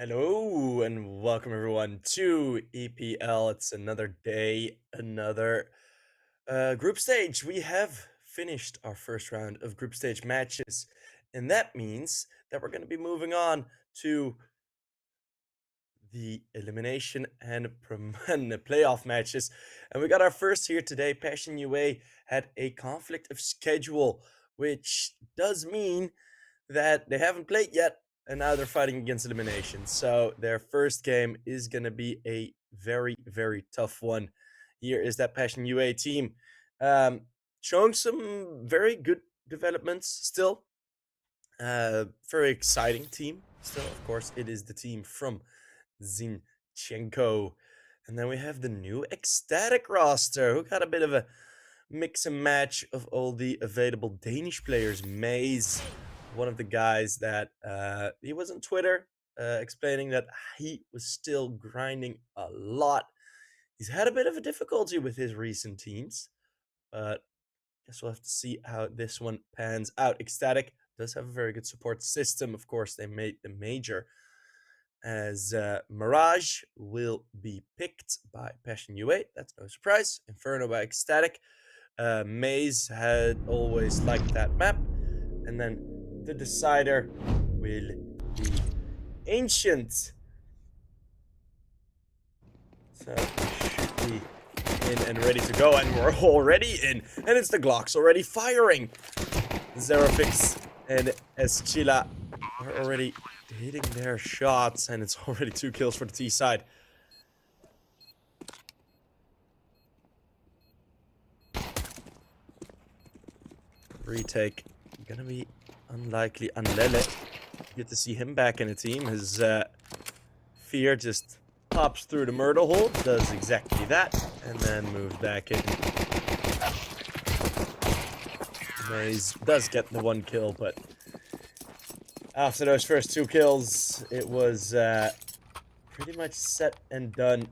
Hello and welcome everyone to EPL. It's another day, another group stage. We have finished our first round of group stage matches, and that means that we're going to be moving on to the elimination and, and the playoff matches. And we got our first here today. Passion UA had a conflict of schedule, which does mean that they haven't played yet, and now they're fighting against elimination. So their first game is going to be a very, very tough one. Here is that Passion UA team showing some very good developments still. Very exciting team still. Of course, it is the team from Zinchenko. And then we have the new Ecstatic roster, who got a bit of a mix and match of all the available Danish players. Maze, one of the guys that he was on Twitter explaining that he was still grinding a lot. He's had a bit of a difficulty with his recent teams, but guess we'll have to see how this one pans out. Ecstatic does have a very good support system. Of course, they made the major as Mirage will be picked by Passion UA. That's no surprise. Inferno by Ecstatic. Maze had always liked that map. And then the decider will be Ancient. So we should be in and ready to go. And we're already in. And it's the Glocks already firing. Zerofix and Eschila are already hitting their shots. And it's already 2 kills for the T side. Retake gonna be unlikely. Unlele, good to see him back in the team. His fear just pops through the murder hole, does exactly that, and then moves back in. Maze does get the 1 kill, but after those first 2 kills, it was pretty much set and done.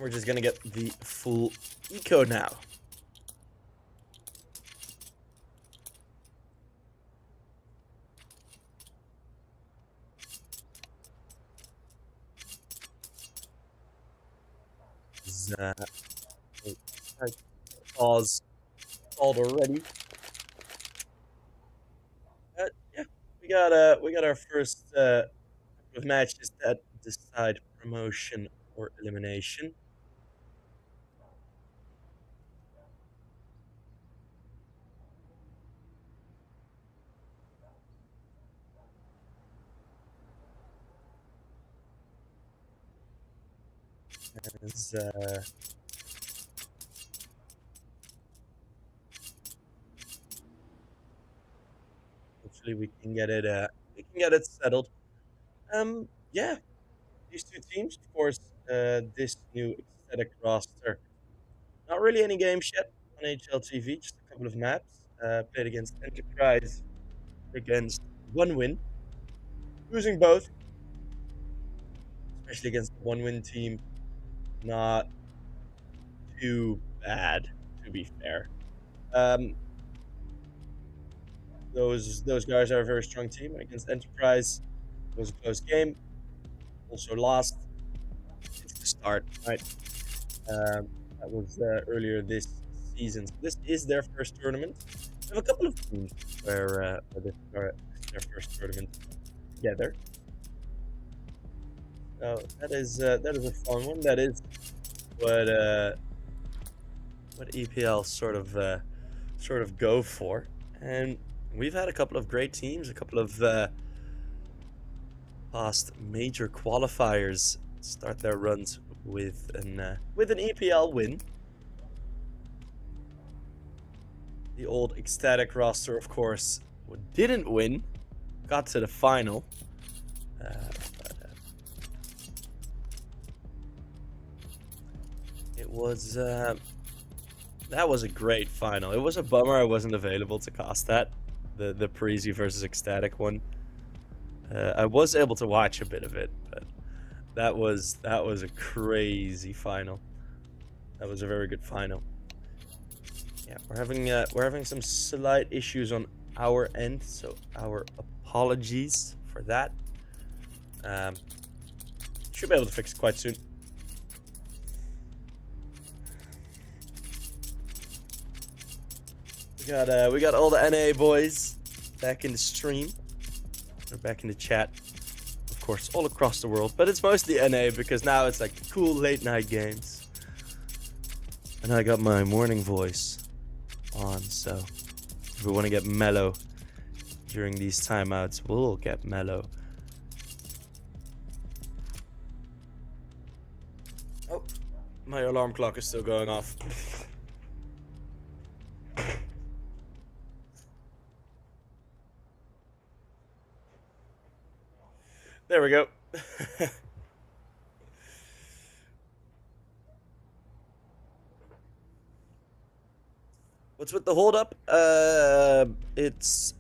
We're just gonna get the full eco now. Pause called already. Yeah, we got our first couple of matches that decide promotion or elimination. As, hopefully we can get it settled. Yeah, these two teams, of course, this new aesthetic roster. Not really any games yet on HLTV, just a couple of maps. Played against Enterprise, against one win, losing both, especially against the one win team. Not too bad, to be fair. Um, those guys are a very strong team. Against Enterprise, it was a close game. Also lost. It's the start, right? That was earlier this season. So this is their first tournament. We have a couple of teams where this is their first tournament together. So that is a fun one. That is what EPL sort of go for. And we've had a couple of great teams, a couple of past major qualifiers start their runs with an EPL win. The old Ecstatic roster, of course, didn't win, got to the final. It was that was a great final. It was a bummer I wasn't available to cast that, the Parisi versus Ecstatic one. I was able to watch a bit of it, but That was a crazy final. That was a very good final. Yeah, we're having some slight issues on our end, so our apologies for that. Should be able to fix it quite soon. We got all the NA boys back in the stream. They're back in the chat. Of course, all across the world, but it's mostly NA because now it's like cool late night games. And I got my morning voice on, so if we want to get mellow during these timeouts, we'll get mellow. Oh, my alarm clock is still going off. There we go. What's with the hold up? It's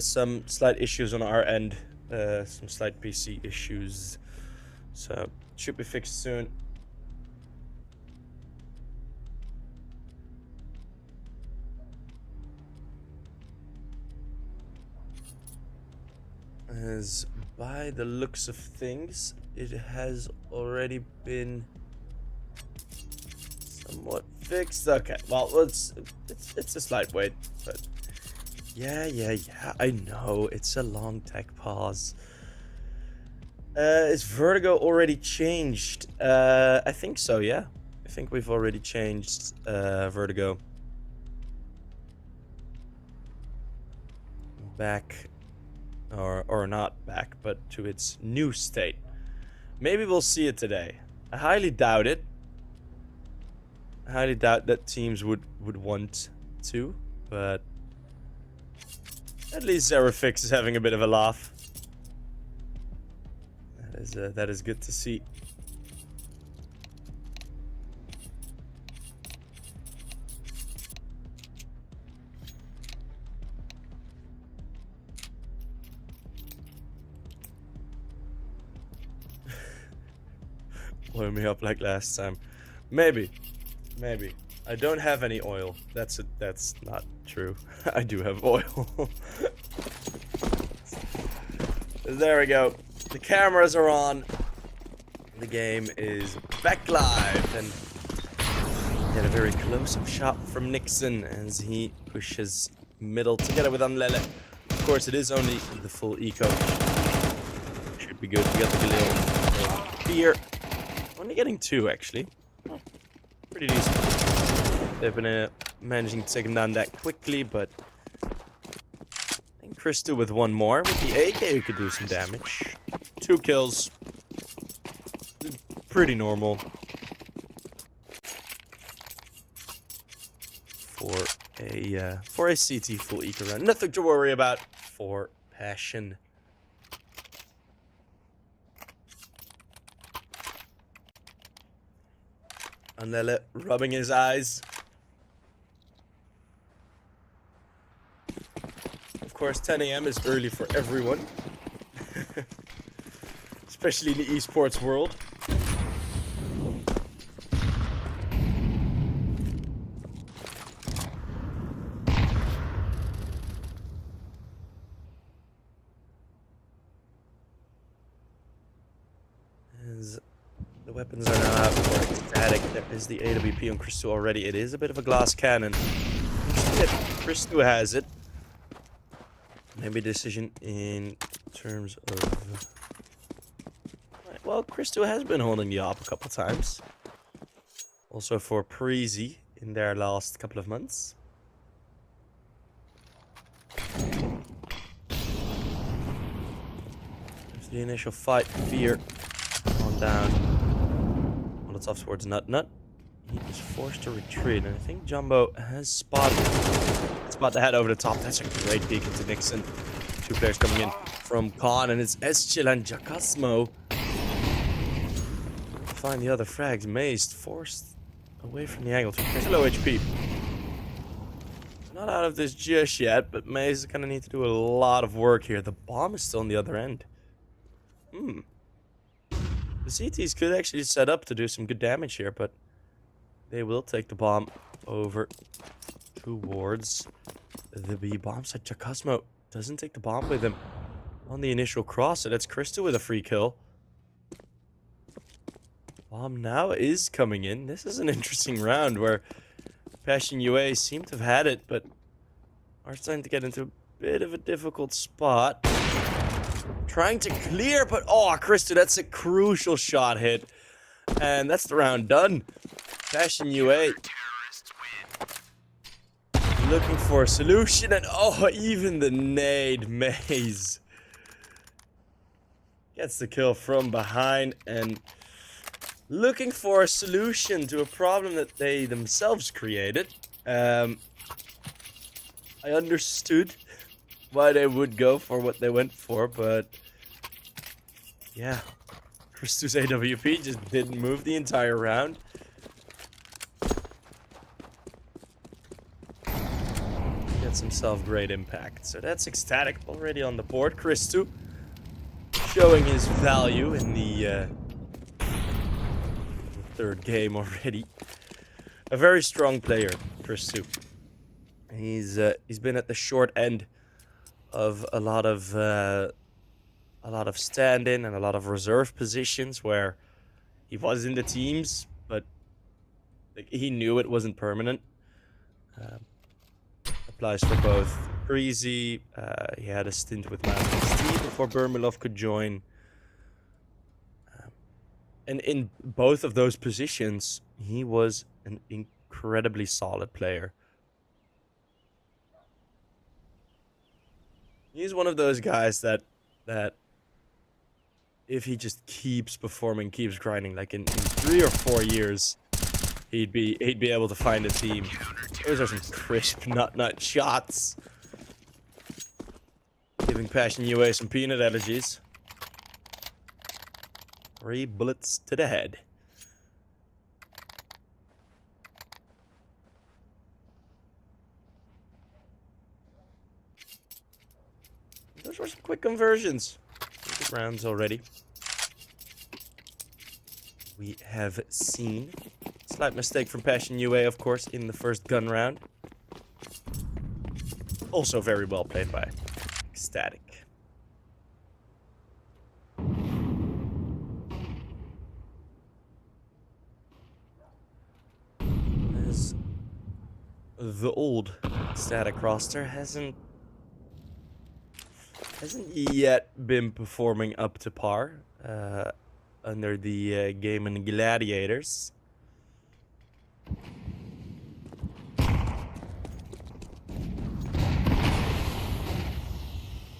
some slight issues on our end. Some slight PC issues. So, should be fixed soon. As by the looks of things, it has already been somewhat fixed. Okay, well, it's a slight wait, but yeah, I know it's a long tech pause. Is Vertigo already changed? I think so, yeah. I think we've already changed Vertigo back, or not back, but to its new state. Maybe we'll see it today. I highly doubt it. I highly doubt that teams would want to, but at least Zerafix is having a bit of a laugh. That is good to see. Oil me up like last time. Maybe. I don't have any oil. That's not true. I do have oil. There we go. The cameras are on. The game is back live, and we had a very close-up shot from Nixon as he pushes middle together with Anlele. Of course, it is only the full eco. Should be good. We got the little fear. Only getting 2 actually. Pretty decent. They've been managing to take him down that quickly, but I think Crystal with 1 more. With the AK, you could do some damage. 2 kills. Pretty normal. For a CT full eco run. Nothing to worry about for Passion. Anlele rubbing his eyes. Of course, 10 AM is early for everyone. Especially in the esports world. As the weapons are now out for Ecstatic, there is the AWP on Christu already. It is a bit of a glass cannon. Christu has it. Maybe a decision in terms of... Well, Christu has been holding the op a couple times. Also for Parisi in their last couple of months. There's the initial fight. Fear on down. Molotov's towards Nut. He is forced to retreat, and I think Jumbo has spotted the head over the top. That's a great peek into Nixon. 2 players coming in from Khan, and it's Eschil and Jacasmo. Find the other frags. Mazed, forced away from the angle. 2 players low HP. Not out of this just yet, but Maze is gonna need to do a lot of work here. The bomb is still on the other end. The CTs could actually set up to do some good damage here, but they will take the bomb over towards the B bomb site. Chakasmo doesn't take the bomb with him on the initial cross, so that's Krista with a free kill. Bomb now is coming in. This is an interesting round where Passion UA seem to have had it, but are starting to get into a bit of a difficult spot. Trying to clear, but oh, Krista, that's a crucial shot hit. And that's the round done. Passion UA looking for a solution, and oh, even the nade maze gets the kill from behind, and looking for a solution to a problem that they themselves created. I understood why they would go for what they went for, but yeah, Christus AWP just didn't move the entire round. Gets himself great impact. So that's Ecstatic already on the board. Christu showing his value in the third game already. A very strong player, Christu. He's been at the short end of a lot of stand-in and a lot of reserve positions where he was in the teams, but like, he knew it wasn't permanent. Applies for both Breezy. He had a stint with Mountain Steve before Burmilov could join. And in both of those positions, he was an incredibly solid player. He's one of those guys that if he just keeps performing, keeps grinding, like in 3 or 4 years, he'd be able to find a team. Those are some crisp nut shots. Giving Passion UA some peanut allergies. 3 bullets to the head. Those were some quick conversions. Good rounds already. We have seen slight mistake from Passion UA, of course, in the first gun round. Also very well played by Ecstatic. As the old Ecstatic roster hasn't yet been performing up to par under the Game and Gladiators.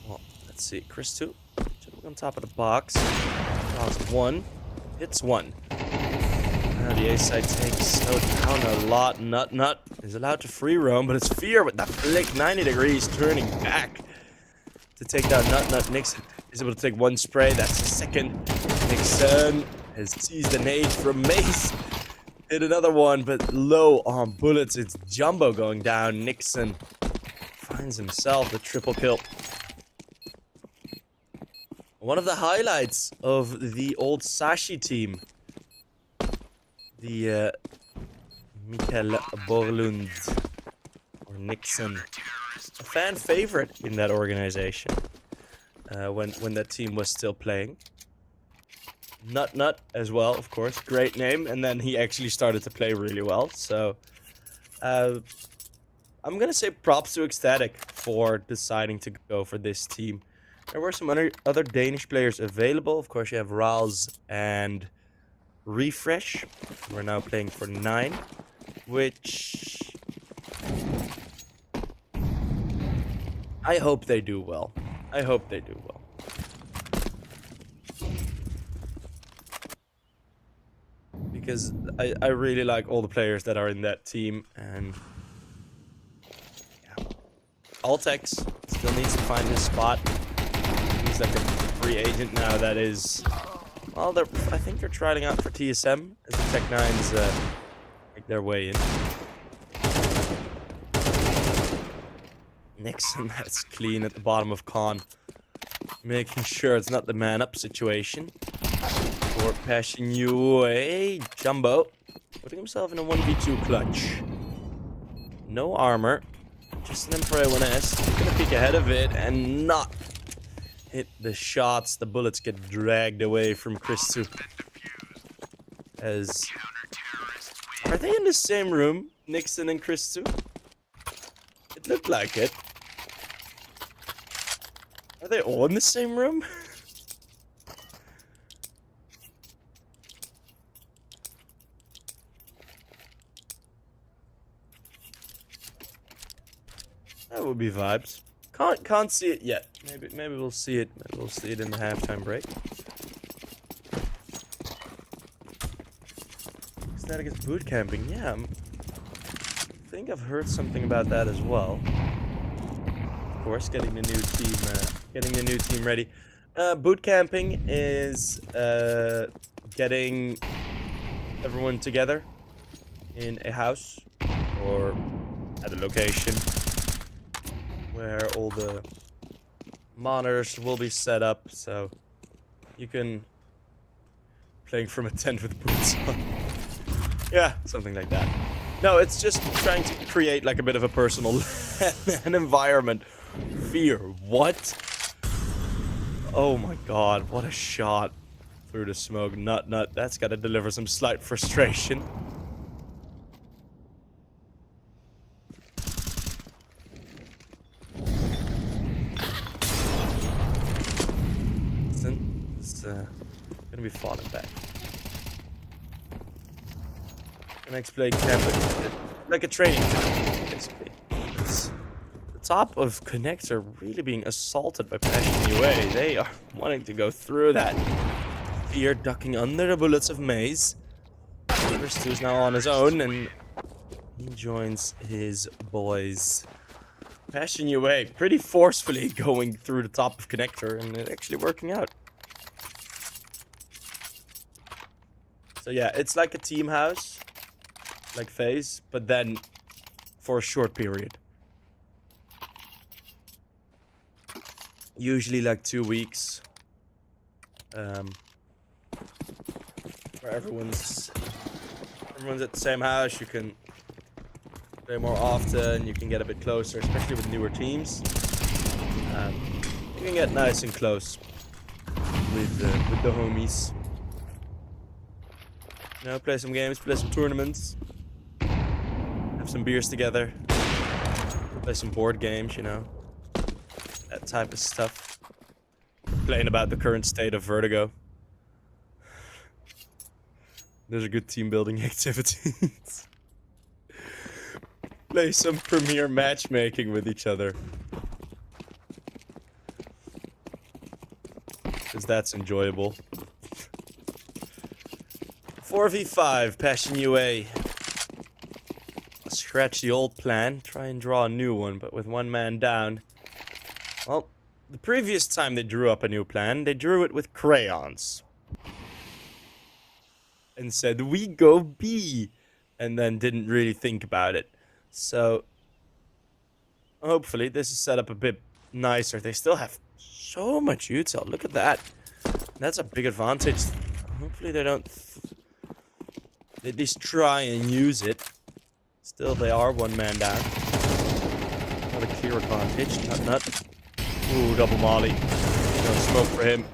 Well, let's see. Chris 2 on top of the box. Draws 1. Hits 1. Now the A-side takes down a lot. Nut is allowed to free roam, but it's Fear with that flick 90 degrees turning back to take down Nut. Nixon is able to take 1 spray. That's the second. Nixon has seized a nade from Mace. Hit another one, but low on bullets. It's Jumbo going down. Nixon finds himself the triple kill. One of the highlights of the old Sashi team. The Mikael Borlund, or Nixon. A fan favorite in that organization when that team was still playing. Nut as well, of course, great name, and then he actually started to play really well. So I'm gonna say props to Ecstatic for deciding to go for this team. There were some other Danish players available. Of course, you have Rals and Refresh. We're now playing for 9, which I hope they do well. I hope they do well. Because I really like all the players that are in that team, and yeah. Altex still needs to find his spot. He's like a free agent now that is, well, I think they're trying out for TSM as the Tech-9s make their way in. Nixon, that's clean at the bottom of Con. Making sure it's not the man-up situation. for Passion away. Jumbo putting himself in a 1v2 clutch. No armor. Just an Emperor 1S. He's gonna peek ahead of it and not hit the shots. The bullets get dragged away from Chris2. As... Are they in the same room, Nixon and Chris2? It looked like it. Are they all in the same room? That would be vibes. Can't see it yet. Maybe we'll see it. Maybe we'll see it in the halftime break. Ecstatic is boot camping. Yeah, I think I've heard something about that as well. Of course, getting the new team ready. Boot camping is getting everyone together in a house or at a location where all the monitors will be set up, so you can playing from a tent with boots on. Yeah, something like that. No, it's just trying to create like a bit of a personal an environment. Fear. What? Oh my god, what a shot through the smoke. Nut. That's gotta deliver some slight frustration. It's gonna be fought and back. Next play camp like a training camp, basically. The top of Connect are really being assaulted by Passion UA. They are wanting to go through that. Fear ducking under the bullets of Maze. Chris2 is now on his own and he joins his boys. Passion UA pretty forcefully going through the top of Connector and it actually working out. So yeah, it's like a team house, like phase, but then for a short period. Usually like 2 weeks. Where everyone's at the same house, you can play more often, you can get a bit closer, especially with newer teams. You can get nice and close with the homies. You know, play some games, play some tournaments, have some beers together, play some board games, you know, that type of stuff. Playing about the current state of Vertigo. Those are good team building activities. Play some premier matchmaking with each other. Because that's enjoyable. 4v5, Passion UA. Scratch the old plan, try and draw a new one, but with one man down. Well, the previous time they drew up a new plan, they drew it with crayons. And said, we go B. And then didn't really think about it. So, hopefully this is set up a bit nicer. They still have so much util. Look at that. That's a big advantage. Hopefully they don't... They at least try and use it. Still, they are one man down. Not a clear advantage. Nut. Ooh, double molly. No smoke for him.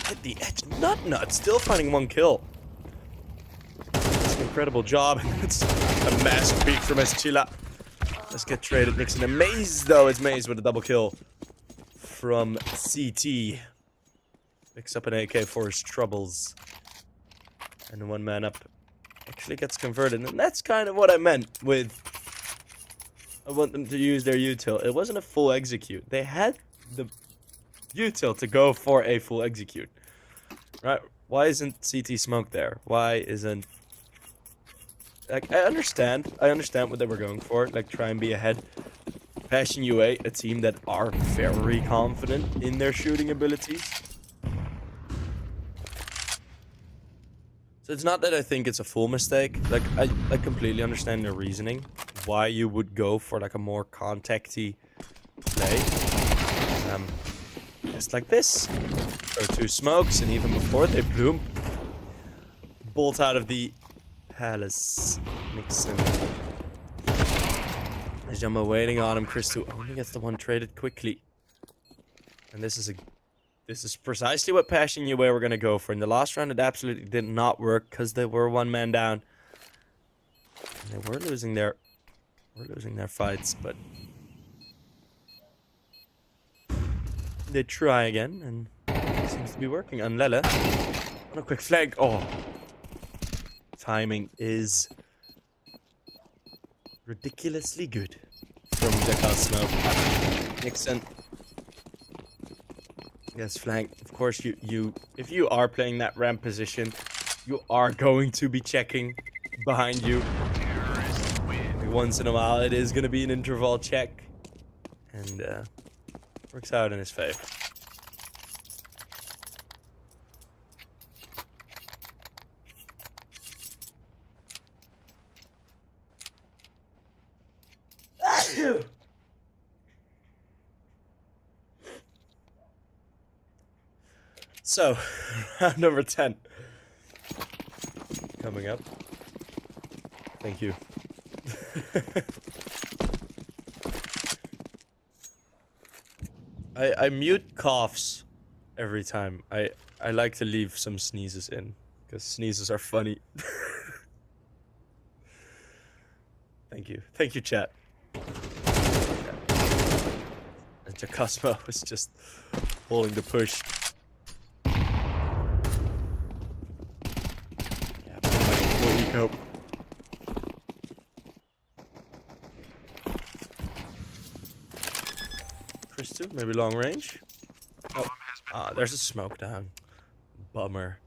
Hit the edge. Nut. Still finding one kill. That's an incredible job. It's a massive peek from Eschila. Let's get traded. Nixon and Maze, though. It's Maze with a double kill from CT. Picks up an AK for his troubles. And one man up. Actually gets converted, and that's kind of what I meant with I want them to use their util. It wasn't a full execute. They had the util to go for a full execute. Right? Why isn't CT smoke there? Why isn't... Like, I understand what they were going for, like try and be ahead. Passion UA, a team that are very confident in their shooting abilities. So it's not that I think it's a full mistake. Like, I completely understand their reasoning. Why you would go for, like, a more contacty play. Just like this. Or 2 smokes, and even before they bloom, bolt out of the palace. Nixon. There's Jumbo waiting on him. Christo only gets the one traded quickly. And this is precisely what Passion Yue were going to go for. In the last round, it absolutely did not work because they were one man down. And they were losing their fights, but they try again, and it seems to be working. Unlele on a quick flag. Oh, timing is ridiculously good from Jacasmo. Nixon. Yes, flank. Of course, if you are playing that ramp position, you are going to be checking behind you. Every once in a while, it is going to be an interval check, and works out in his favor. So, round number 10 coming up. Thank you. I mute coughs every time. I like to leave some sneezes in, because sneezes are funny. Thank you. Thank you, chat. And Jacasmo was just pulling the push. Nope. Christo, maybe long range. Oh, there's a smoke down. Bummer.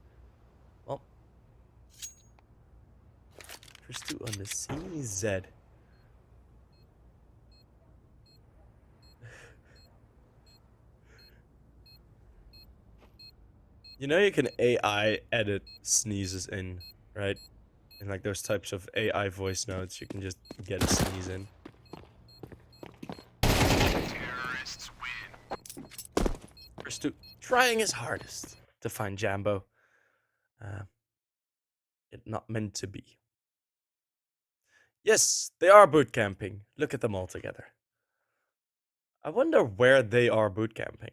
Well, Christo on the CZ. You know you can AI edit sneezes in, right? In like those types of AI voice notes, you can just get a sneeze in. Terrorists win. Christo trying his hardest to find Jambo. It not meant to be. Yes, they are boot camping. Look at them all together. I wonder where they are boot camping.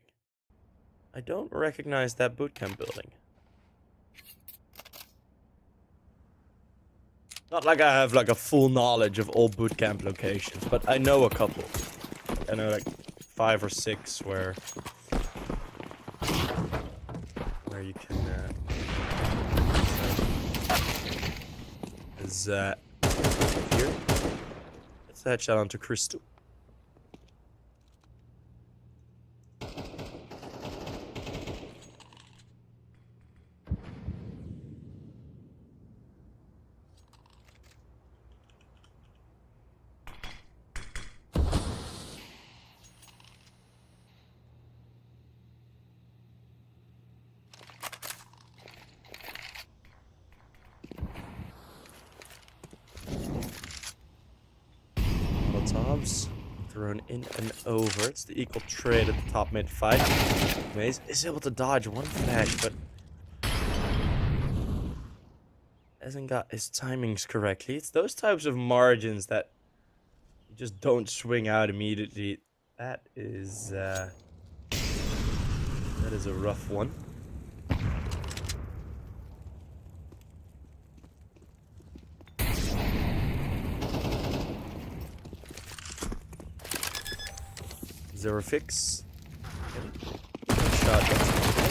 I don't recognize that boot camp building. Not like I have like a full knowledge of all boot camp locations, but I know a couple. I know like 5 or 6 where you can is here. Let's headshot onto Christo. Molotovs thrown in and over. It's the equal trade at the top mid fight. Maze is able to dodge one flash, but hasn't got his timings correctly. It's those types of margins that you just don't swing out immediately. That is a rough one. Zero fix. Okay. Shot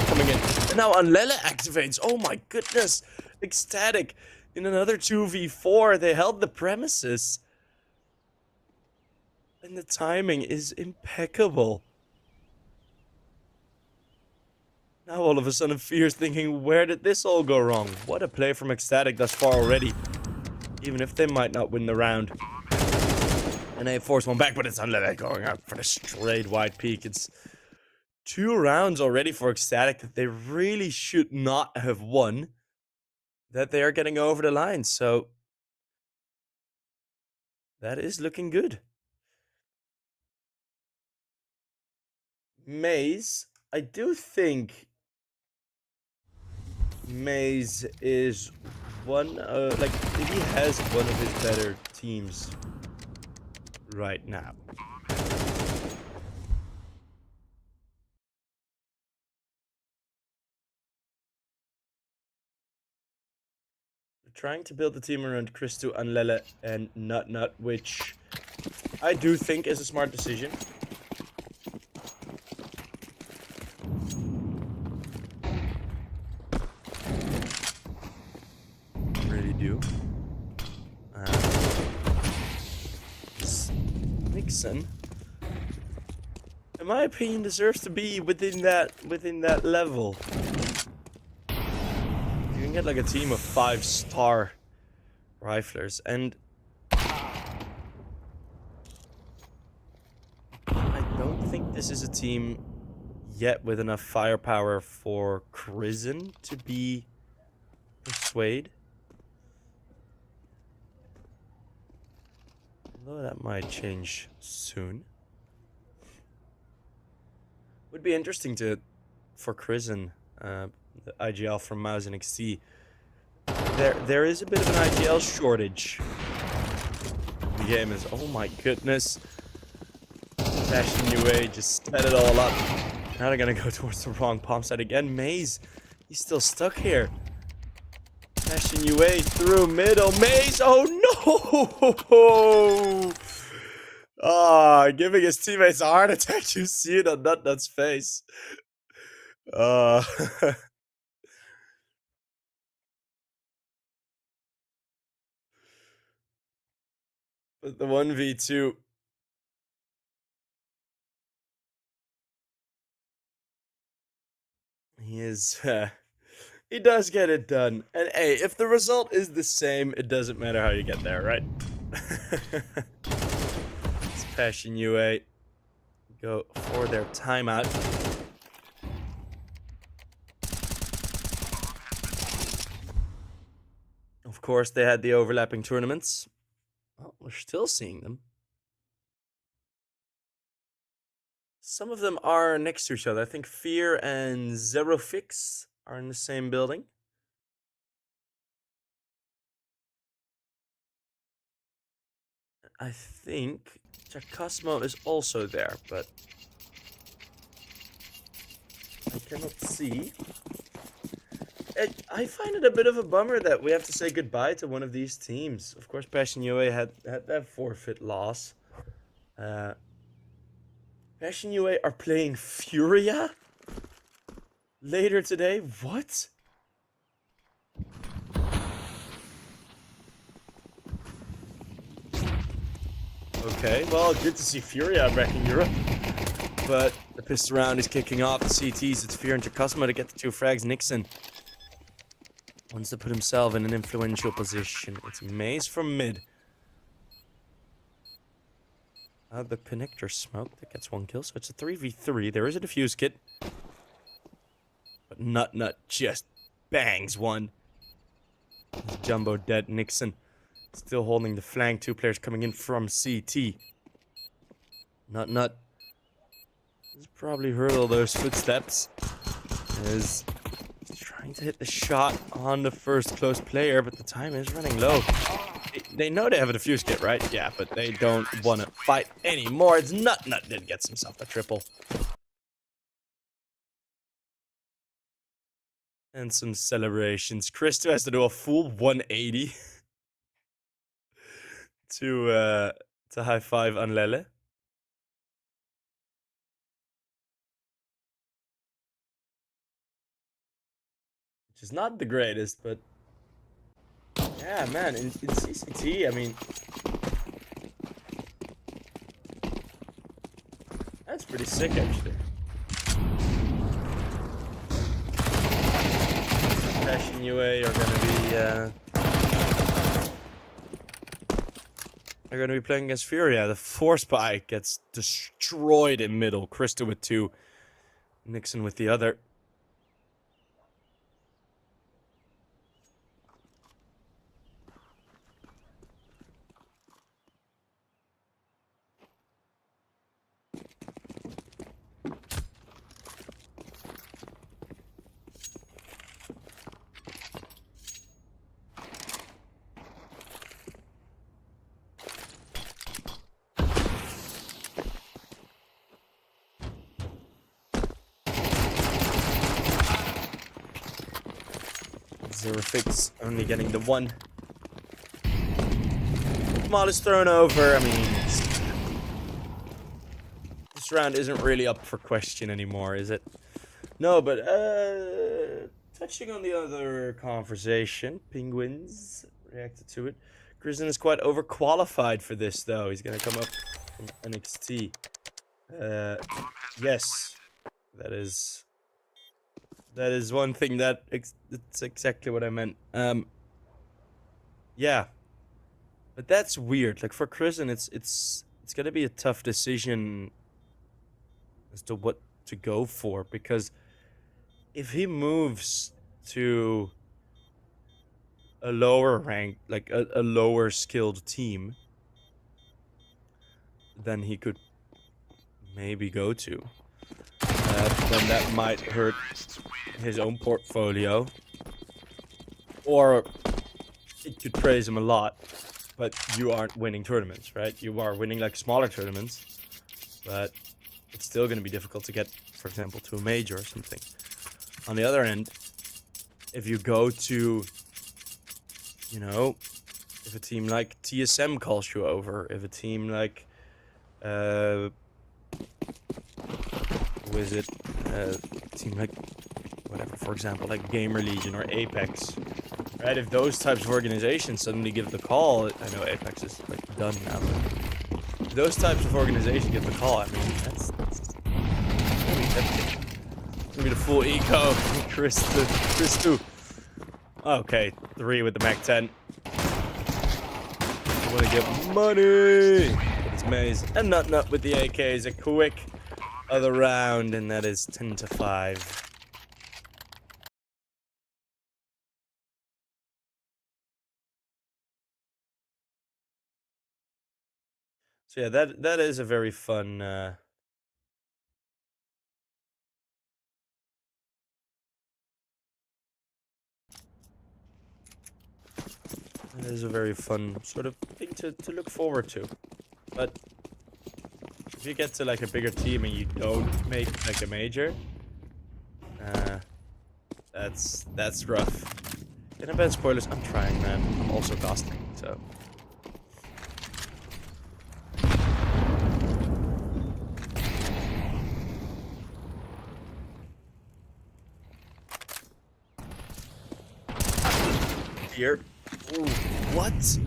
coming in. And now Unlele activates. Oh my goodness. Ecstatic. In another 2v4. They held the premises. And the timing is impeccable. Now all of a sudden Fear's thinking, where did this all go wrong? What a play from Ecstatic thus far already. Even if they might not win the round. And they force one back, but it's Unlele going out for the straight wide peak. It's 2 rounds already for Ecstatic that they really should not have won. That they are getting over the line, so that is looking good. Maze, I do think Maze is like he has one of his better teams right now. Trying to build a team around Christo, Anlele, and Nut, which I do think is a smart decision. I really do. Nixon, in my opinion, deserves to be within that level. You can get like a team of 5-star riflers, and I don't think this is a team yet with enough firepower for Crizzen to be persuade. Although that might change soon. Would be interesting for Crizzen, the IGL from Mouse and XT. There is a bit of an IGL shortage. The game is, oh my goodness. Fashion UA just set it all up. Now they're gonna go towards the wrong palm side again. Maze, he's still stuck here. Fashion UA through middle. Maze, oh no! Ah, giving his teammates a heart attack. You see it on Nut's face. But the 1v2. He is, he does get it done. And hey, if the result is the same, it doesn't matter how you get there, right? It's Passion UA go for their timeout. Of course, they had the overlapping tournaments. Well, we're still seeing them. Some of them are next to each other. I think Fear and Zero Fix are in the same building. I think Chakosmo is also there, but I cannot see. I find it a bit of a bummer that we have to say goodbye to one of these teams. Of course, Passion UA had that forfeit loss. Passion UA are playing Furia later today. What? Okay, well, good to see Furia back in Europe. But the pistol round is kicking off. The CTs, it's Fear and Chakosmo to get the 2 frags. Nixon wants to put himself in an influential position. It's Maze from mid. The connector smoke that gets 1 kill, so it's a 3v3. There is a defuse kit. But Nut just bangs one. Jumbo dead. Nixon still holding the flank. 2 players coming in from CT. Nut has probably heard all those footsteps. Is trying to hit the shot on the first close player, but the time is running low. They know they have a defuse kit, right? Yeah, but they don't want to fight anymore. It's Nut that gets himself a triple. And some celebrations. Christo has to do a full 180 to high five Anlele. Which is not the greatest, but yeah, man, in CCT, I mean, that's pretty sick, actually. Passion UA are gonna be playing against Furia. The force spike gets destroyed in middle. Christo with 2, Nixon with the other. Zerofix only getting the one. Mal is thrown over. I mean, this round isn't really up for question anymore, is it? No, but touching on the other conversation, Penguins reacted to it. Grison is quite overqualified for this, though. He's gonna come up from NXT. Yes, that is one thing that it's exactly what I meant. Yeah, but that's weird. Like for Grison, it's gonna be a tough decision as to what to go for, because if he moves to a lower rank, like a lower skilled team, then he could maybe go to, then that might hurt his own portfolio, or it could praise him a lot, but you aren't winning tournaments, right? You are winning like smaller tournaments, but it's still going to be difficult to get, for example, to a major or something. On the other end, if you go to, you know, if a team like TSM calls you over, if a team like, who is it? A team like, whatever, for example, like Gamer Legion or Apex, right? If those types of organizations suddenly give the call, I know Apex is like done now, but if those types of organizations give the call, I mean, that's gonna be the full eco. Chris 2. Okay, 3 with the Mac 10. I wanna get money. But it's Maze and Nut with the AKs. A quick other round, and that is 10-5. So yeah, that is a very fun. It is a very fun sort of thing to look forward to. But if you get to like a bigger team and you don't make like a major, that's rough. Gonna bet spoilers. I'm trying, man. I'm also costing, so. Here. Ooh, what?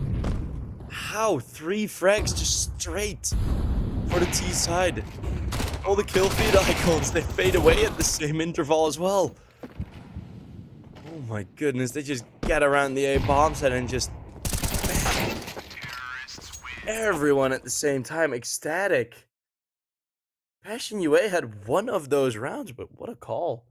How? 3 frags just straight for the T side. All the kill feed icons, they fade away at the same interval as well. Oh my goodness, they just get around the A bomb set and just bam. Everyone at the same time. Ecstatic. Passion UA had one of those rounds, but what a call.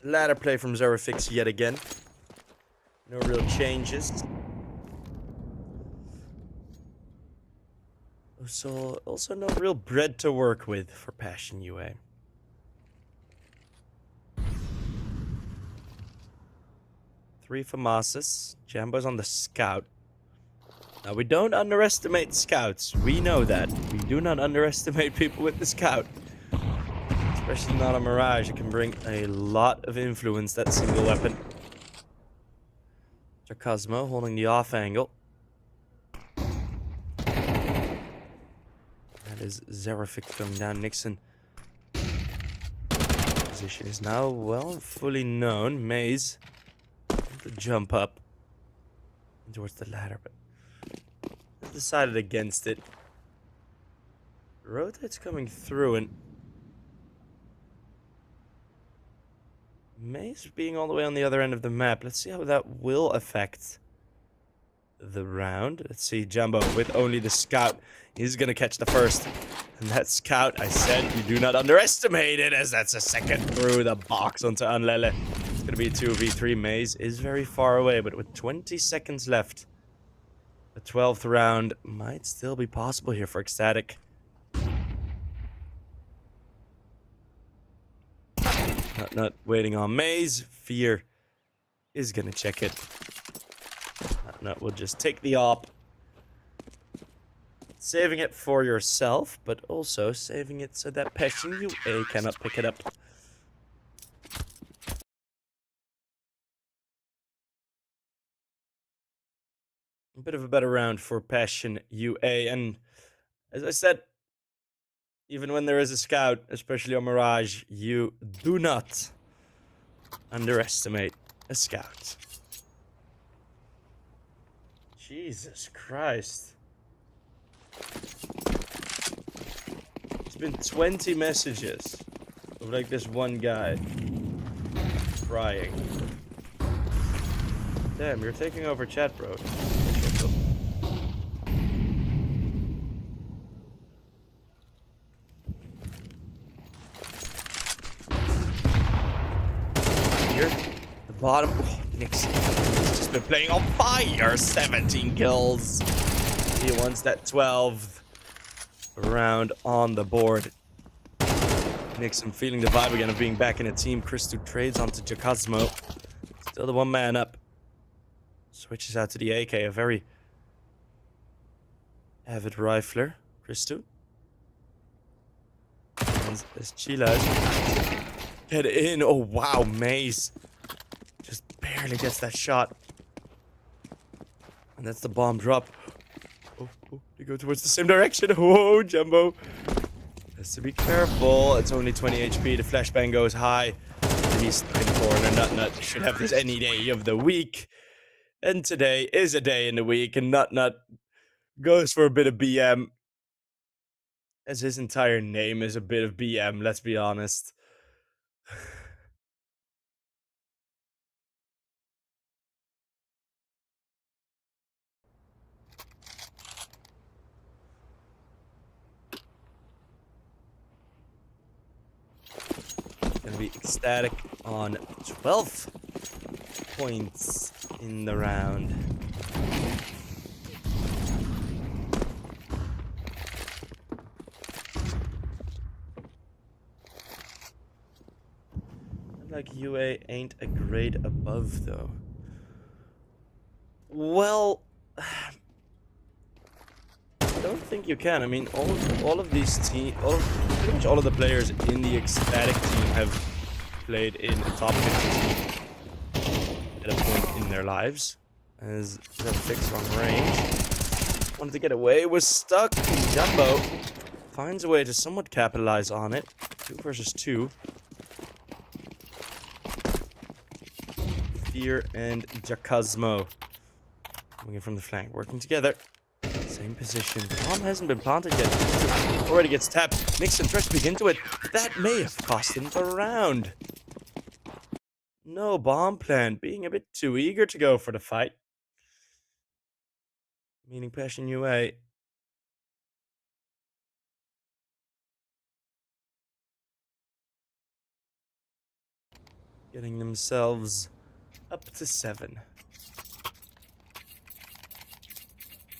The ladder play from Zerofix yet again. No real changes. So also no real bread to work with for Passion UA. Three FAMASas. Jambo's on the scout. Now we don't underestimate scouts. We know that. We do not underestimate people with the scout. Especially not a Mirage. It can bring a lot of influence, that single weapon. Cosmo holding the off angle. That is Zerofix going down. Nixon. Position is now, well, fully known. Maze. To jump up towards the ladder, but decided against it. Rotate's coming through, and Maze being all the way on the other end of the map. Let's see how that will affect the round. Let's see, Jumbo with only the scout. He's gonna catch the first. And that scout, I said, you do not underestimate it, as that's a second through the box onto Unlele. going to be 2v3. Maze is very far away, but with 20 seconds left, the 12th round might still be possible here for Ecstatic. Not waiting on Maze. Fear is going to check it. Nut will just take the op. Saving it for yourself, but also saving it so that Passion UA cannot pick it up. A bit of a better round for Passion UA, and as I said, even when there is a scout, especially on Mirage, you do not underestimate a scout. Jesus Christ. It's been 20 messages of like this one guy crying. Damn, you're taking over chat, bro. Here, the bottom. Oh, Nixon has just been playing on fire. 17 kills. He wants that 12th round on the board. Nixon feeling the vibe again of being back in a team. Christu trades onto Jacosmo. Still the one man up. Switches out to the AK, a very avid rifler. Christu. And as Chilas get in. Oh wow, Maze just barely gets that shot. And that's the bomb drop. Oh, they go towards the same direction. Oh, Jumbo has to be careful. It's only 20 HP. The flashbang goes high. He's stuck in the corner. Nut should have this any day of the week. And today is a day in the week. And Nut goes for a bit of BM. As his entire name is a bit of BM, let's be honest. Gonna be Ecstatic on 12 points in the round. Like UA ain't a grade above though. Well, I don't think you can. I mean, all of these teams, pretty much all of the players in the Ecstatic team have played in a top 50 at a point in their lives. As the fix on range, wanted to get away, was stuck. Jumbo finds a way to somewhat capitalize on it. 2 versus 2. Fear and Jacosmo coming in from the flank, working together. Same position. Bomb hasn't been planted yet. Already gets tapped. Nixon tries to peek into it. That may have cost him the round. No bomb plan. Being a bit too eager to go for the fight. Meaning Passion UA. Getting themselves up to 7.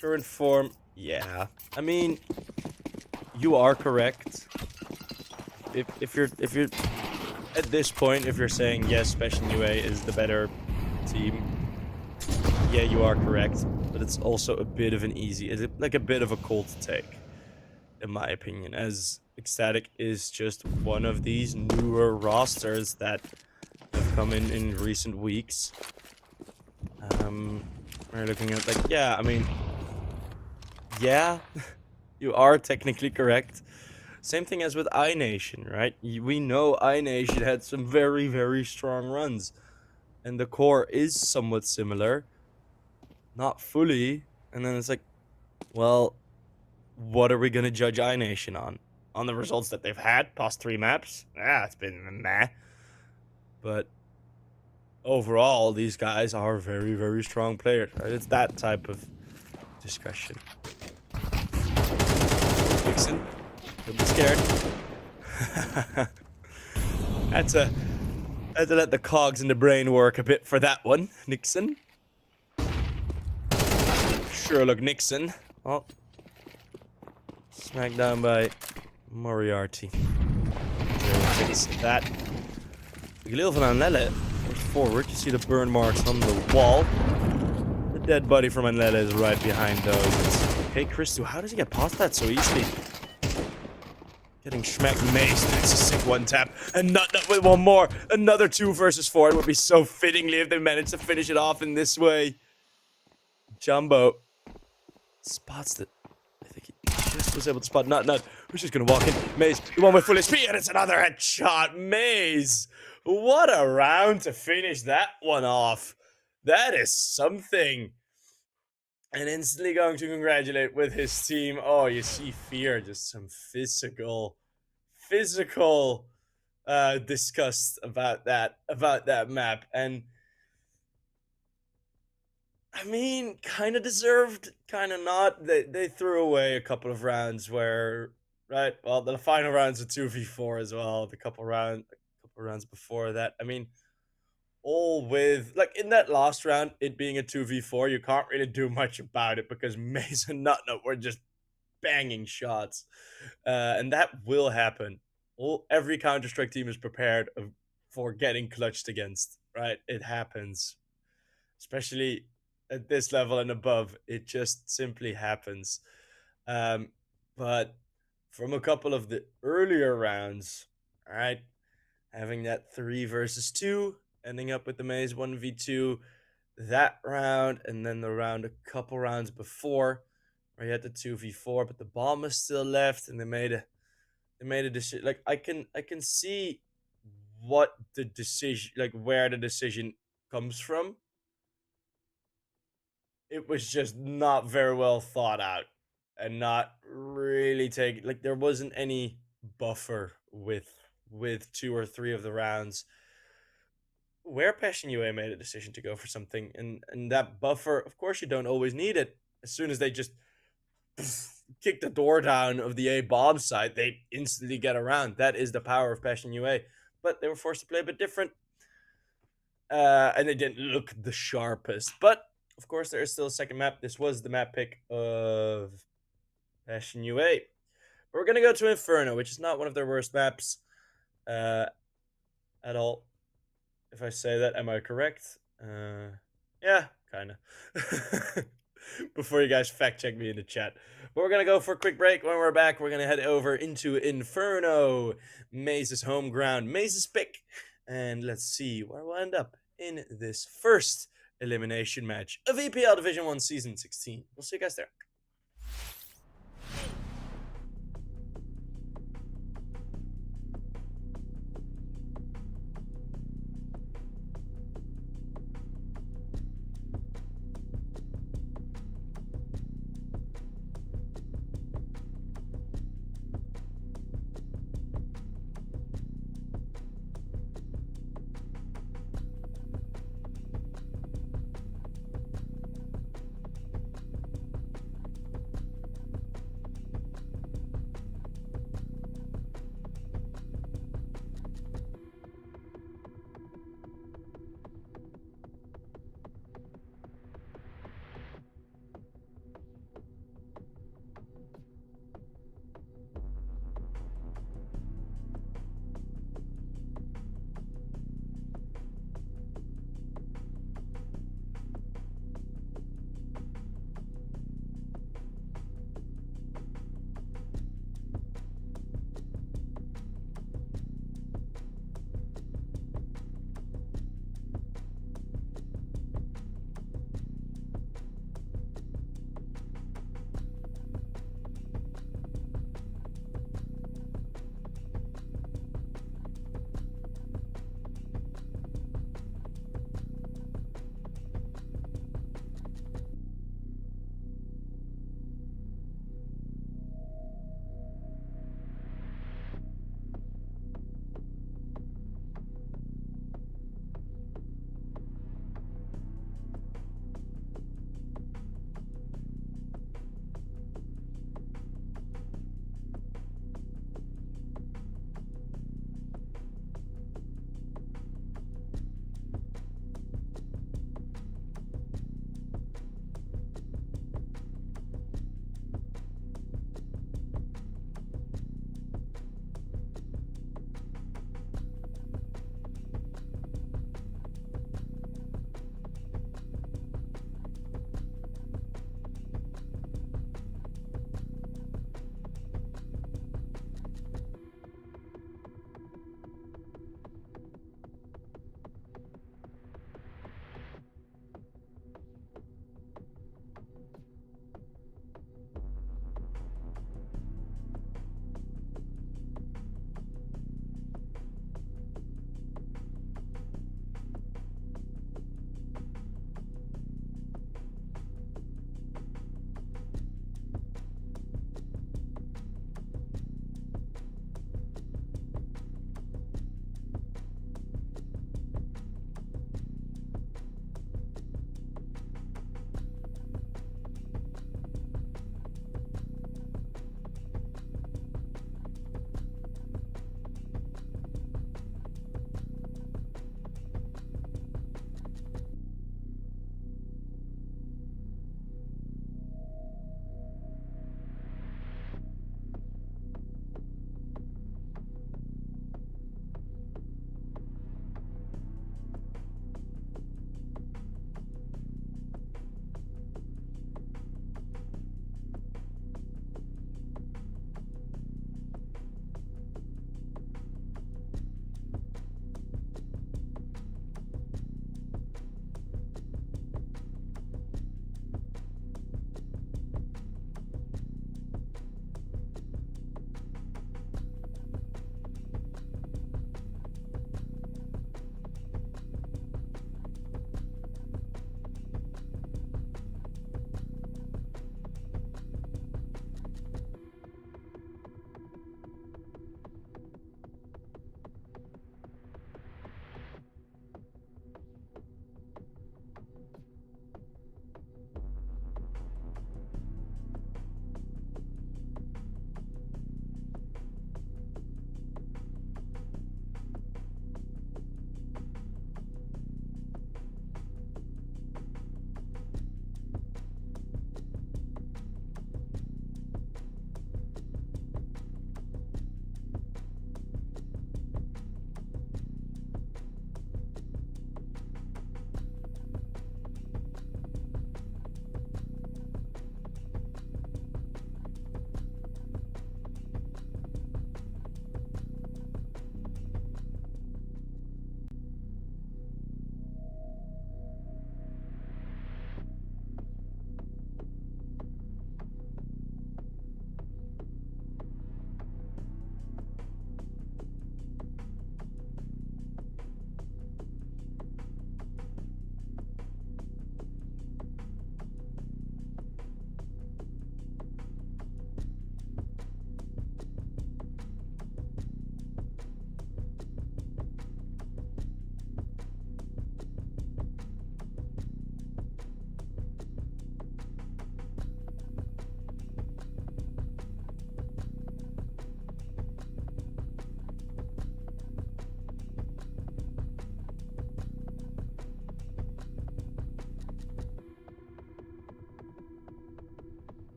Current form, yeah. I mean, you are correct. If you're at this point, if you're saying yes, Passion UA is the better team, yeah, you are correct. But it's also a bit of an easy, like a bit of a call to take, in my opinion, as Ecstatic is just one of these newer rosters that have come in recent weeks. We're looking at like, yeah, I mean, yeah, you are technically correct. Same thing as with iNation, right? We know iNation had some very, very strong runs. And the core is somewhat similar. Not fully. And then it's like, well, what are we going to judge iNation on? On the results that they've had past 3 maps? It's been meh. But overall, these guys are very, very strong players. Right? It's that type of discussion. Nixon, don't be scared. Had to let the cogs in the brain work a bit for that one. Nixon. Sherlock Nixon. Oh. Smacked down by Moriarty. Fix that. Glil van Anlelle forward. You see the burn marks on the wall. The dead body from Anlelle is right behind those. Okay, Christo, how does he get past that so easily? Getting schmacked maced. That's a sick one tap. And Nut with one more. Another 2 versus 4. It would be so fittingly if they managed to finish it off in this way. Jumbo spots it. I think he just was able to spot Nut. Who's just going to walk in. Maze, the one with full HP, and it's another headshot. Maze. What a round to finish that one off. That is something. And instantly going to congratulate with his team. Oh, you see Fear, just some physical disgust about that map. And I mean, kind of deserved, kind of not. They threw away a couple of rounds where, right? Well, the final round's a 2v4 as well. The couple rounds before that. I mean, all with, like, in that last round, it being a 2v4, you can't really do much about it because Maze and Nutnut were just banging shots. And that will happen. Every Counter-Strike team is prepared for getting clutched against, right? It happens. Especially at this level and above. It just simply happens. But from a couple of the earlier rounds, all right, having that 3 versus 2, ending up with the Maze 1v2 that round, and then the round a couple rounds before where you had the 2v4, but the bomb is still left, and they made a decision. Like, I can see what the decision, like, where the decision comes from. It was just not very well thought out and not really taken, like, there wasn't any buffer with 2 or 3 of the rounds where Passion UA made a decision to go for something, and that buffer, of course, you don't always need it. As soon as they just kick the door down of the A bomb site, they instantly get around. That is the power of Passion UA. But they were forced to play a bit different, and they didn't look the sharpest. But of course, there is still a second map. This was the map pick of Passion UA. But we're gonna go to Inferno, which is not one of their worst maps at all. If I say that, am I correct? Yeah, kind of. Before you guys fact check me in the chat. But we're going to go for a quick break. When we're back, we're going to head over into Inferno, Maze's home ground, Maze's pick. And let's see where we'll end up in this first elimination match of EPL Division 1 Season 16. We'll see you guys there.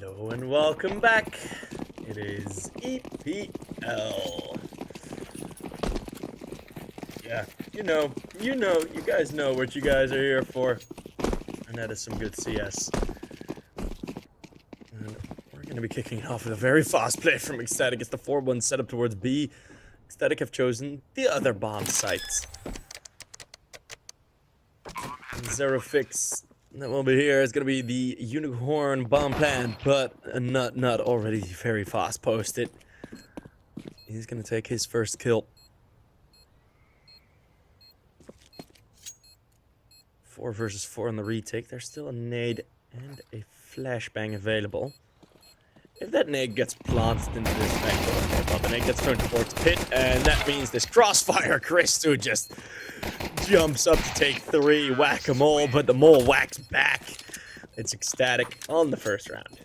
Hello and welcome back. It is EPL. Yeah, you guys know what you guys are here for. And that is some good CS. And we're going to be kicking it off with a very fast play from Ecstatic. It's the 4-1 setup towards B. Ecstatic have chosen the other bomb sites. And Zero Fix that will be here is going to be the unicorn bomb plan, but not already very fast posted. He's going to take his first kill. 4 versus 4 on the retake. There's still a nade and a flashbang available. If that nade gets planted into this bank, well, the nade gets thrown towards pit, and that means this crossfire Christu just jumps up to take 3, whack-a-mole, but the mole whacks back. It's Ecstatic on the first round.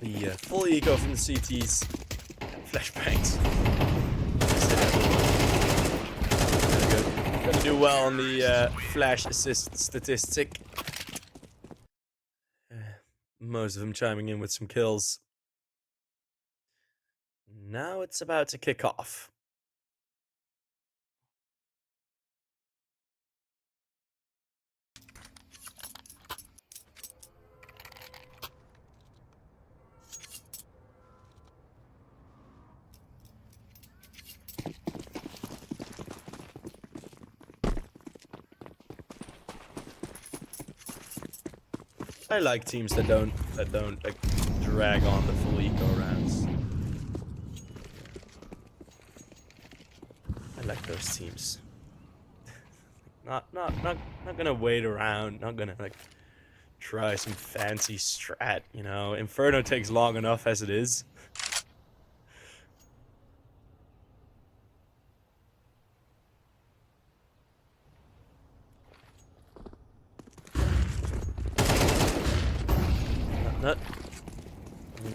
The full eco from the CTs. Flashbangs. Gonna do well on the flash assist statistic. Most of them chiming in with some kills. Now it's about to kick off. I like teams that don't like drag on the full eco rounds. I like those teams. not gonna wait around, not gonna like try some fancy strat, you know. Inferno takes long enough as it is. Nut.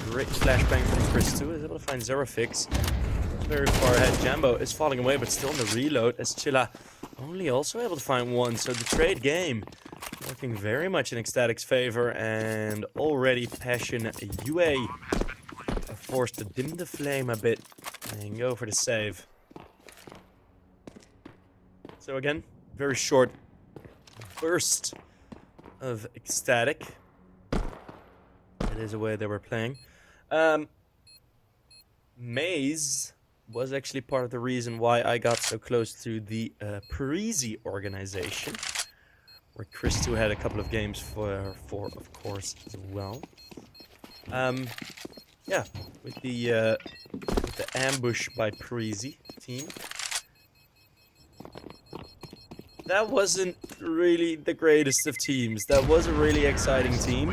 Great flashbang from Christu. Is able to find Zero Fix. Very far ahead. Jambo is falling away, but still in the reload. As Chilla only also able to find 1. So the trade game working very much in Ecstatic's favor, and already Passion UA are forced to dim the flame a bit and go for the save. So again, very short burst of Ecstatic. It is a way they were playing. Maze was actually part of the reason why I got so close to the Parisi organization, where Christu had a couple of games for of course, as well. Yeah, with the ambush by Parisi team. That wasn't really the greatest of teams. That was a really exciting team.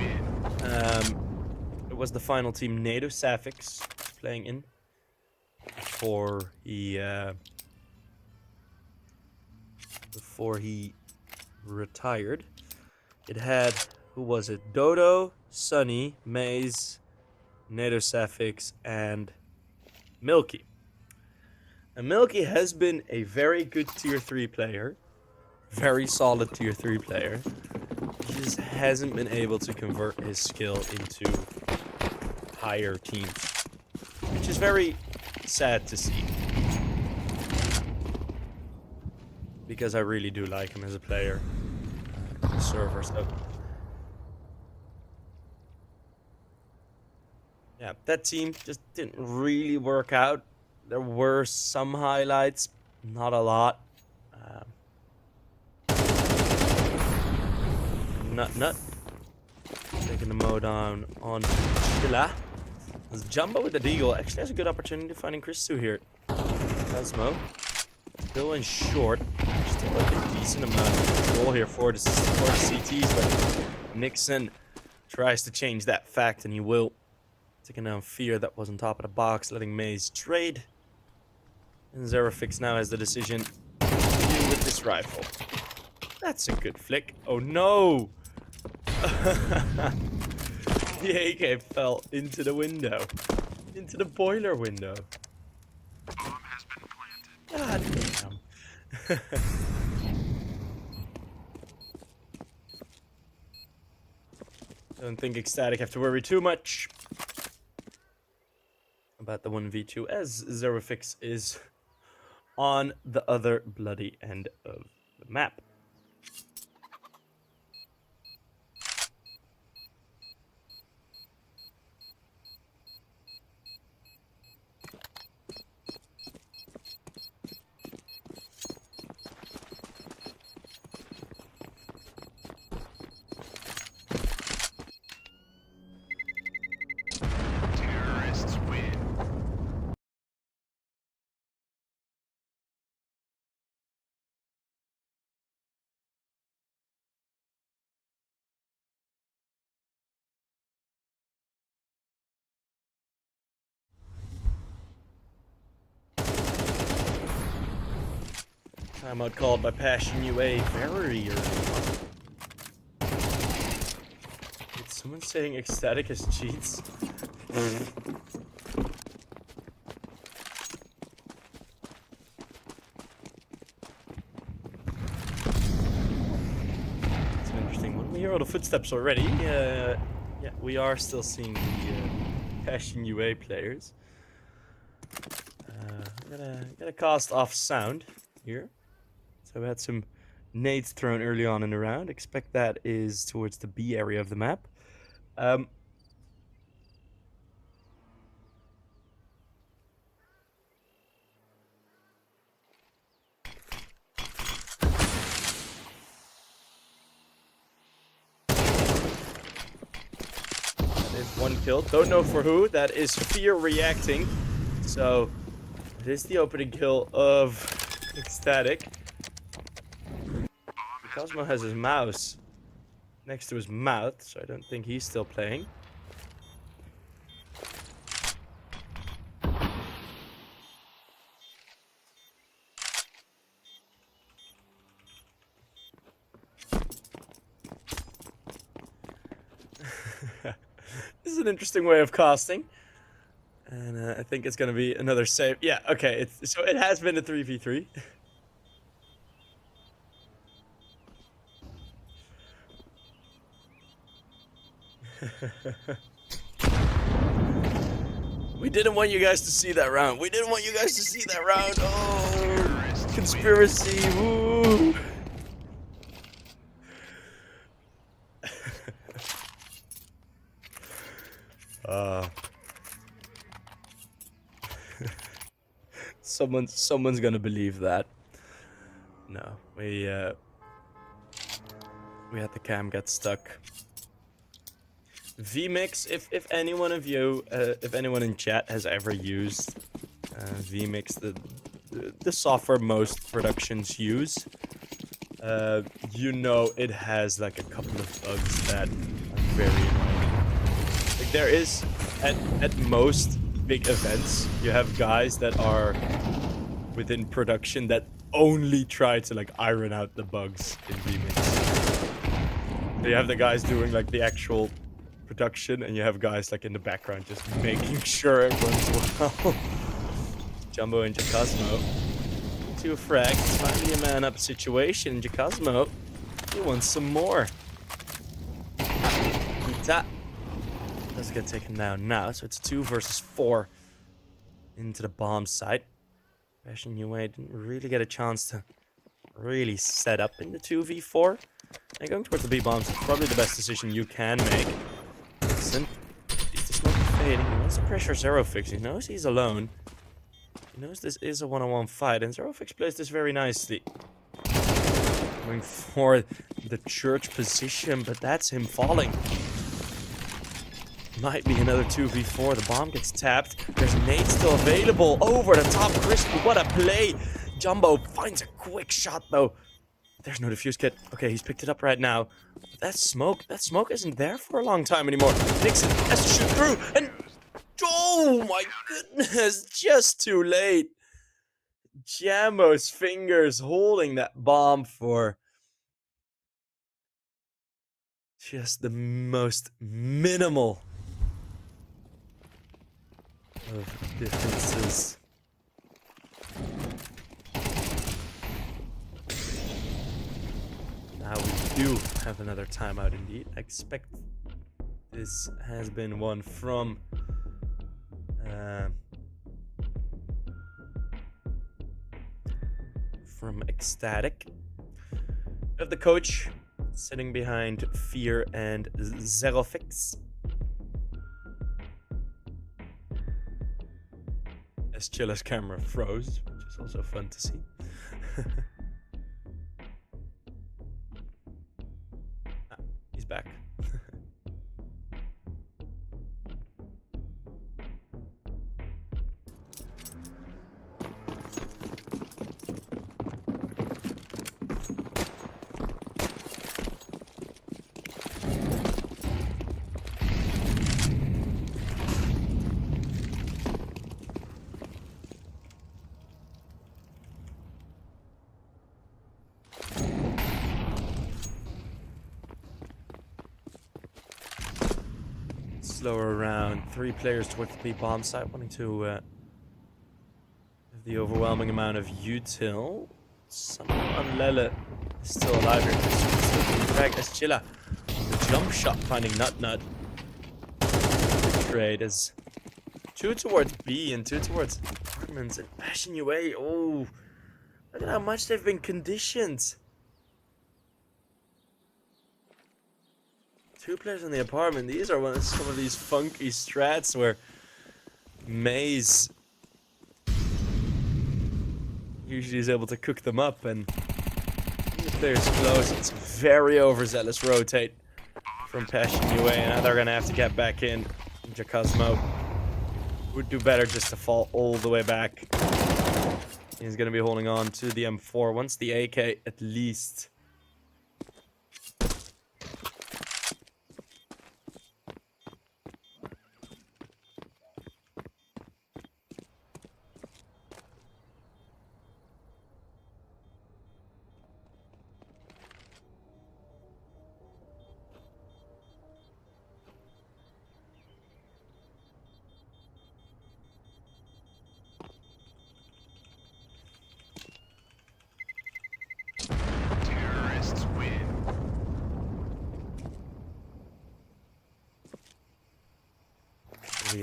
It was the final team NATO Safix playing in before he retired. It had, who was it? Dodo, Sunny, Maze, NATO Safix, and Milky. And Milky has been a very good tier 3 player. Very solid tier 3 player. He just hasn't been able to convert his skill into higher teams, which is very sad to see, because I really do like him as a player on the server. So yeah, that team just didn't really work out. There were some highlights, not a lot. Nut. Taking the Mo down on Chilla. Jumbo with the Deagle actually has a good opportunity to finding Christu here. Cosmo. Still in short. Still like a decent amount of control here for the CTs, but Nixon tries to change that fact, and he will. Taking down Fear that was on top of the box, letting Maze trade. And Zerofix now has the decision to deal with this rifle. That's a good flick. Oh no! The AK fell into the window. Into the boiler window. God damn. Don't think Ecstatic have to worry too much about the 1v2, as Zerofix is on the other bloody end of the map. Timeout called by Passion UA very early on. Did someone saying Ecstatic has cheats? It's interesting one. We hear all the footsteps already. Yeah, we are still seeing the Passion UA players. Gotta cast off sound here. So we had some nades thrown early on in the round. Expect that is towards the B area of the map. That is one kill. Don't know for who. That is Fear reacting. So it is the opening kill of Ecstatic. Cosmo has his mouse next to his mouth, so I don't think he's still playing. This is an interesting way of casting. And I think it's going to be another save. Yeah, okay. So it has been a 3v3. We didn't want you guys to see that round. We didn't want you guys to see that round. Oh, conspiracy. Woo. Someone's gonna believe that. No, we had the cam get stuck. vMix, if anyone of you, if anyone in chat has ever used vMix, the software most productions use, you know it has like a couple of bugs that are very annoying. Like there is, at most big events, you have guys that are within production that only try to like iron out the bugs in vMix. So you have the guys doing like the actual production, and you have guys like in the background just making sure it runs well. Jumbo and Jacosmo. 2 frags. Might be a man-up situation. Jacosmo, he wants some more. Ita does get taken down now, so it's 2 versus 4 into the bomb site. Passion UA didn't really get a chance to really set up in the 2v4. And going towards the B bombs is probably the best decision you can make. Listen, he's just not fading. He wants to pressure Zerofix. He knows he's alone. He knows this is a one-on-one fight, and Zerofix plays this very nicely. Going for the church position, but that's him falling. Might be another 2v4. The bomb gets tapped. There's a nade still available. Over the top, Crispy. What a play. Jumbo finds a quick shot, though. There's no defuse kit. Okay, he's picked it up right now. That smoke isn't there for a long time anymore. Nixon has to shoot through, and Oh my goodness, just too late. Jambo's fingers holding that bomb for just the most minimal of differences. Now we do have another timeout indeed. I expect this has been one from Ecstatic. We have the coach sitting behind Fear and Zerofix. As Chilla's camera froze, which is also fun to see. He's back. Slower around. 3 players towards the B bomb site, wanting to have the overwhelming amount of util. Someone Lele is still alive here. In fact, as Chilla, the jump shot finding Nut. Trade is 2 towards B and 2 towards apartments and Passion UA. Oh, look at how much they've been conditioned. 2 players in the apartment. These are some of these funky strats where Maze usually is able to cook them up, and the players close. It's very overzealous rotate from Passion UA, and now they're gonna have to get back in. Jacosmo would do better just to fall all the way back. He's gonna be holding on to the M4 once the AK at least.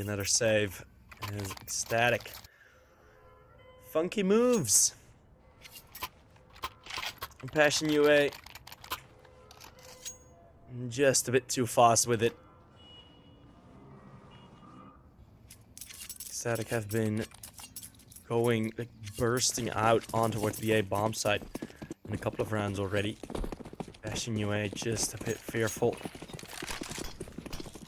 Another save is Ecstatic. Funky moves. And Passion UA just a bit too fast with it. Ecstatic have been going, like, bursting out on towards the A bomb site in a couple of rounds already. Passion UA just a bit fearful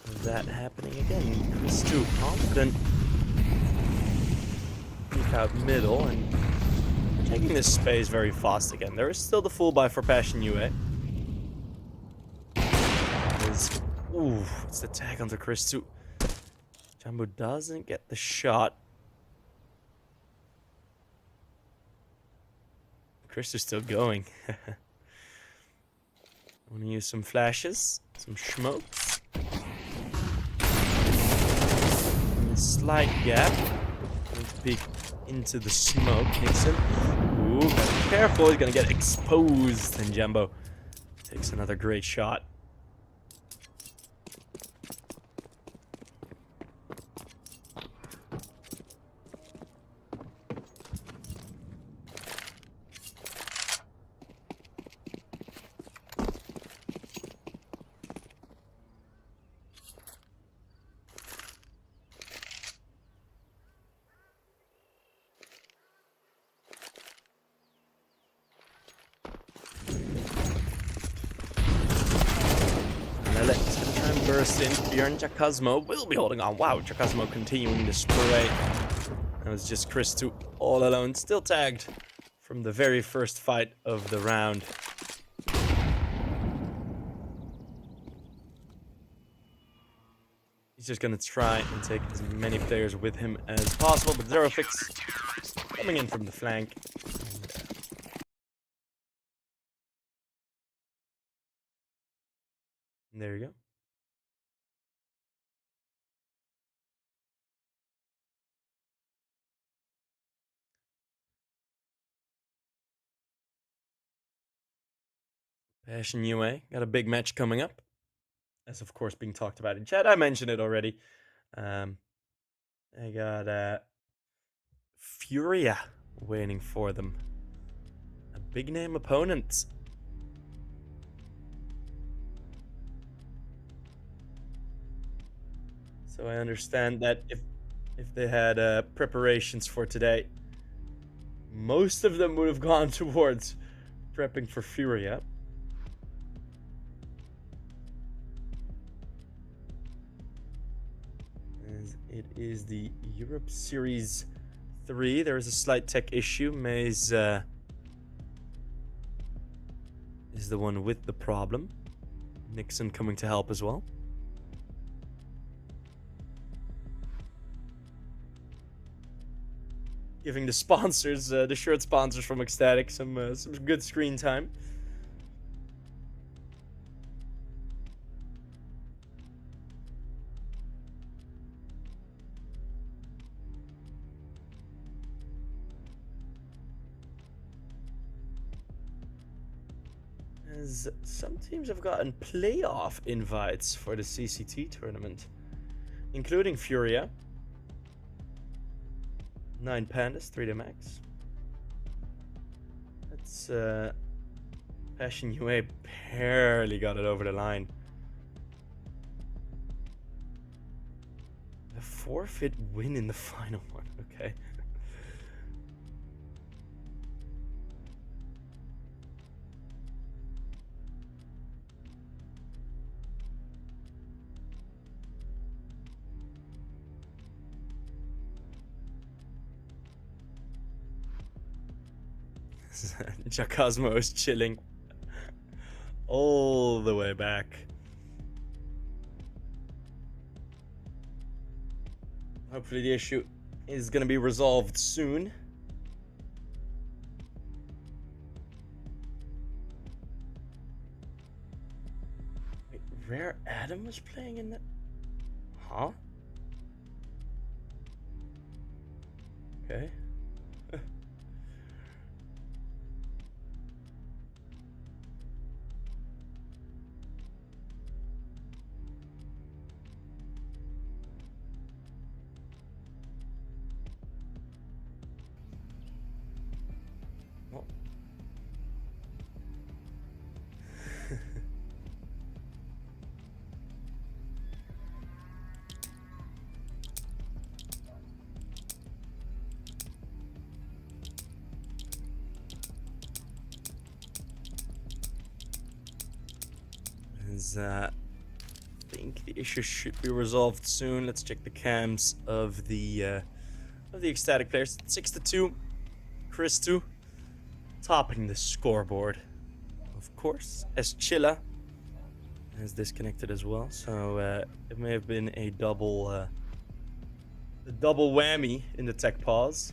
of that happening again. Chris too confident. Peek out middle and taking this space very fast again. There is still the full buy for Passion UA. Ooh, it's the tag onto Chris too. Jumbo doesn't get the shot. Chris is still going. I want to use some flashes, some smokes. A slight gap. Need to peek into the smoke. Nixon. Ooh, gotta be careful. He's gonna get exposed. And Jumbo takes another great shot. Burst in. Fear and Jacosmo will be holding on. Wow, Jacosmo continuing to spray. That was just Chris 2 all alone, still tagged from the very first fight of the round. He's He's just gonna try and take as many players with him as possible, but Zero Fix coming in from the flank. And there you go. Passion UA got a big match coming up, as of course being talked about in chat. I mentioned it already. I got Furia waiting for them. A big name opponent. So I understand that if they had preparations for today, most of them would have gone towards prepping for Furia. As it is the Europe Series 3. There is a slight tech issue. Maze is the one with the problem. Nixon coming to help as well. Giving the sponsors, the shirt sponsors from Ecstatic, some good screen time. As some teams have gotten playoff invites for the CCT tournament, including Furia. 9 Pandas, 3D Max. That's Passion UA barely got it over the line. A forfeit win in the final one, okay. Jacosmo is chilling all the way back. Hopefully the issue is going to be resolved soon. Wait, Rare Adam was playing in that? Huh? Okay. I think the issue should be resolved soon. Let's check the cams of the Ecstatic players. 6-2, Chris 2, topping the scoreboard. Of course, Eschilla has disconnected as well, so it may have been a double whammy in the tech pause.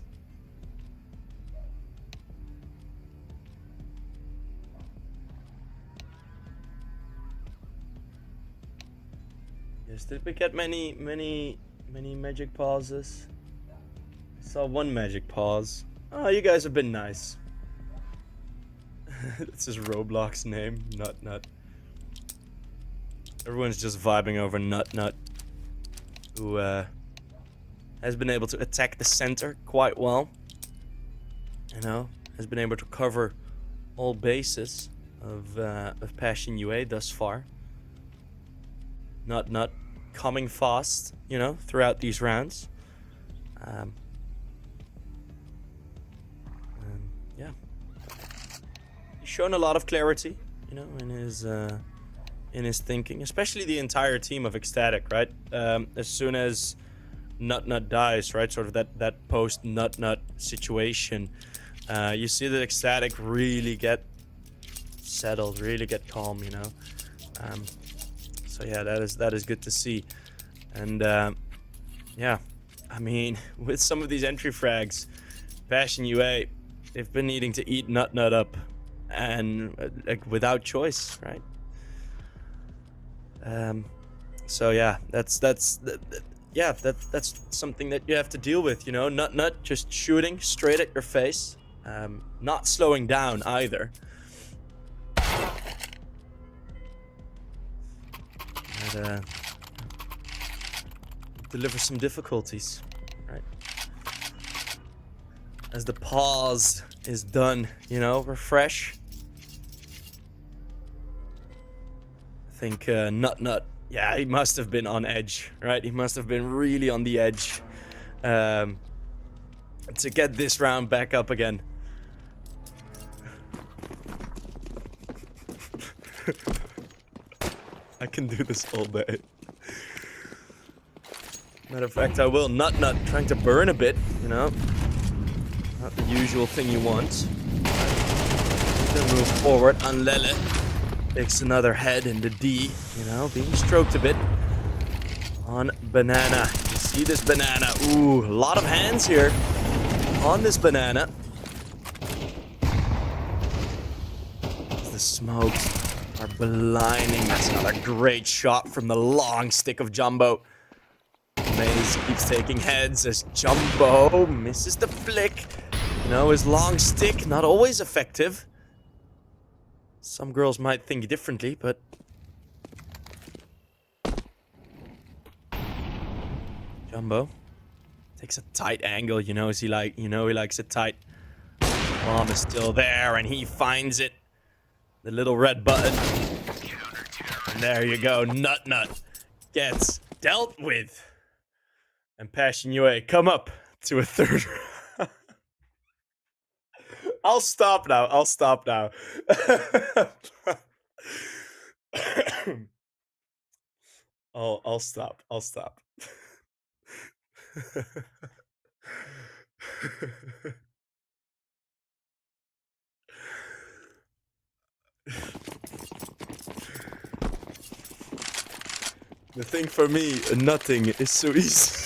Yes, did we get many magic pauses? I saw one magic pause. Oh, you guys have been nice. That's his Roblox name, Nut Nut. Everyone's just vibing over Nut Nut, who has been able to attack the center quite well. You know, has been able to cover all bases of Passion UA thus far. Nut Nut coming fast, you know, throughout these rounds. Yeah, he's shown a lot of clarity, you know, in his thinking, especially the entire team of Ecstatic, right? As soon as Nut Nut dies, right, sort of that post Nut Nut situation, you see that Ecstatic really get settled, really get calm, you know. So yeah, that is good to see. And yeah, I mean, with some of these entry frags, Passion UA, they've been needing to eat Nut up, and like without choice, right? So yeah, that's something that you have to deal with, you know. Nut just shooting straight at your face, not slowing down either. And, deliver some difficulties, right? As the pause is done, you know, refresh. I think Nut, yeah, he must have been on edge, right? He must have been really on the edge to get this round back up again. I can do this all day. Matter of fact, I will. Nut trying to burn a bit, you know. Not the usual thing you want. Then move forward. Anlele takes another head in the D, you know, being stroked a bit. On Banana. You see this Banana. Ooh, a lot of hands here on this Banana. The smokes are blinding. That's another great shot from the long stick of Jumbo. Maze keeps taking heads as Jumbo misses the flick. You know, his long stick, not always effective. Some girls might think differently, but... Jumbo takes a tight angle, you know, he likes it tight. Bomb is still there, and he finds it. The little red button. And there you go, Nut gets dealt with. And Passion UA come up to a third round. I'll stop now. I'll stop. The thing for me, nothing is so easy.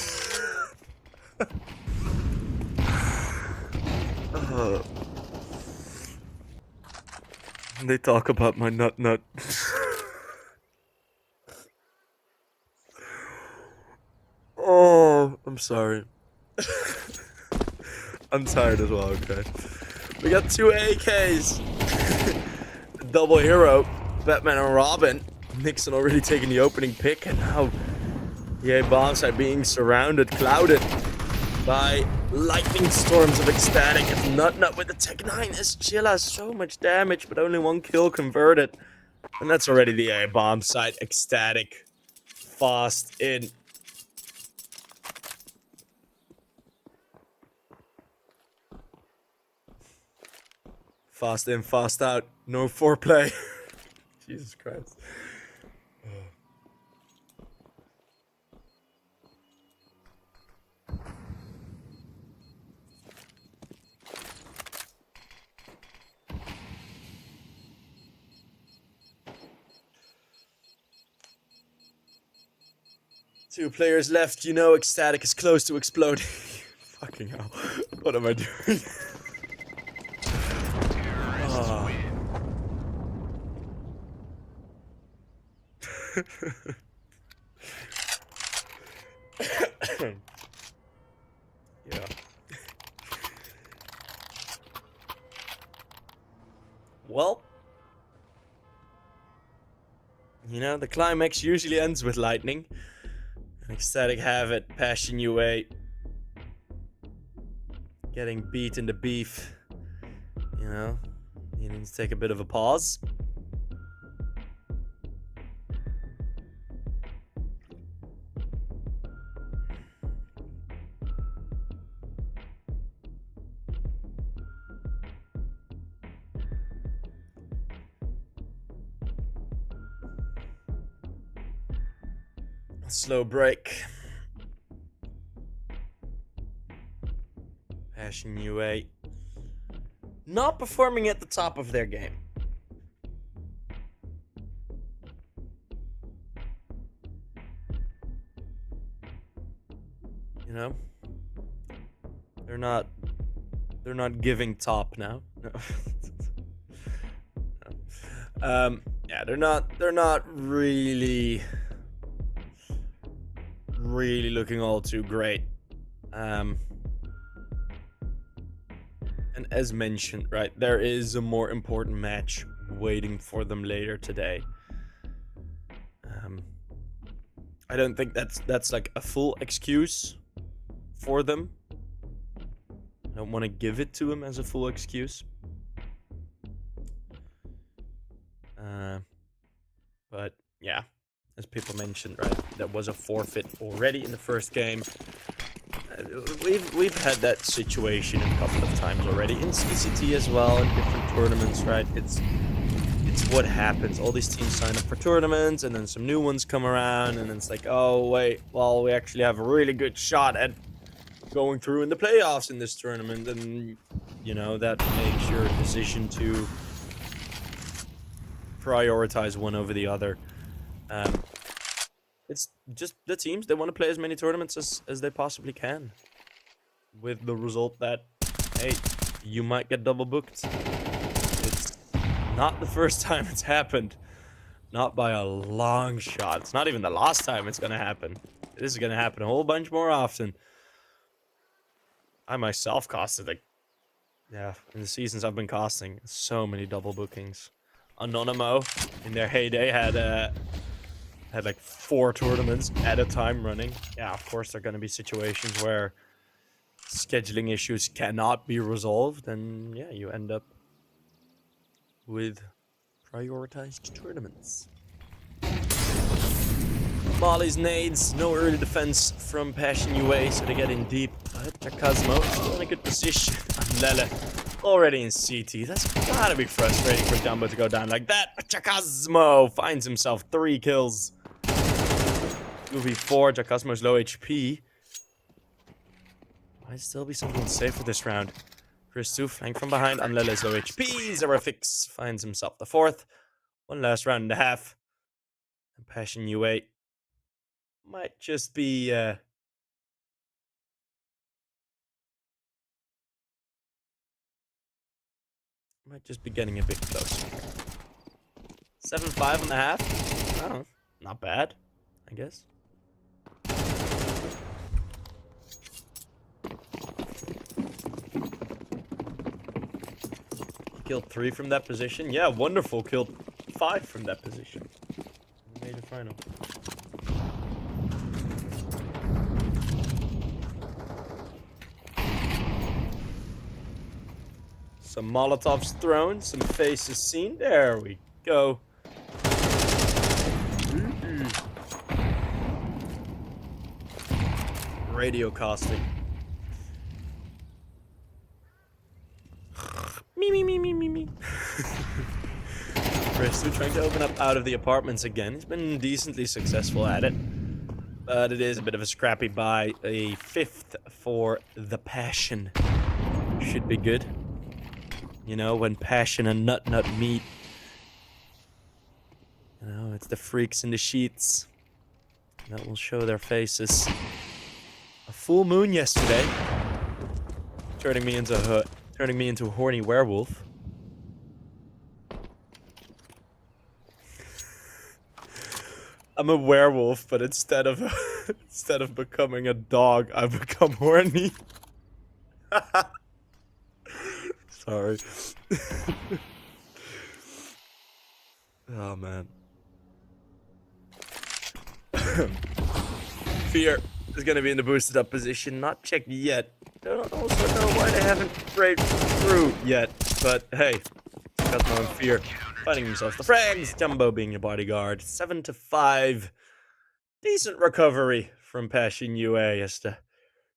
They talk about my nut. Oh, I'm sorry. I'm tired as well, okay. We got 2 AKs. Double hero, Batman and Robin. Nixon already taking the opening pick, and now EA bombs are being surrounded, clouded by lightning storms of Ecstatic. It's Nut with the Tech 9 as Chilla. So much damage, but only 1 kill converted. And that's already the EA bomb side. Ecstatic. Fast in. Fast in, fast out. No foreplay. Jesus Christ. Two players left. You know Ecstatic is close to exploding. Fucking hell. What am I doing? Oh. Yeah. Well, you know, the climax usually ends with lightning. Ecstatic have it. Passion UA getting beat in the beef. You know, needing to take a bit of a pause. A slow break. Passion UA not performing at the top of their game. You know, they're not they're not giving top now. No. Yeah, they're not really looking all too great. Um, and as mentioned, right, there is a more important match waiting for them later today. Um, I don't think that's like a full excuse for them. I don't want to give it to them as a full excuse. But yeah, as people mentioned, right, there was a forfeit already in the first game. We've had that situation a couple of times already in CCT as well, in different tournaments, right? It's what happens. All these teams sign up for tournaments, and then some new ones come around, and it's like, oh wait, well we actually have a really good shot at going through in the playoffs in this tournament, and you know that makes your decision to prioritize one over the other. Um, it's just the teams, they want to play as many tournaments as they possibly can, with the result that, hey, you might get double booked. It's not the first time it's happened. Not by a long shot. It's not even the last time it's gonna happen. This is gonna happen a whole bunch more often. I myself costed like, yeah, in the seasons I've been costing, so many double bookings. Anonymo, in their heyday, had like 4 tournaments at a time running. Yeah, of course there are gonna be situations where scheduling issues cannot be resolved, and yeah, you end up with prioritized tournaments. Molly's nades, no early defense from Passion UA, so they get in deep. But Chakazmo still in a good position. Lele already in CT. That's gotta be frustrating for Dumbo to go down like that. Chakazmo finds himself 3 kills. 2v4, Chakazmo's low HP. Might still be something safe for this round. Chris 2 flank from behind on Lele's low HP. Zerafix finds himself the 4th. One last round and a half. And Passion UA might just be getting a bit closer. 7-5 and a half. Oh, not bad, I guess. Killed 3 from that position. Yeah, wonderful. Killed 5 from that position. Made the final. Some Molotovs thrown, some faces seen. There we go. Radio casting. Me. Presto trying to open up out of the apartments again. He's been decently successful at it. But it is a bit of a scrappy buy. A 5th for the Passion. Should be good. You know, when Passion and Nut meet. You know, it's the freaks in the sheets that will show their faces. A full moon yesterday. Turning me into a horny werewolf. I'm a werewolf, but instead of becoming a dog, I become horny. Sorry. Oh man. Fear is gonna be in the boosted up position, not checked yet. Don't also know why they haven't break through yet, but hey, got no Fear finding themselves the frags. Jumbo being your bodyguard. 7-5. Decent recovery from Passion UA as the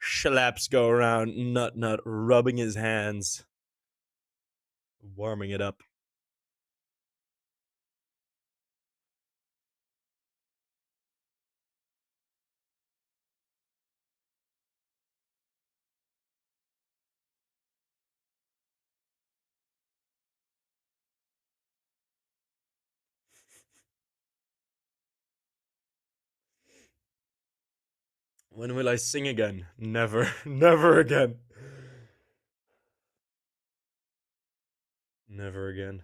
schlaps go around. Nut rubbing his hands, warming it up. When will I sing again? Never. Never again. Never again.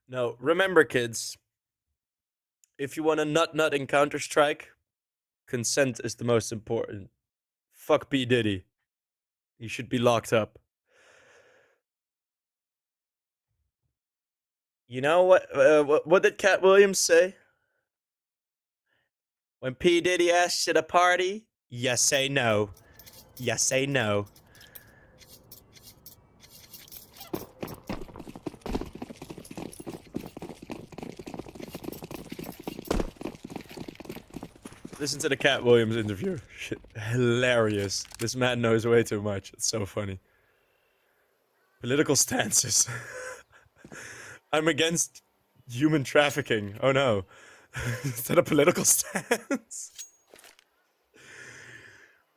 No, remember, kids. If you want a nut in Counter-Strike, consent is the most important. Fuck P. Diddy. He should be locked up. You know what did Cat Williams say? When P. Diddy asks you to party, you say no. You say no. Listen to the Cat Williams interview. Shit, hilarious. This man knows way too much. It's so funny. Political stances. I'm against human trafficking. Oh no. Is that a political stance?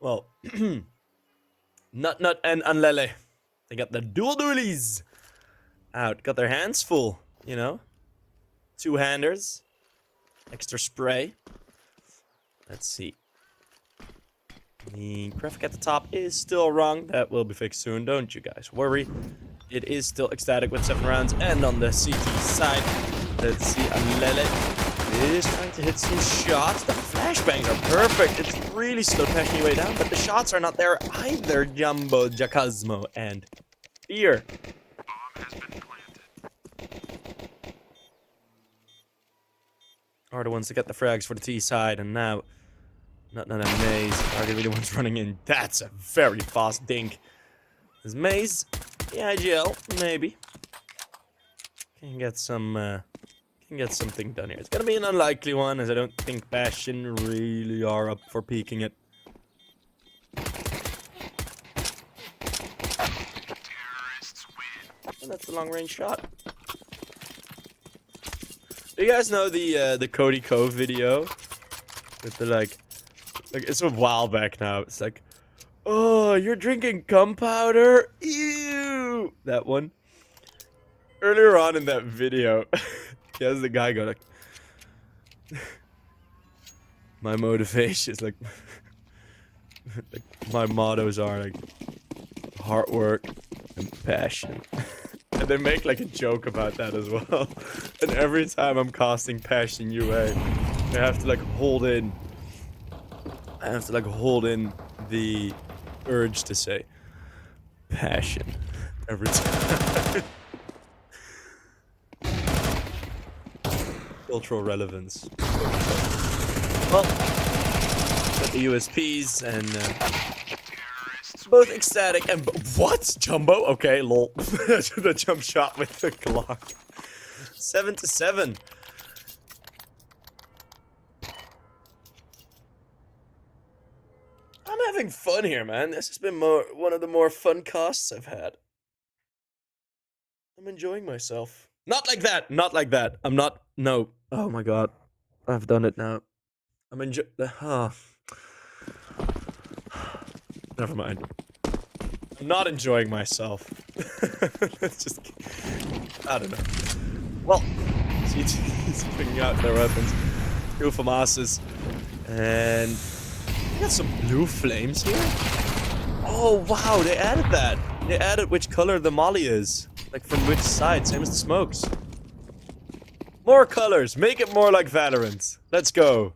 Well, Nut and Unlele. They got the dual dualies out. Got their hands full, you know? Two-handers. Extra spray. Let's see. The graphic at the top is still wrong. That will be fixed soon. Don't you guys worry. It is still ecstatic with 7 rounds. And on the CT side, let's see. Unlele is trying to hit some shots. The flashbangs are perfect. It's really slow pashing your way down, but the shots are not there either. Jumbo, Jacasmo, and Fear. Are the ones to get the frags for the T side, and now not and Maze are gonna be the ones running in. That's a very fast dink. Is Maze the IGL? Maybe. Can get some get something done here. It's gonna be an unlikely one, as I don't think Bastion really are up for peeking it. And that's the long range shot. Do you guys know the Cody Cove video? With the like it's a while back now. It's like, oh, you're drinking gunpowder? Ew! That one. Earlier on in that video, he has the guy go like, my motivations, like my mottos are like hard work and passion. And they make like a joke about that as well. And every time I'm casting Passion UA, I have to like hold in. I have to like hold in the urge to say passion every time. Cultural relevance. Well, got the USPs and both ecstatic and what? Jumbo? Okay, lol. The jump shot with the Glock. 7-7. I'm having fun here, man. This has been one of the more fun casts I've had. I'm enjoying myself. Not like that. Not like that. I'm not. No. Oh my god. I've done it now. I'm enjoying. Never mind. I'm not enjoying myself. Let's just. I don't know. Well, GG's bringing out their weapons. Two FAMASs. And. We got some blue flames here. Oh, wow. They added that. They added which color the molly is. Like from which side. Same as the smokes. More colors. Make it more like Valorant. Let's go.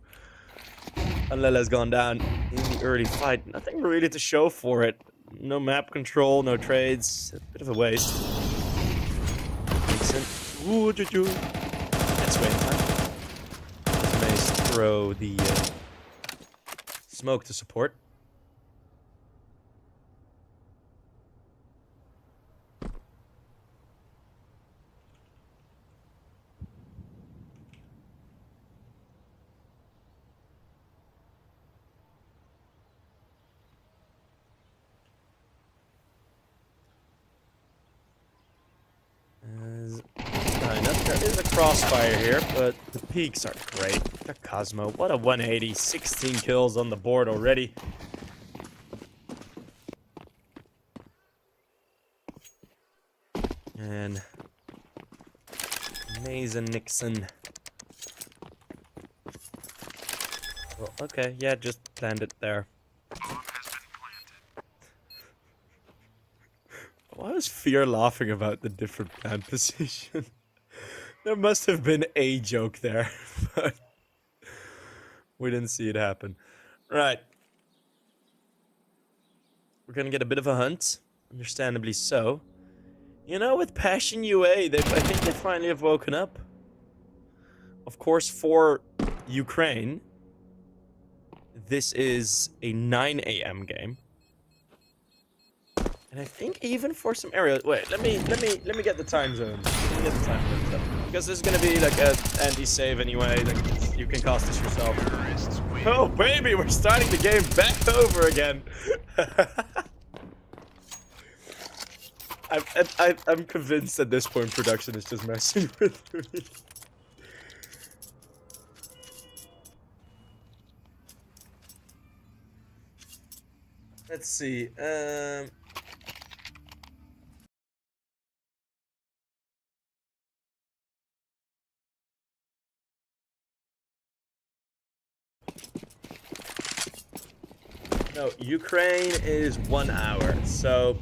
Unlele's gone down in the early fight. Nothing really to show for it. No map control, no trades. A bit of a waste. Ooh, let's wait time. Mace throw the smoke to support. There is a crossfire here, but the peaks are great. The Cosmo, what a 180. 16 kills on the board already. And Maze and Nixon Well, okay, yeah, just land it there. Why was Fear laughing about the different plant position? There must have been a joke there, but we didn't see it happen. Right. We're gonna get a bit of a hunt. Understandably so. You know, with Passion UA, I think they finally have woken up. Of course, for Ukraine, this is a 9 a.m. game. And I think even for some areas, wait, let me get the time zone. Let me get the time zone up. Because this is gonna be like a anti-save anyway. Like you can cast this yourself. Oh baby, we're starting the game back over again. I'm convinced at this point production is just messing with me. Let's see. No, Ukraine is 1 hour. So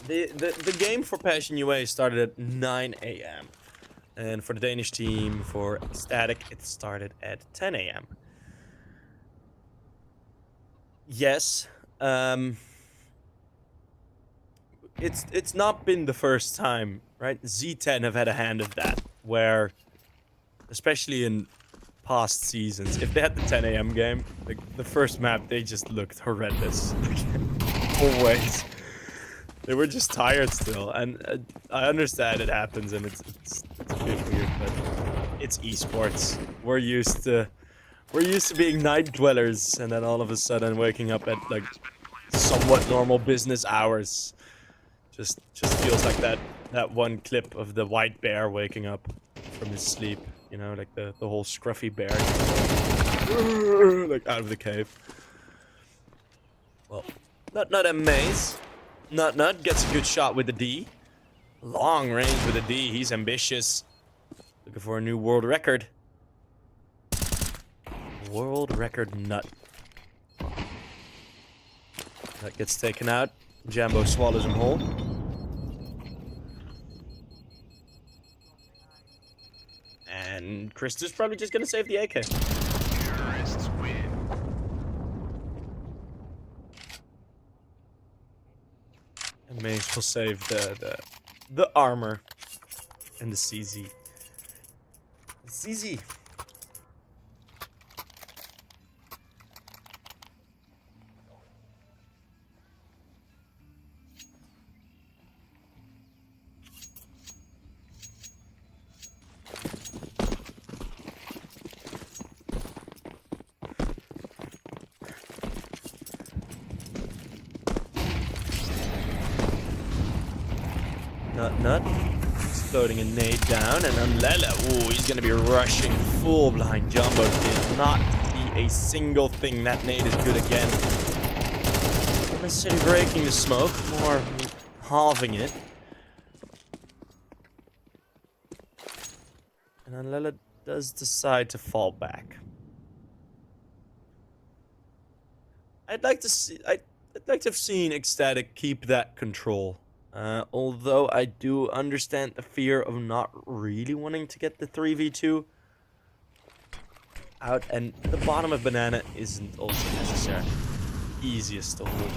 the game for Passion UA started at 9 a.m. And for the Danish team, for Ecstatic, it started at 10 a.m. Yes, it's not been the first time, right? Z10 have had a hand of that, where, especially in past seasons, if they had the 10 a.m. game, like the first map, they just looked horrendous. Always. They were just tired still, and I understand it happens, and it's a bit weird, but it's esports. We're used to being night dwellers, and then all of a sudden waking up at like somewhat normal business hours. Just feels like that one clip of the white bear waking up from his sleep. You know, like the whole scruffy bear, like out of the cave. Well, not a maze. Nut gets a good shot with the D. Long range with the D. He's ambitious. Looking for a new world record. World record Nut. That gets taken out. Jambo swallows him whole. And Krista's probably just gonna save the AK. Terrorists win. And Maze will save the armor and the CZ. CZ. Nut. Exploding a nade down, and Unlela, ooh, he's gonna be rushing full blind. Jumbo did not see a single thing. That nade is good again. Not necessarily breaking the smoke, more halving it. And Unlela does decide to fall back. I'd like to have seen Ecstatic keep that control. Although I do understand the fear of not really wanting to get the 3v2 out, and the bottom of Banana isn't also necessarily easiest to hold,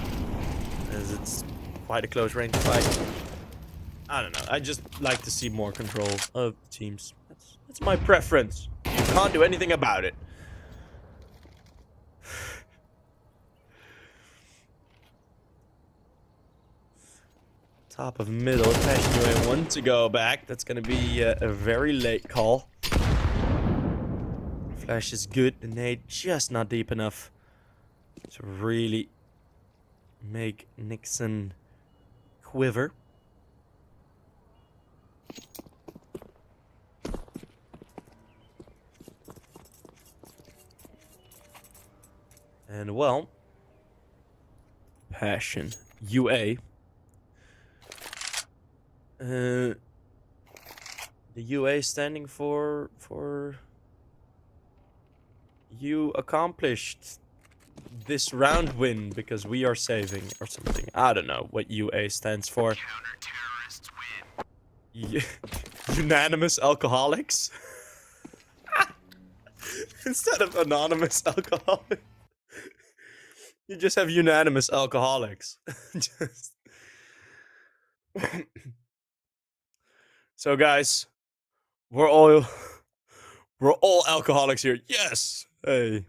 as it's quite a close range fight. I don't know, I just like to see more control of teams. That's my preference. You can't do anything about it. Top of middle, Passion UA one to go back. That's gonna be a very late call. Flash is good, the nade just not deep enough to really make Nixon quiver. And well, Passion UA. The UA standing for you accomplished this round win because we are saving or something. I don't know what UA stands for. Unanimous alcoholics? Instead of anonymous alcoholics. You just have unanimous alcoholics. Just... So guys, we're all alcoholics here. Yes. Hey,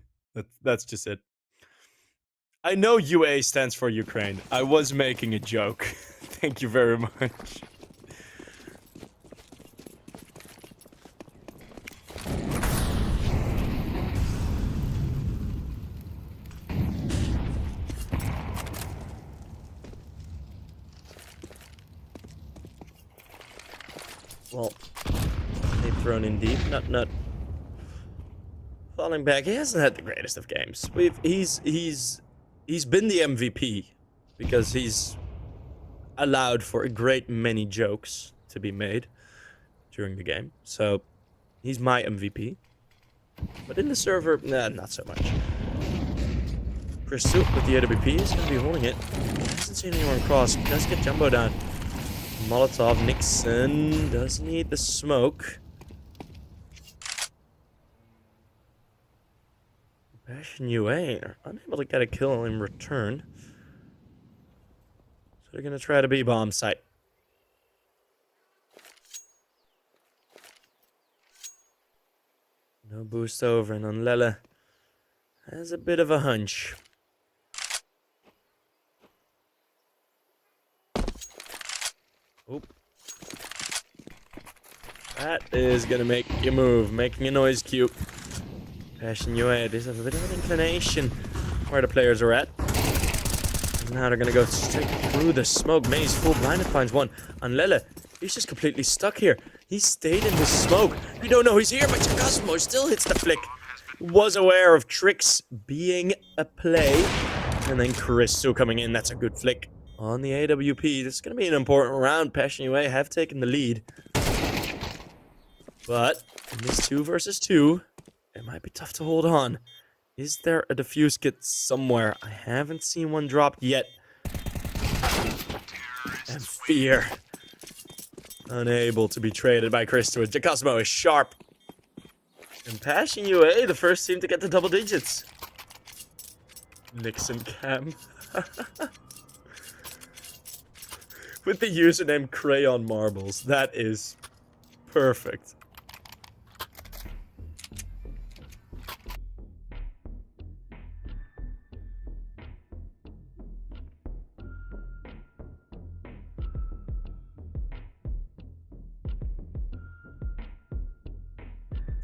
that's just it. I know UA stands for Ukraine. I was making a joke. Thank you very much. Well, they've thrown in deep. Not falling back. He hasn't had the greatest of games. He's been the MVP because he's allowed for a great many jokes to be made during the game. So he's my MVP. But in the server, nah, not so much. Chris Soup with the AWP is going to be holding it. Doesn't see anyone cross. Does get Jumbo down. Molotov, Nixon does need the smoke. Passion UA are unable to get a kill in return. So they're going to try to be bomb site. No boost over, and Onlela has a bit of a hunch. Oop. That is gonna make you move, making a noise cue. Passion UA, they have a bit of an inclination where the players are at. And now they're gonna go straight through the smoke. Maze full blinded finds one. Onlela, he's just completely stuck here. He stayed in the smoke. We don't know he's here, but Cosmo still hits the flick. Was aware of tricks being a play. And then Christo coming in, that's a good flick. On the AWP, this is going to be an important round. Passion UA have taken the lead. But in this 2 versus 2, it might be tough to hold on. Is there a defuse kit somewhere? I haven't seen one dropped yet. And Fear. Unable to be traded by Christo. Jacosmo is sharp. And Passion UA, the first team to get the double digits. Nixon Cam. With the username Crayon Marbles. That is perfect.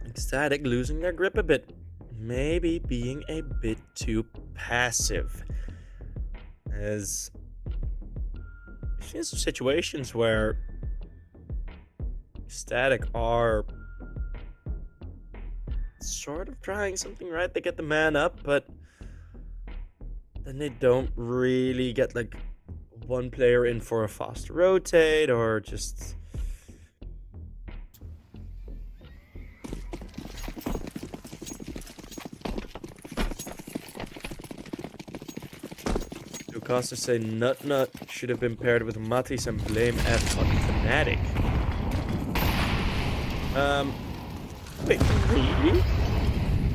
Ecstatic losing their grip a bit. Maybe being a bit too passive. As I've seen some situations where Ecstatic are sort of trying something right. They get the man up, but then they don't really get like one player in for a fast rotate or just... Costers say Nut Nut should have been paired with Mattis and blame F on Fnatic. Wait, really?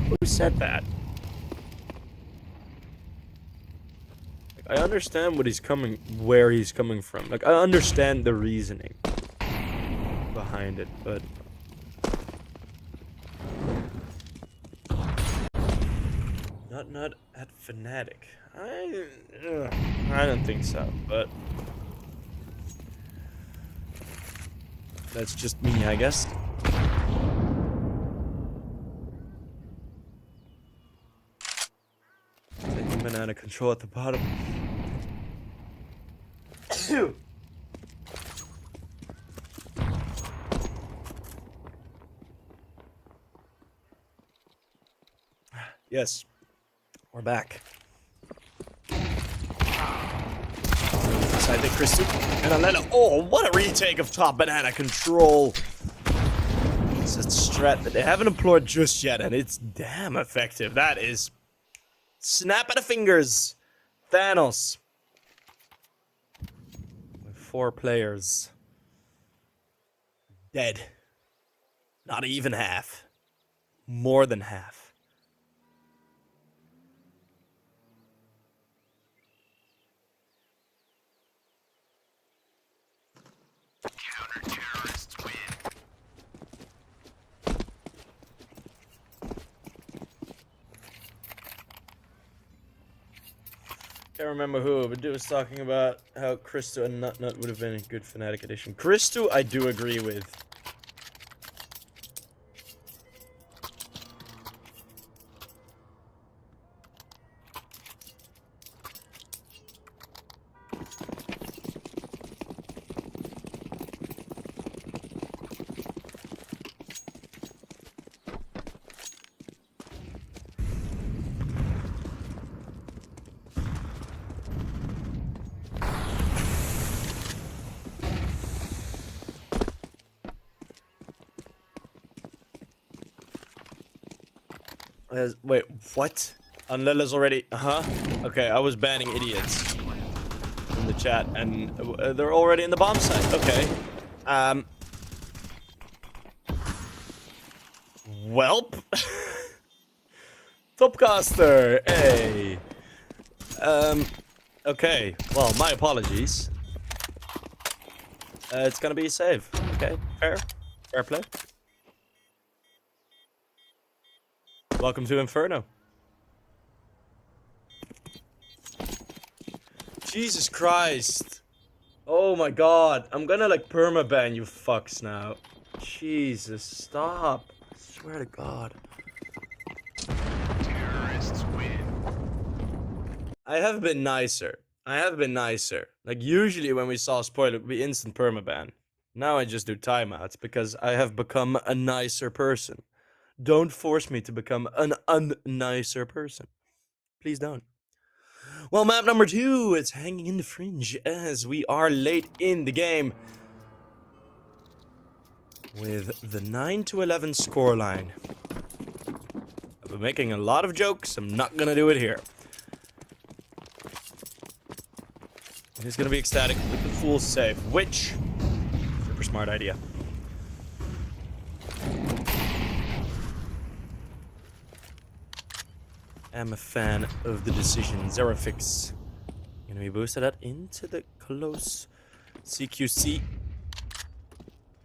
Who said that? Like, I understand where he's coming from. Like, I understand the reasoning behind it, but... Nut at Fnatic. I don't think so, but that's just me, I guess. Taking banana control at the bottom. Yes, we're back. I think Christo and Alena. Oh, what a retake of top banana control. It's strat that they haven't employed just yet, and it's damn effective. That is... snap of the fingers. Thanos. With 4 players. Dead. Not even half. More than half. Counter-terrorists win. Can't remember who, but dude was talking about how Christo and Nut would have been a good Fnatic edition. Christo, I do agree with. Wait, what? Unlela's already... Okay, I was banning idiots in the chat, and they're already in the bomb site. Okay. Welp? Topcaster, hey. Okay, well, my apologies. It's gonna be a save. Okay, fair play. Welcome to Inferno. Jesus Christ. Oh my god. I'm gonna like permaban you fucks now. Jesus, stop. I swear to God. Terrorists win. I have been nicer. Like usually when we saw a spoiler, it would be instant permaban. Now I just do timeouts because I have become a nicer person. Don't force me to become an un-nicer person. Please don't. Well, map number 2, it's hanging in the fringe as we are late in the game. With the 9-11 scoreline. I've been making a lot of jokes, I'm not gonna do it here. It's gonna be Ecstatic with the full save, which... super smart idea. I'm a fan of the decision. Zerafix. Gonna be boosted out into the close CQC.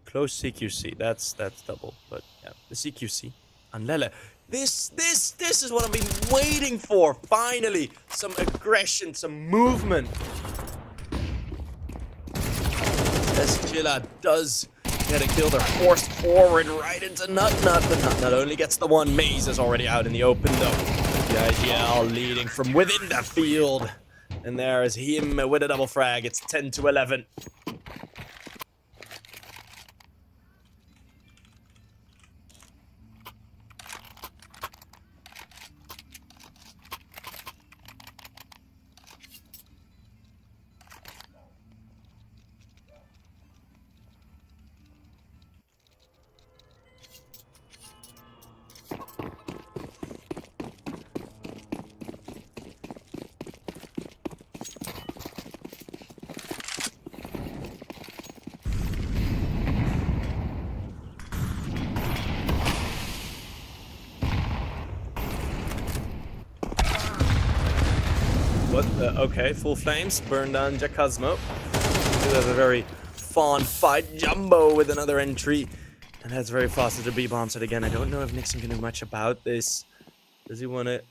Close CQC. That's double, but yeah, the CQC. Unlele. This is what I've been waiting for. Finally, some aggression, some movement. As Chilla does get a kill, they're forced forward right into Nut, but Nut only gets the one. Maze is already out in the open though. The IGL leading from within the field. And there is him with a double frag. It's 10-11. Okay, full flames, burn down Jack Cosmo. We have a very fun fight. Jumbo with another entry. And that's very fast as the B-bombs it again. I don't know if Nixon can do much about this. Does he want to...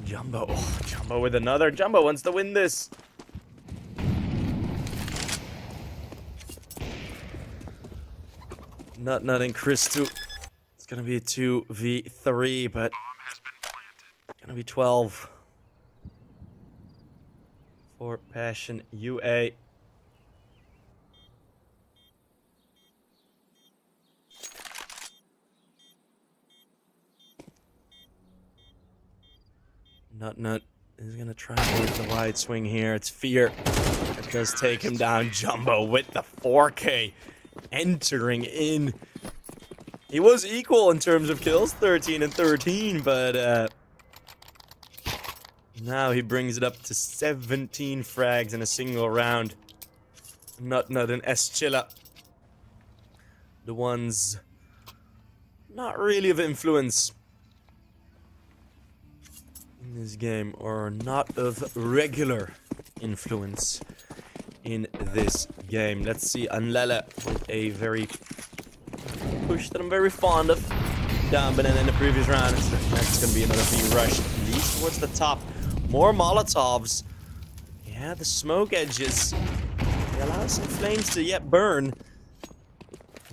Jumbo. Oh, Jumbo with another. Jumbo wants to win this. Nut and Chris too. It's gonna be a 2v3, but it's gonna be 12 for Passion UA. Nut is gonna try and go to the wide swing here. It's Fear that does take him down. Jumbo with the 4K entering in. He was equal in terms of kills, 13 and 13, but now he brings it up to 17 frags in a single round. Not and S Chilla. The ones not really of influence in this game, or not of regular influence in this game. Let's see Anlele with a very push that I'm very fond of. Down banana in the previous round. That's going to be another V rush. Leads towards the top. More Molotovs. Yeah, the smoke edges. They allow some flames to yet burn.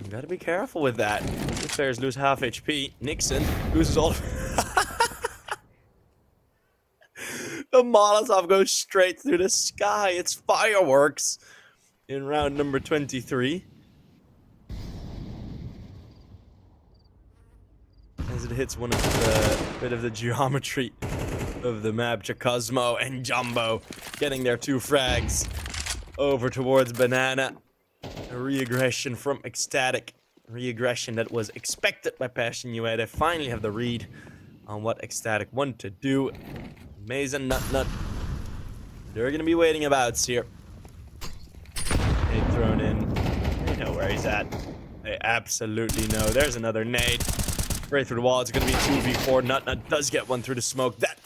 You gotta be careful with that. The players lose half HP. Nixon loses all. The Molotov goes straight through the sky. It's fireworks in round number 23. As it hits one of the bit of the geometry of the map. Chacosmo and Jumbo getting their 2 frags over towards Banana. A re-aggression from Ecstatic. Re-aggression that was expected by Passion UA. They finally have the read on what Ecstatic want to do. Maze and Nut. They're going to be waiting abouts here. Nade thrown in. They know where he's at. They absolutely know. There's another nade. Right through the wall. It's going to be 2v4. Nut does get one through the smoke. That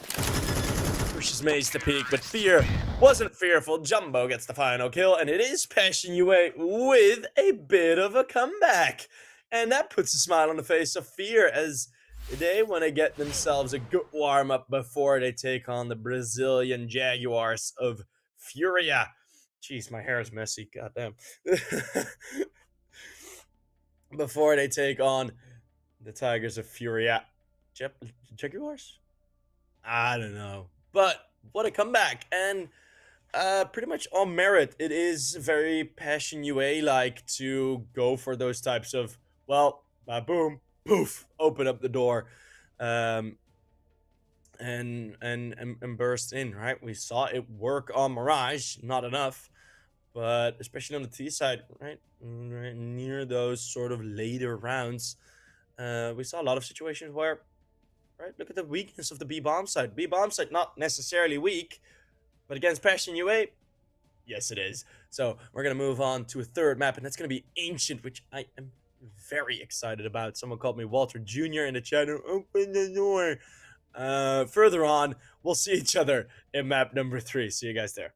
pushes Maze to peak, but Fear wasn't fearful. Jumbo gets the final kill, and it is Passion UA with a bit of a comeback. And that puts a smile on the face of Fear as they want to get themselves a good warm-up before they take on the Brazilian Jaguars of Furia. Jeez, my hair is messy. Goddamn. Before they take on the Tigers of Furia. Jaguars? I don't know. But what a comeback. And pretty much on merit. It is very Passion UA-like to go for those types of, well, boom, poof, open up the door, and burst in, right? We saw it work on Mirage, not enough, but especially on the T side, right near those sort of later rounds, we saw a lot of situations where, right, look at the weakness of the B-bomb side. B-bomb side not necessarily weak, but against Passion UA, yes it is. So we're going to move on to a third map, and that's going to be Ancient, which I am very excited about. Someone called me Walter Jr. in the chat. Open the door. Further on, we'll see each other in map number 3. See you guys there.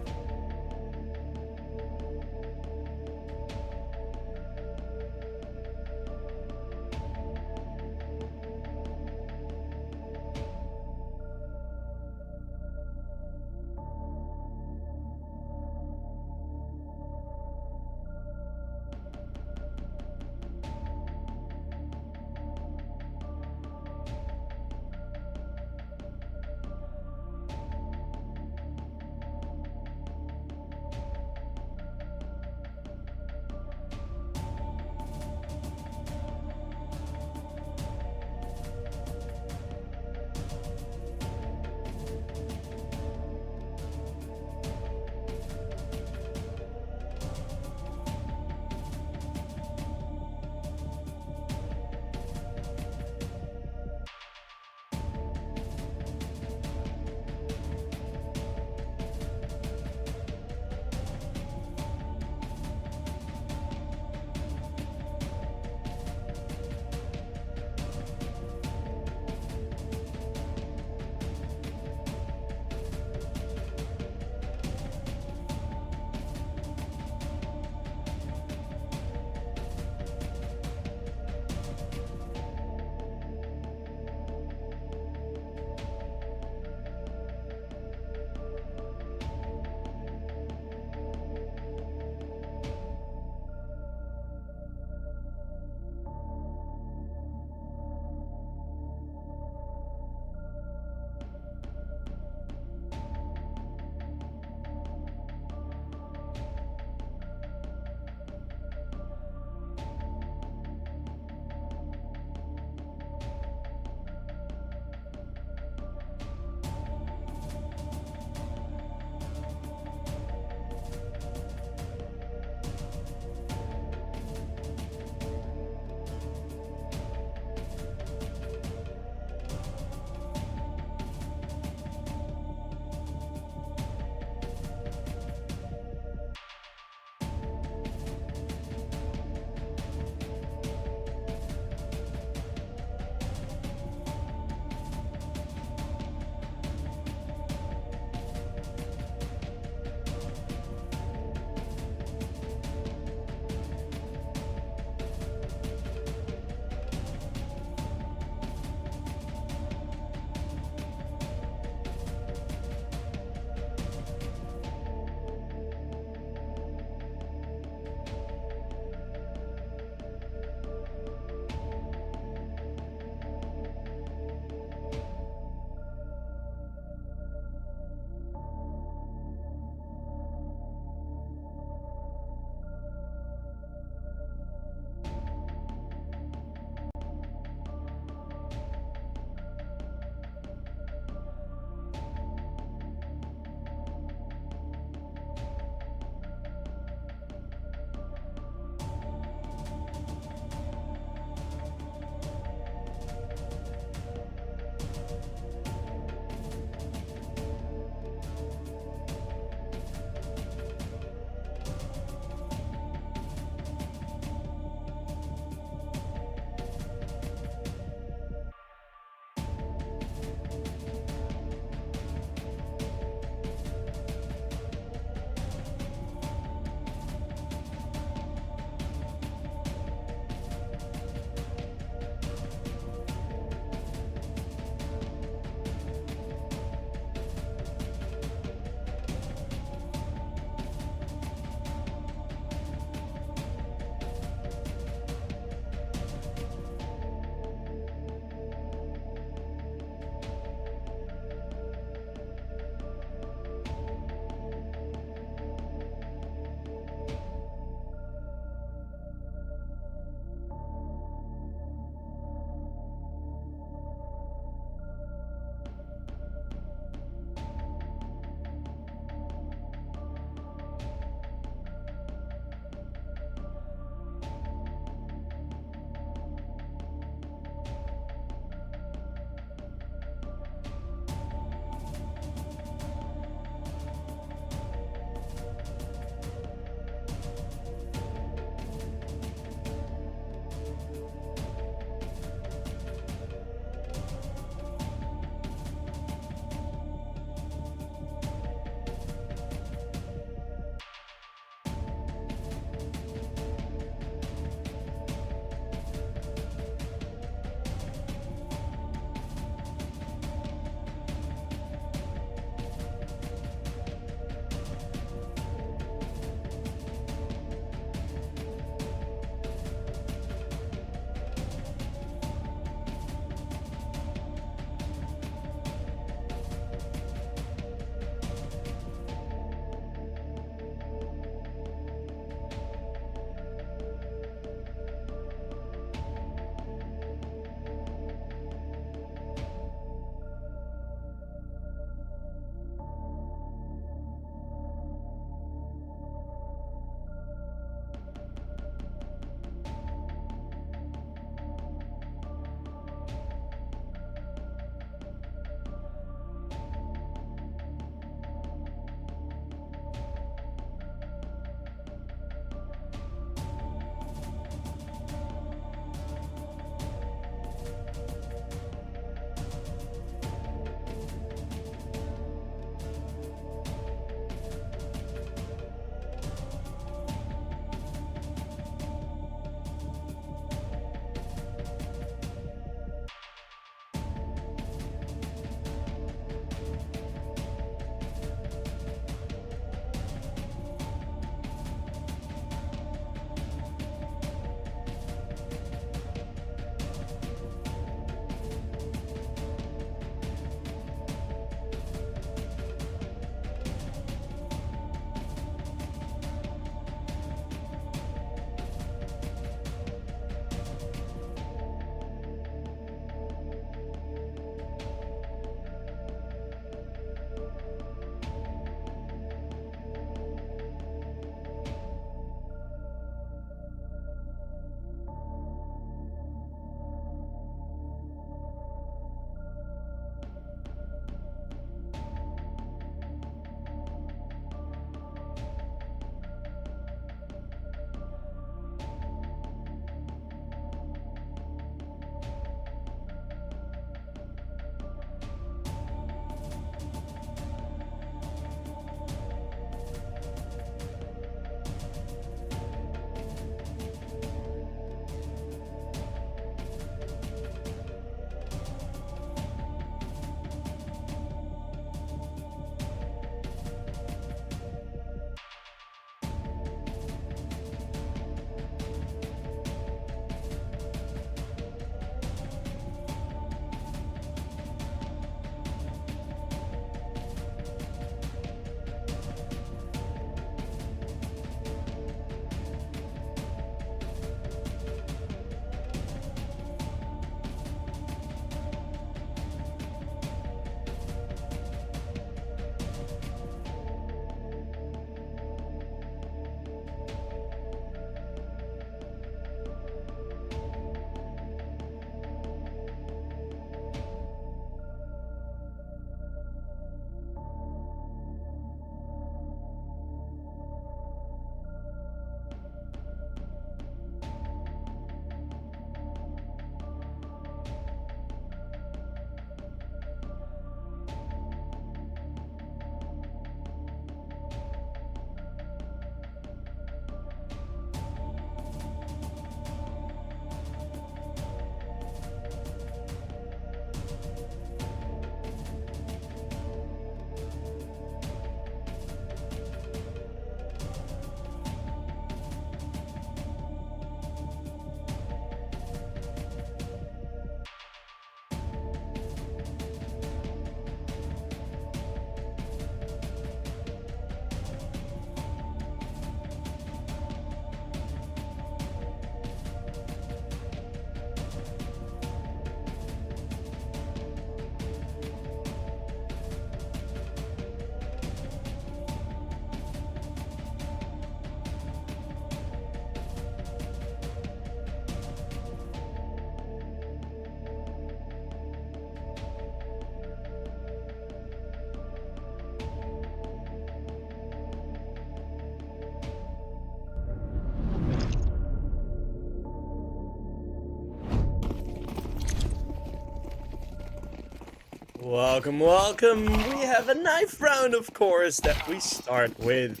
Welcome, welcome. We have a knife round, of course, that we start with.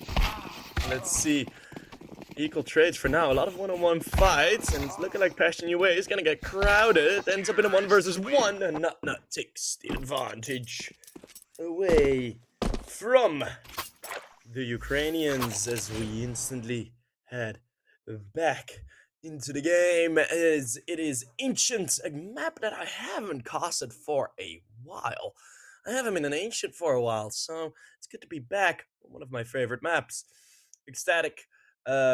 Let's see. Equal trades for now. A lot of one-on-one fights, and it's looking like Passion UA is gonna get crowded. Ends up in a 1 versus 1, and Nut takes the advantage away from the Ukrainians as we instantly head back into the game, as it is Ancient, a map that I haven't casted for a while. I haven't been an Ancient for a while, so it's good to be back on one of my favorite maps. Ecstatic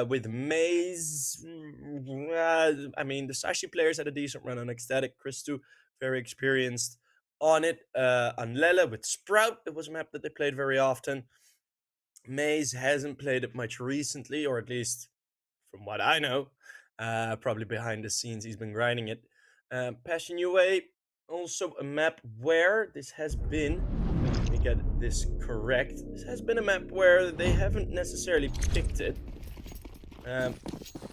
with Maze. I mean, the Sashi players had a decent run on Ecstatic. Christu, very experienced on it. On Lele with Sprout, it was a map that they played very often. Maze hasn't played it much recently, or at least from what I know. Probably behind the scenes, he's been grinding it. Passion UA, also a map where this has been, let me get this correct, this has been a map where they haven't necessarily picked it. They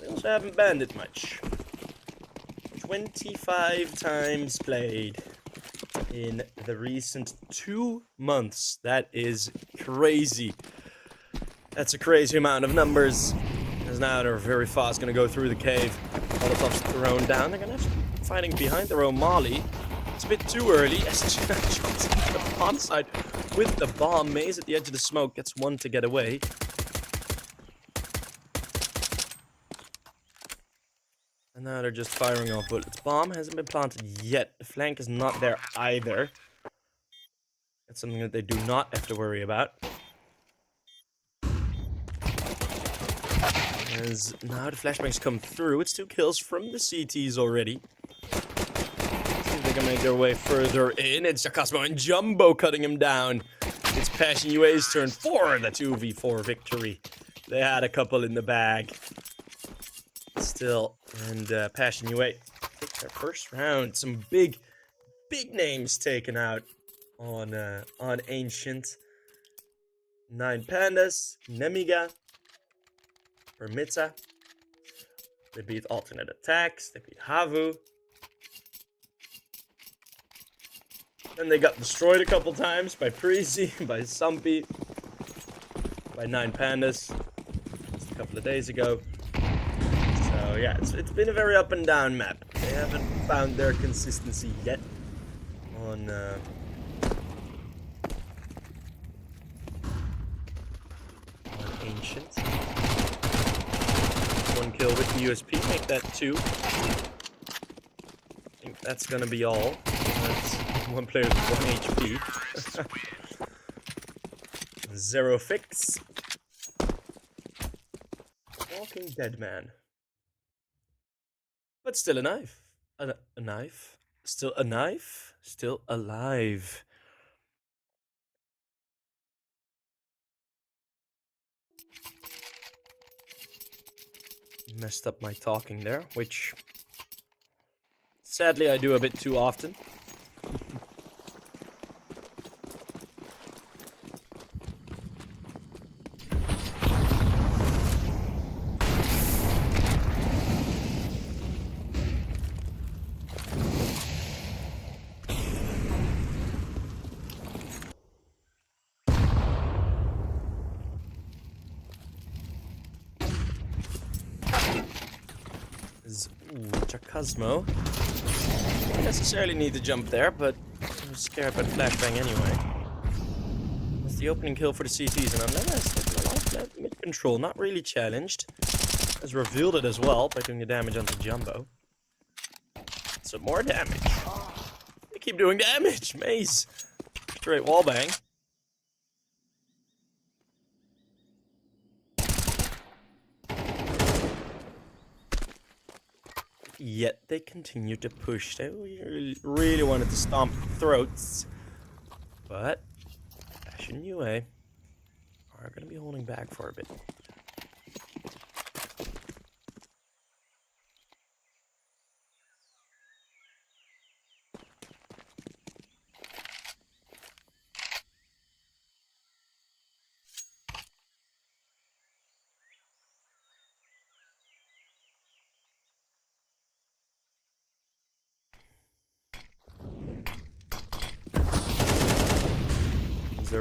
also haven't banned it much. 25 times played in the recent 2 months. That is crazy. That's a crazy amount of numbers. Because now they're very fast going to go through the cave. Molotov's thrown down. They're going to have some fighting behind their own Molly. It's a bit too early. SG jumps into the bomb side with the bomb. Maze at the edge of the smoke gets one to get away. And now they're just firing off bullets. Bomb hasn't been planted yet. The flank is not there either. That's something that they do not have to worry about. As now the flashbangs come through. It's 2 kills from the CTs already. See if they can make their way further in. It's Jakasmo and Jumbo cutting him down. It's Passion UA's turn for the 2v4 victory. They had a couple in the bag. Still, and Passion UA take their first round. Some big names taken out on Ancient. 9 Pandas, Nemiga, Ermita. They beat Alternate Attacks. They beat Havu. Then they got destroyed a couple times by Prezi, by Sumpy, by 9 Pandas just a couple of days ago. So yeah, it's been a very up and down map. They haven't found their consistency yet on Ancient. 1 kill with the USP, make that 2. I think that's gonna be all. That's 1 player with 1 HP. 0 fix. Walking dead man. But still a knife. A knife. Still a knife. Still alive. Messed up my talking there, which sadly I do a bit too often. Jakasmo. Don't necessarily need to jump there, but I'm scared by the flashbang anyway. That's the opening kill for the CTs, and Unlella has taken a lot of that mid control. Not really challenged. Has revealed it as well by doing the damage onto Jumbo. Some more damage. They keep doing damage. Maze. Straight wallbang. Yet they continue to push. They really wanted to stomp throats. But Passion UA are going to be holding back for a bit.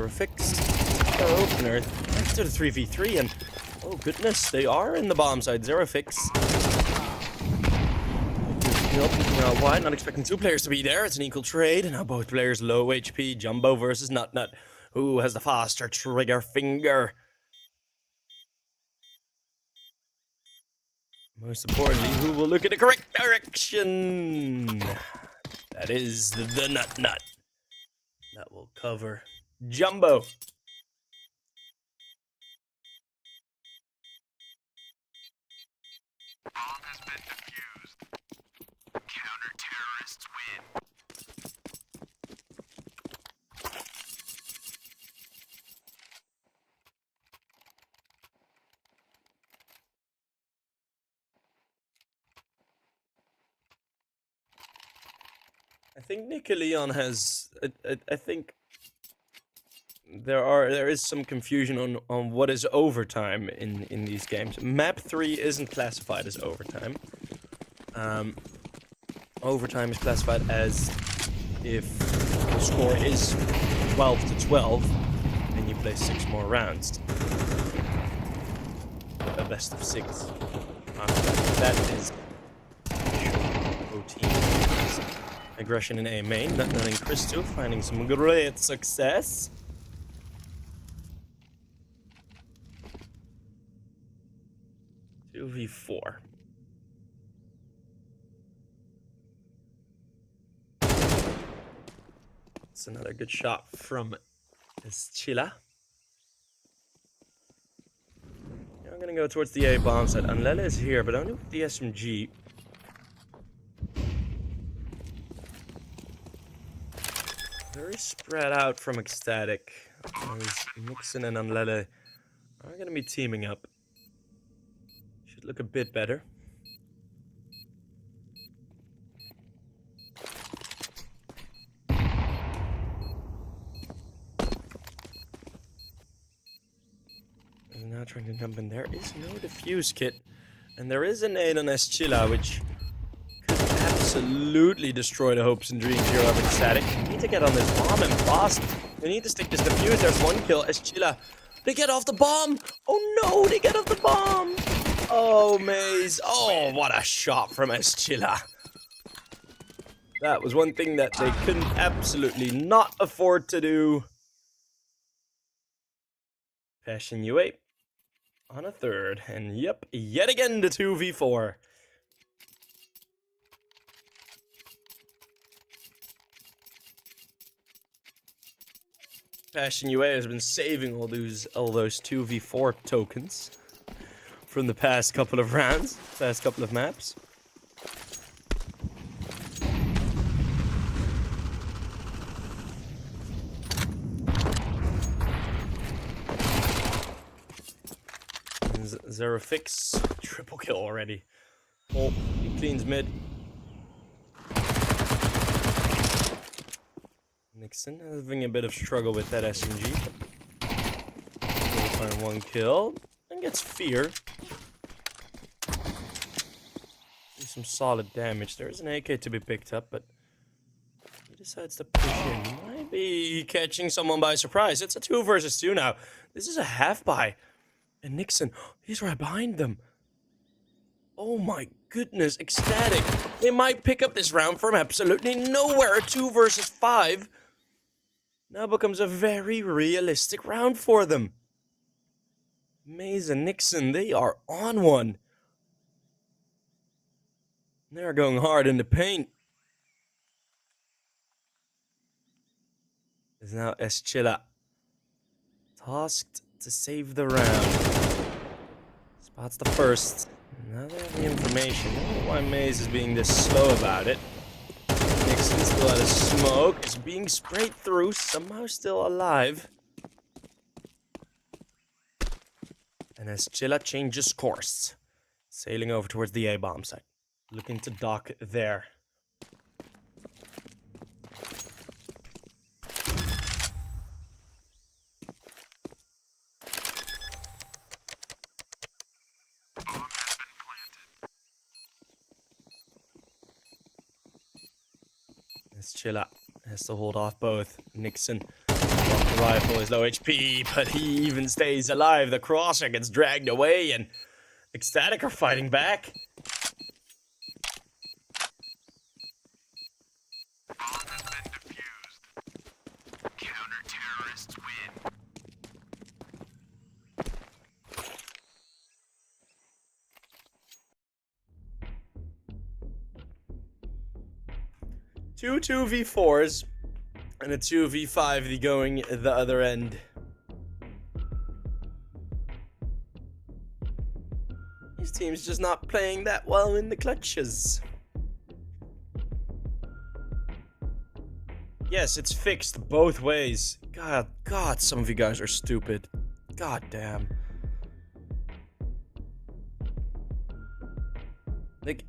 Zero fix. Zero opener. Back to the 3v3 and oh goodness, they are in the bomb side. Zero fix. Nope, wide. Not expecting two players to be there. It's an equal trade. And now both players low HP. Jumbo versus Nut. Who has the faster trigger finger? Most importantly, who will look in the correct direction? That is the Nut. That will cover Jumbo. Bomb has been defused. Counter-terrorists win. I think Nickelodeon has. I think there is some confusion on what is overtime in these games. Map 3 isn't classified as overtime. Overtime is classified as if the score is 12-12, and you play 6 more rounds. A best of 6. That is routine. Aggression in A main, Nutting Crystal, finding some great success. v4. It's another good shot from Eschila. I'm gonna go towards the A bomb side. Anlele is here, but only with the SMG. Very spread out from Ecstatic. Nixon and Anlele are gonna be teaming up. Should look a bit better. And now trying to jump in. There is no defuse kit. And there is a nade on Eschila, which could absolutely destroy the hopes and dreams here of Ecstatic. We need to get on this bomb and fast. We need to stick this defuse. There's one kill. Eschila. They get off the bomb. Oh no, they get off the bomb. Oh, Maze. Oh, what a shot from Eschila. That was one thing that they couldn't absolutely not afford to do. Passion UA on a third. And yep, yet again the 2v4. Passion UA has been saving all those 2v4 tokens from the past couple of rounds, past couple of maps. Zero fix, triple kill already. Oh, he cleans mid. Nixon having a bit of struggle with that SMG. He'll find one kill and gets fear. Do some solid damage. There is an AK to be picked up, but he decides to push in. He might be catching someone by surprise. It's a 2 versus 2 now. This is a half buy. And Nixon, he's right behind them. Oh my goodness, Ecstatic. They might pick up this round from absolutely nowhere. A 2 versus 5 now becomes a very realistic round for them. Maze and Nixon, they are on one. They're going hard in the paint. Is now Eschila tasked to save the round. Spots the first. Now they have the information. I don't know why Maze is being this slow about it. Nixon still out of smoke. Is being sprayed through. Somehow still alive. And Eschila changes course. Sailing over towards the A-bomb site. Looking to dock there. Eschila has to hold off both. Nixon walking rifle is low HP, but he even stays alive. The crosser gets dragged away, and Ecstatic are fighting back. Bomb has been defused. Counter-terrorists win. 2-2v4s and a 2v5 going the other end. These teams just not playing that well in the clutches. Yes, it's fixed both ways. God, some of you guys are stupid. God damn. Like,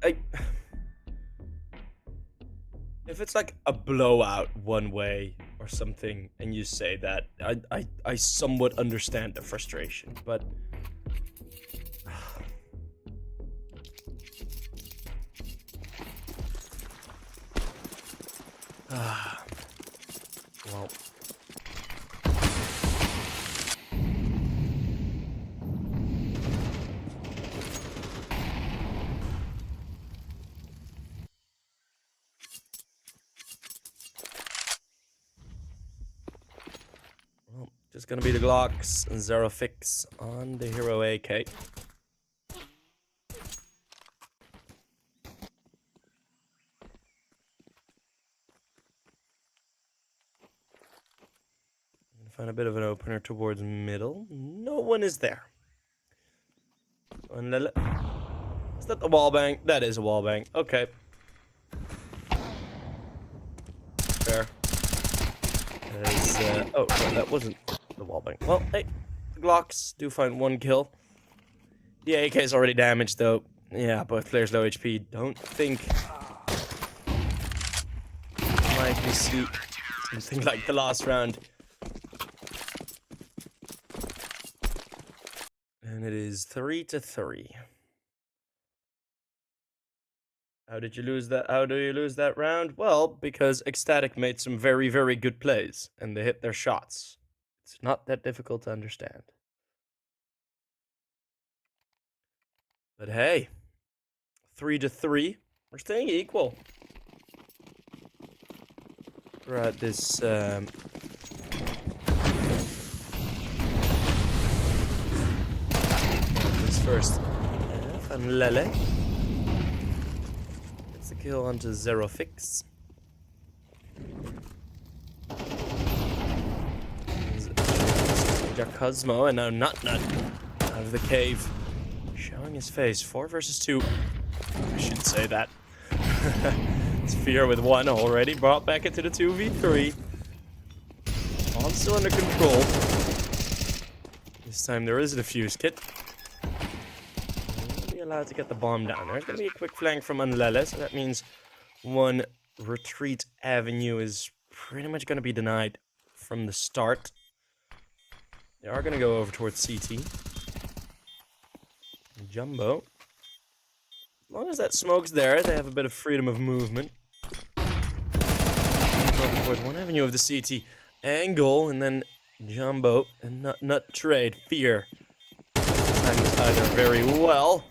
if it's like a blowout one way or something, and you say that, I somewhat understand the frustration, but well, just gonna be the Glocks and Zero Fix on the Hero AK. Find a bit of an opener towards middle. No one is there. Is that the wall bang? That is a wall bang. Okay. Fair. Oh, no, that wasn't the wall bang. Well, hey, the Glocks do find one kill. The AK is already damaged, though. Yeah, both players low HP. Don't think might be see something like the last round. And it is 3-3. How did you lose that? How do you lose that round? Well, because Ecstatic made some very, very good plays, and they hit their shots. It's not that difficult to understand. But hey, 3-3. We're staying equal. We're at this first. Van Lele gets the kill onto Zero Fix. Cosmo, and now Nut out of the cave, showing his face. 4 versus 2. I should say that. It's Fear with 1 already brought back into the 2v3. All still under control. This time there is a defuse kit. We'll be allowed to get the bomb down. There's going to be a quick flank from Unlele, so that means one retreat avenue is pretty much going to be denied from the start. They are going to go over towards CT. Jumbo. As long as that smoke's there, they have a bit of freedom of movement. Over towards one avenue of the CT angle, and then Jumbo and Nut trade. Fear. Times either very well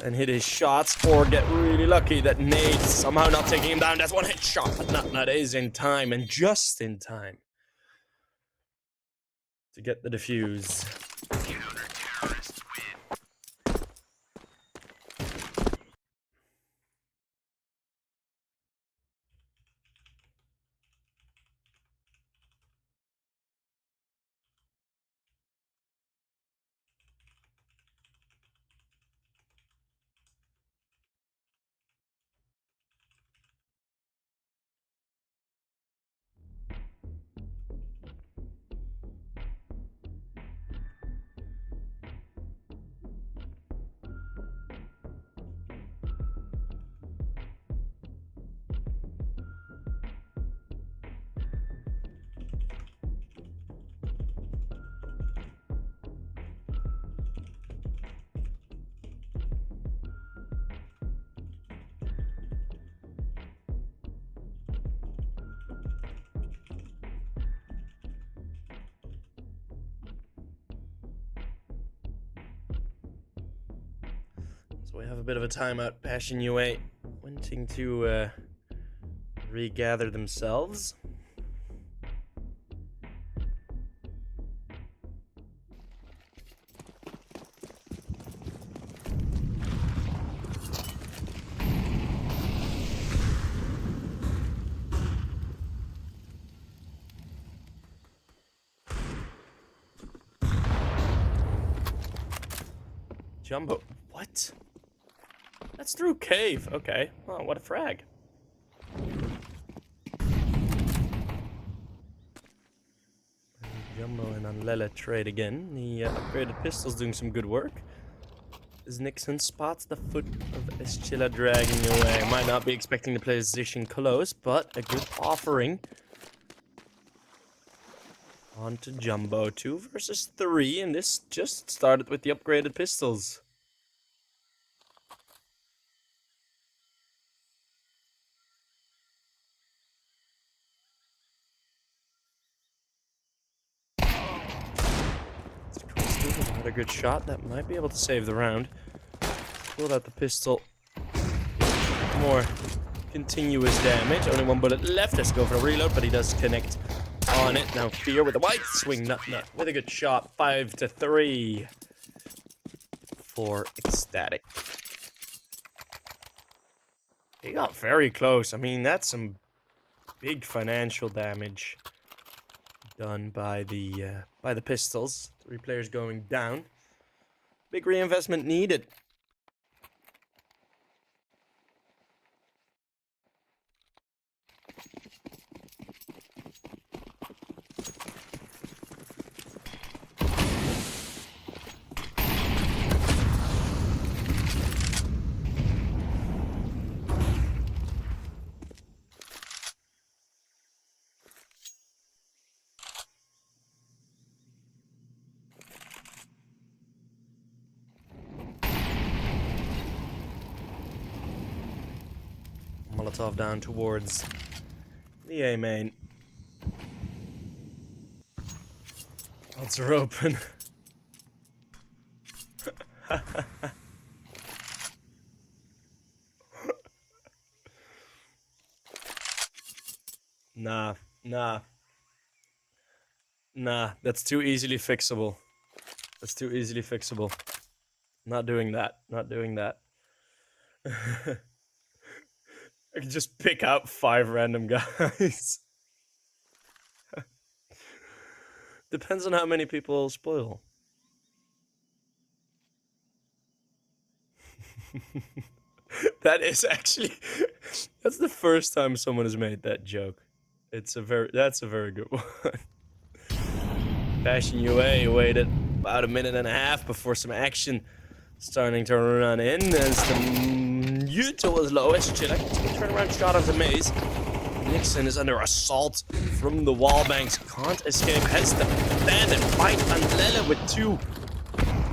and hit his shots, or get really lucky that Nate somehow not taking him down. That's one hit shot, but Nut is in time, and just in time to get the defuse. Counter-terrorists win. So we have a bit of a timeout. Passion UA wanting to regather themselves. Jumbo. What? That's through cave. Okay. Oh, what a frag. Jumbo and Anlele trade again. The upgraded pistol's doing some good work. As Nixon spots the foot of Eschilla dragging away. Might not be expecting to play position close, but a good offering. On to Jumbo. 2 versus 3, and this just started with the upgraded pistols. Another good shot that might be able to save the round. Pulled out the pistol. More continuous damage. Only 1 bullet left. Let's go for a reload, but he does connect on it. Now Fear with a white swing nut with a good shot. 5-3 for Ecstatic. He got very close. I mean, that's some big financial damage done by the pistols. 3 players going down. Big reinvestment needed. Molotov down towards the A main. Odds are open. Nah. That's too easily fixable. Not doing that. I can just pick out 5 random guys. Depends on how many people spoil. That is actually... That's the first time someone has made that joke. That's a very good one. Passion UA waited about 1.5 minutes before some action starting to run in as the Utah was lowest. Chilla turnaround shot onto Maze. Nixon is under assault from the wall banks. Can't escape. Has to stand and fight Anlele with 2.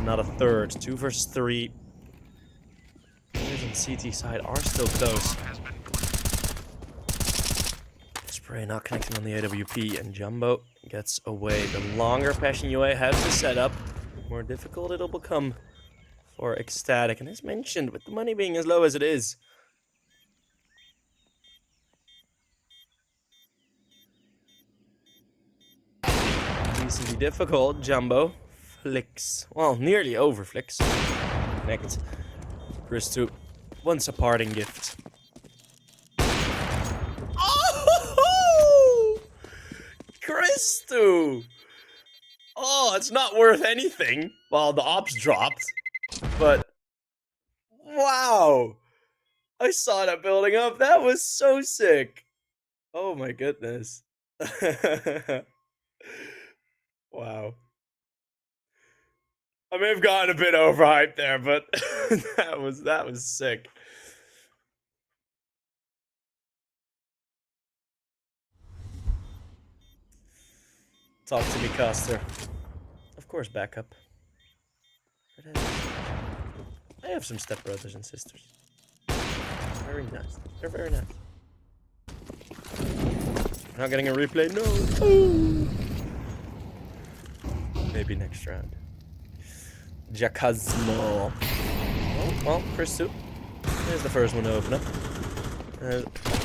Not a third. 2 versus 3. Players on CT side are still close. Spray not connecting on the AWP, and Jumbo gets away. The longer Passion UA has to set up, the more difficult it'll become for Ecstatic. And as mentioned, with the money being as low as it is, decently difficult. Jumbo flicks, well, nearly over flicks. Connect. Christu wants a parting gift. Oh! Christu! Oh, it's not worth anything. Well, the ops dropped. But, wow! I saw that building up. That was so sick. Oh my goodness. Wow. I may have gotten a bit overhyped there, but that was sick. Talk to me, Coster. Of course, backup. I have some stepbrothers and sisters. Very nice. They're very nice. Not getting a replay? No. Ooh. Maybe next round. Jacasmo. Oh, well, Chris 2. There's the first one to open up.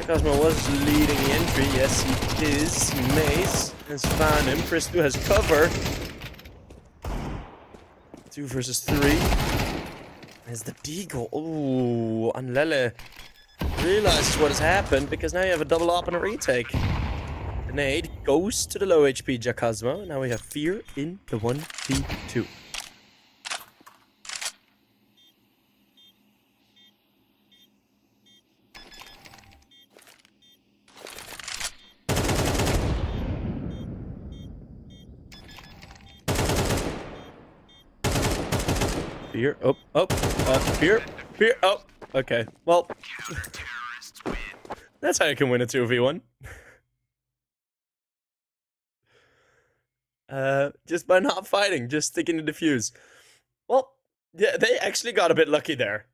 Cosmo was leading the entry. Yes, he is. Maze has found him. Chris 2 has cover. 2 versus 3. There's the deagle. Ooh, Anlele realizes what has happened because now you have a double op and a retake. The nade goes to the low HP Jacosmo. Now we have Fear in the 1v2. Fear. Fear. Fear. Oh, okay. Well, that's how you can win a 2v1. Just by not fighting, just sticking to defuse. Well, yeah, they actually got a bit lucky there.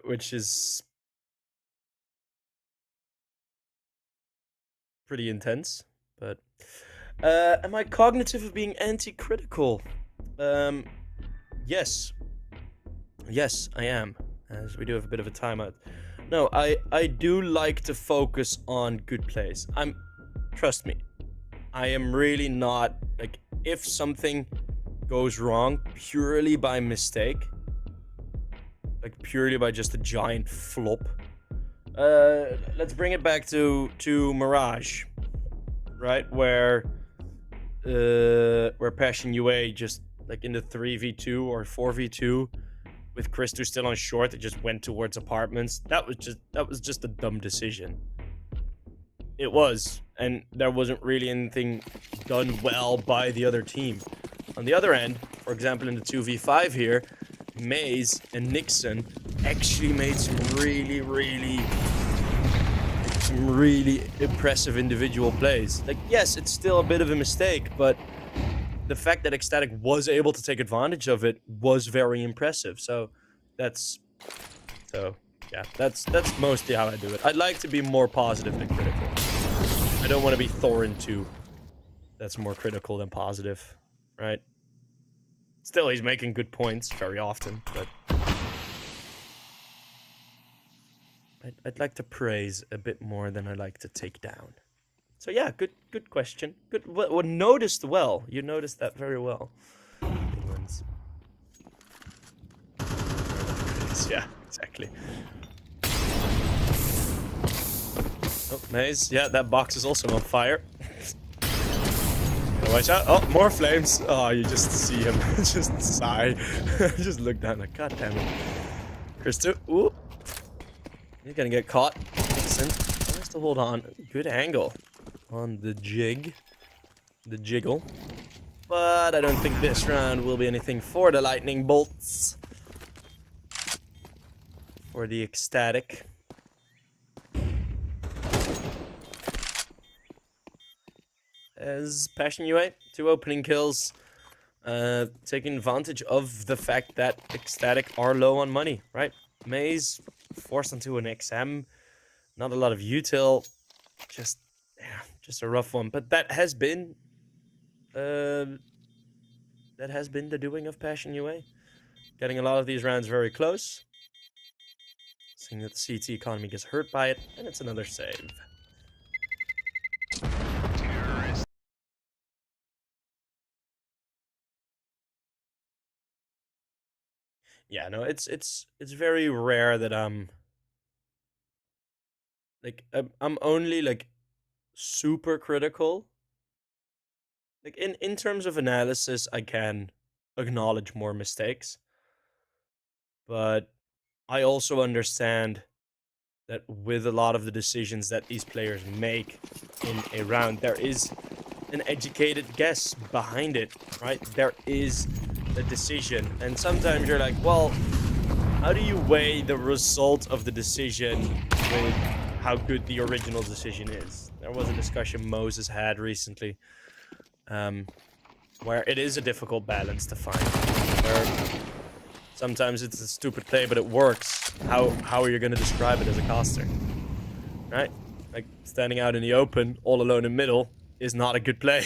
Which is pretty intense. But, am I cognitive of being anti-critical? Yes. Yes, I am. As we do have a bit of a timeout. No, I do like to focus on good plays. Trust me, I am really not, like, if something goes wrong purely by mistake, like purely by just a giant flop, let's bring it back to Mirage, right? Where Passion UA just, like, in the 3v2 or 4v2 with Christu still on short, it just went towards apartments. That was just a dumb decision. It was, and there wasn't really anything done well by the other team. On the other end, for example, in the 2v5 here, Maze and Nixon actually made some really impressive individual plays. Like, yes, it's still a bit of a mistake, but the fact that Ecstatic was able to take advantage of it was very impressive. So yeah, that's mostly how I do it. I'd like to be more positive than critical. I don't want to be Thorin 2. That's more critical than positive, right? Still, he's making good points very often, but I'd like to praise a bit more than I like to take down. So yeah, good question. Good, well, noticed well. You noticed that very well. Penguins. Yeah, exactly. Oh, Maze. Yeah, that box is also on fire. Watch out. Oh, more flames. Oh, you just see him just sigh. Just look down like, god damn it. Christo. Ooh. You're gonna get caught. Listen. Has to hold on. Good angle on the jiggle. But I don't think this round will be anything for the lightning bolts. For the Ecstatic. As Passion UA, 2 opening kills. Taking advantage of the fact that Ecstatic are low on money, right? Maze forced into an XM. Not a lot of util. Just a rough one. But that has been the doing of Passion UA. Getting a lot of these rounds very close. Seeing that the CT economy gets hurt by it, and it's another save. Yeah, no, it's very rare that I'm only like super critical. Like in terms of analysis, I can acknowledge more mistakes. But I also understand that with a lot of the decisions that these players make in a round, there is an educated guess behind it, right? There is a decision. And sometimes you're like, well, how do you weigh the result of the decision with how good the original decision is? There was a discussion Moses had recently, where it is a difficult balance to find. Where sometimes it's a stupid play, but it works. How are you going to describe it as a caster? Right? Like, standing out in the open, all alone in middle, is not a good play.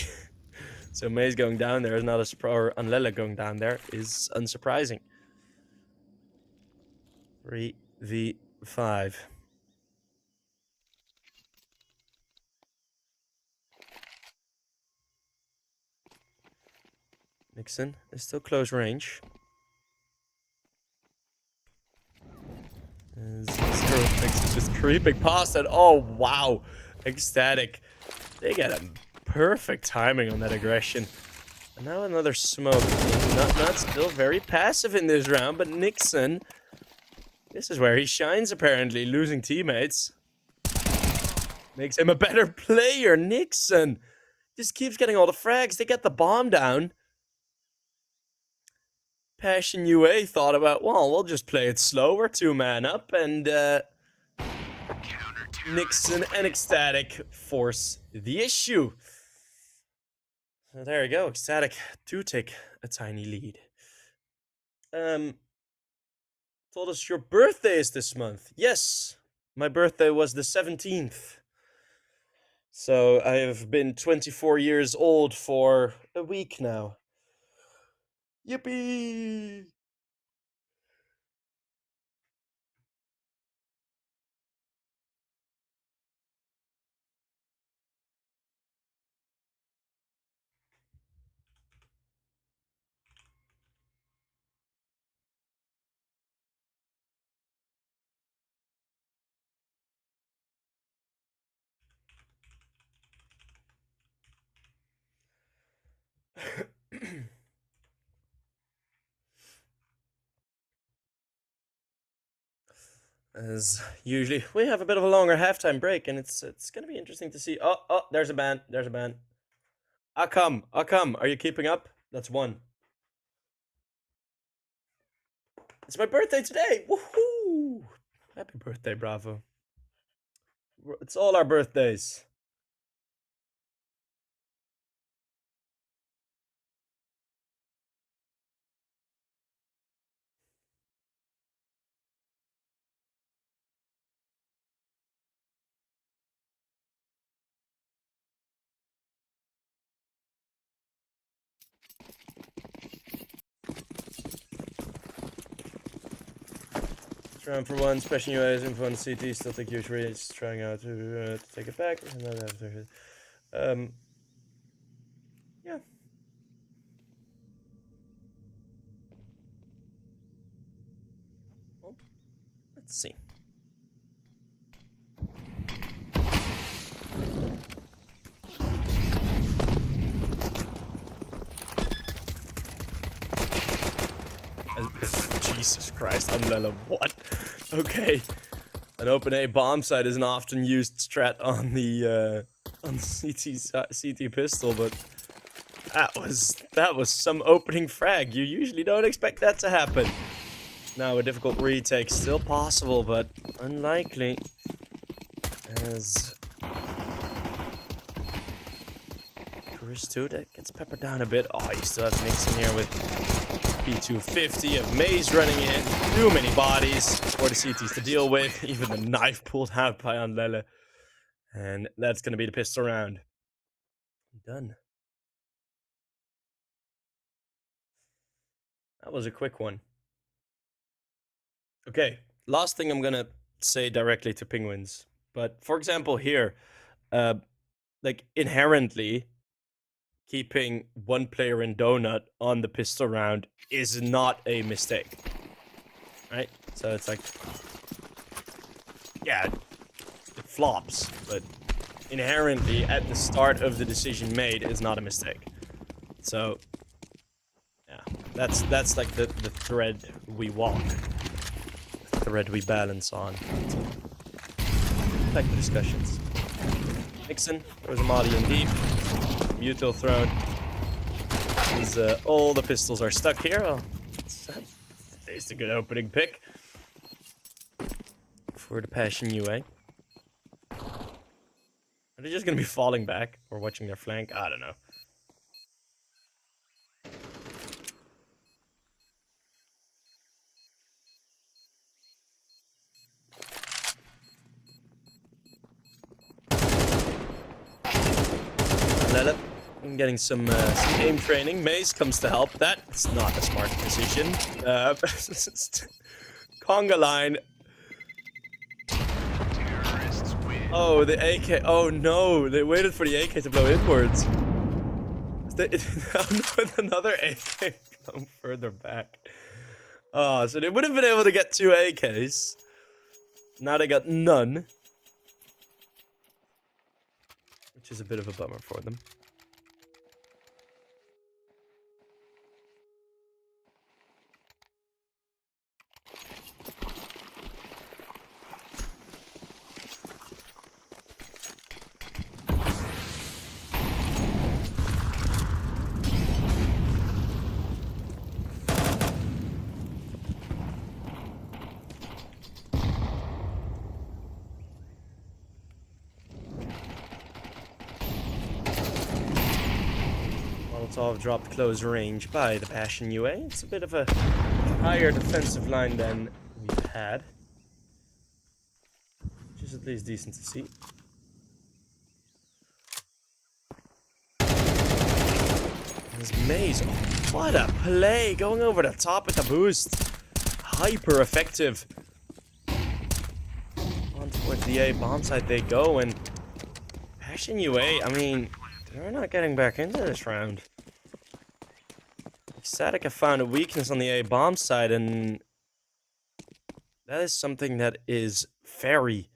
So Maze going down there is not a surprise, or Anlele going down there is unsurprising. 3v5. Nixon is still close range. Nixon's just creeping past it. Oh, wow. Ecstatic. They get a perfect timing on that aggression. And now another smoke. Not still very passive in this round, but Nixon, this is where he shines apparently, losing teammates. Makes him a better player. Nixon just keeps getting all the frags. They get the bomb down. Passion UA thought about, well, we'll just play it slower, 2-man up, and Nixon and Ecstatic force the issue. So there you go. Ecstatic do take a tiny lead. Told us your birthday is this month. Yes, my birthday was the 17th. So I have been 24 years old for a week now. Yippee! As usually, we have a bit of a longer halftime break, and it's gonna be interesting to see. Oh, there's a ban. There's a ban. Akam, are you keeping up? That's one. It's my birthday today. Woohoo! Happy birthday, Bravo. It's all our birthdays. Round for one, special UAs, info on CT, still think huge rates, trying out to take it back. Yeah. Well, let's see. Jesus Christ, Umbrella, what? Okay. An open A bomb site is an often used strat on the CT pistol, but that was some opening frag. You usually don't expect that to happen. Now a difficult retake, still possible, but unlikely. As Chris Tuda gets peppered down a bit. Oh, you still have Nixon here with P250 of Maze running in. Too many bodies for the CTs to deal with. Even the knife pulled out by Anlele. And that's going to be the pistol round. Done. That was a quick one. Okay, last thing I'm going to say directly to Penguins. But for example here, like inherently, keeping one player in Donut on the pistol round is not a mistake. Right? So it's like, yeah, it flops, but inherently at the start of the decision made is not a mistake. So, yeah, that's like the thread we walk, the thread we balance on. Back to discussions. Nixon, there was a Molly in deep. Mutil thrown. As all the pistols are stuck here. Oh, it's a good opening pick for the Passion UA. Are they just gonna be falling back or watching their flank? I don't know. I'm getting some aim training. Maze comes to help. That's not a smart decision. conga line. Terrorists win. Oh, the AK. Oh no, they waited for the AK to blow inwards. Another AK come further back. Oh, so they would have been able to get 2 AKs. Now they got none. Which is a bit of a bummer for them. Molotov dropped close range by the Passion UA. It's a bit of a higher defensive line than we've had. Which is at least decent to see. This Maze, oh, what a play! Going over the top with the boost. Hyper effective. On towards the A bomb site they go, and Passion UA, I mean, they're not getting back into this round. Ecstatic have found a weakness on the A bomb side, and that is something that is very,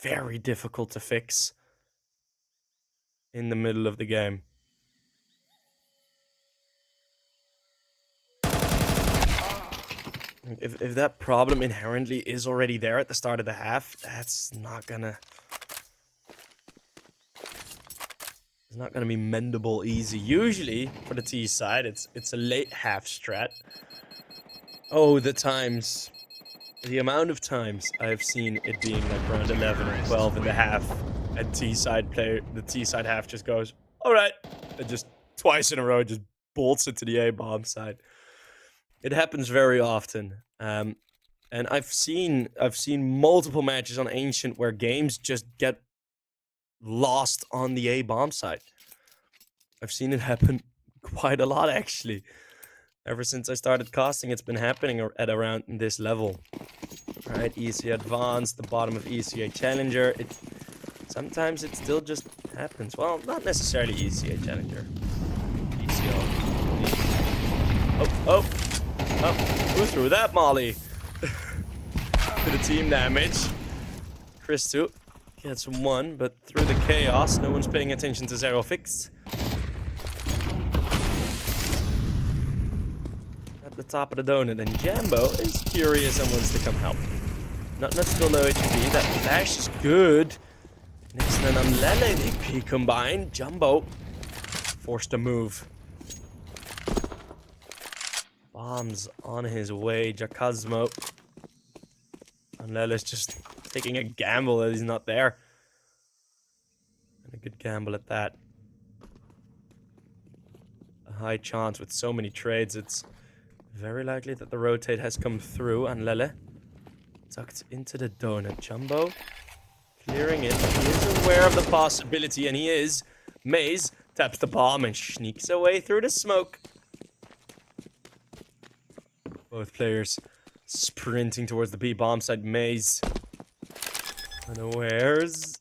very difficult to fix in the middle of the game. If that problem inherently is already there at the start of the half, that's not gonna... It's not gonna be mendable easy. Usually, for the T side, it's a late half strat. Oh, the times. The amount of times I've seen it being like around 11 or 12 in the half, and the T side half just goes, alright, and just twice in a row just bolts it to the A bomb side. It happens very often. And I've seen multiple matches on Ancient where games just get lost on the A bomb side. I've seen it happen quite a lot, actually. Ever since I started casting, it's been happening at around this level. Right, ECA Advanced, the bottom of ECA Challenger. Sometimes it still just happens. Well, not necessarily ECA Challenger. ECO. Oh, who threw that molly? To the team damage. Chris too. Gets 1, but through the chaos, no one's paying attention to Zero Fix. At the top of the donut, and Jambo is curious and wants to come help. Not still no HP. That flash is good. Nixon and Amlele, AP combined. Jumbo forced to move. Bombs on his way. Jacosmo. Amlele's just taking a gamble that he's not there. And a good gamble at that. A high chance with so many trades. It's very likely that the rotate has come through. Anlele tucked into the donut. Jumbo clearing it. He is aware of the possibility, and he is. Maze taps the bomb and sneaks away through the smoke. Both players sprinting towards the B bomb side. Maze unawares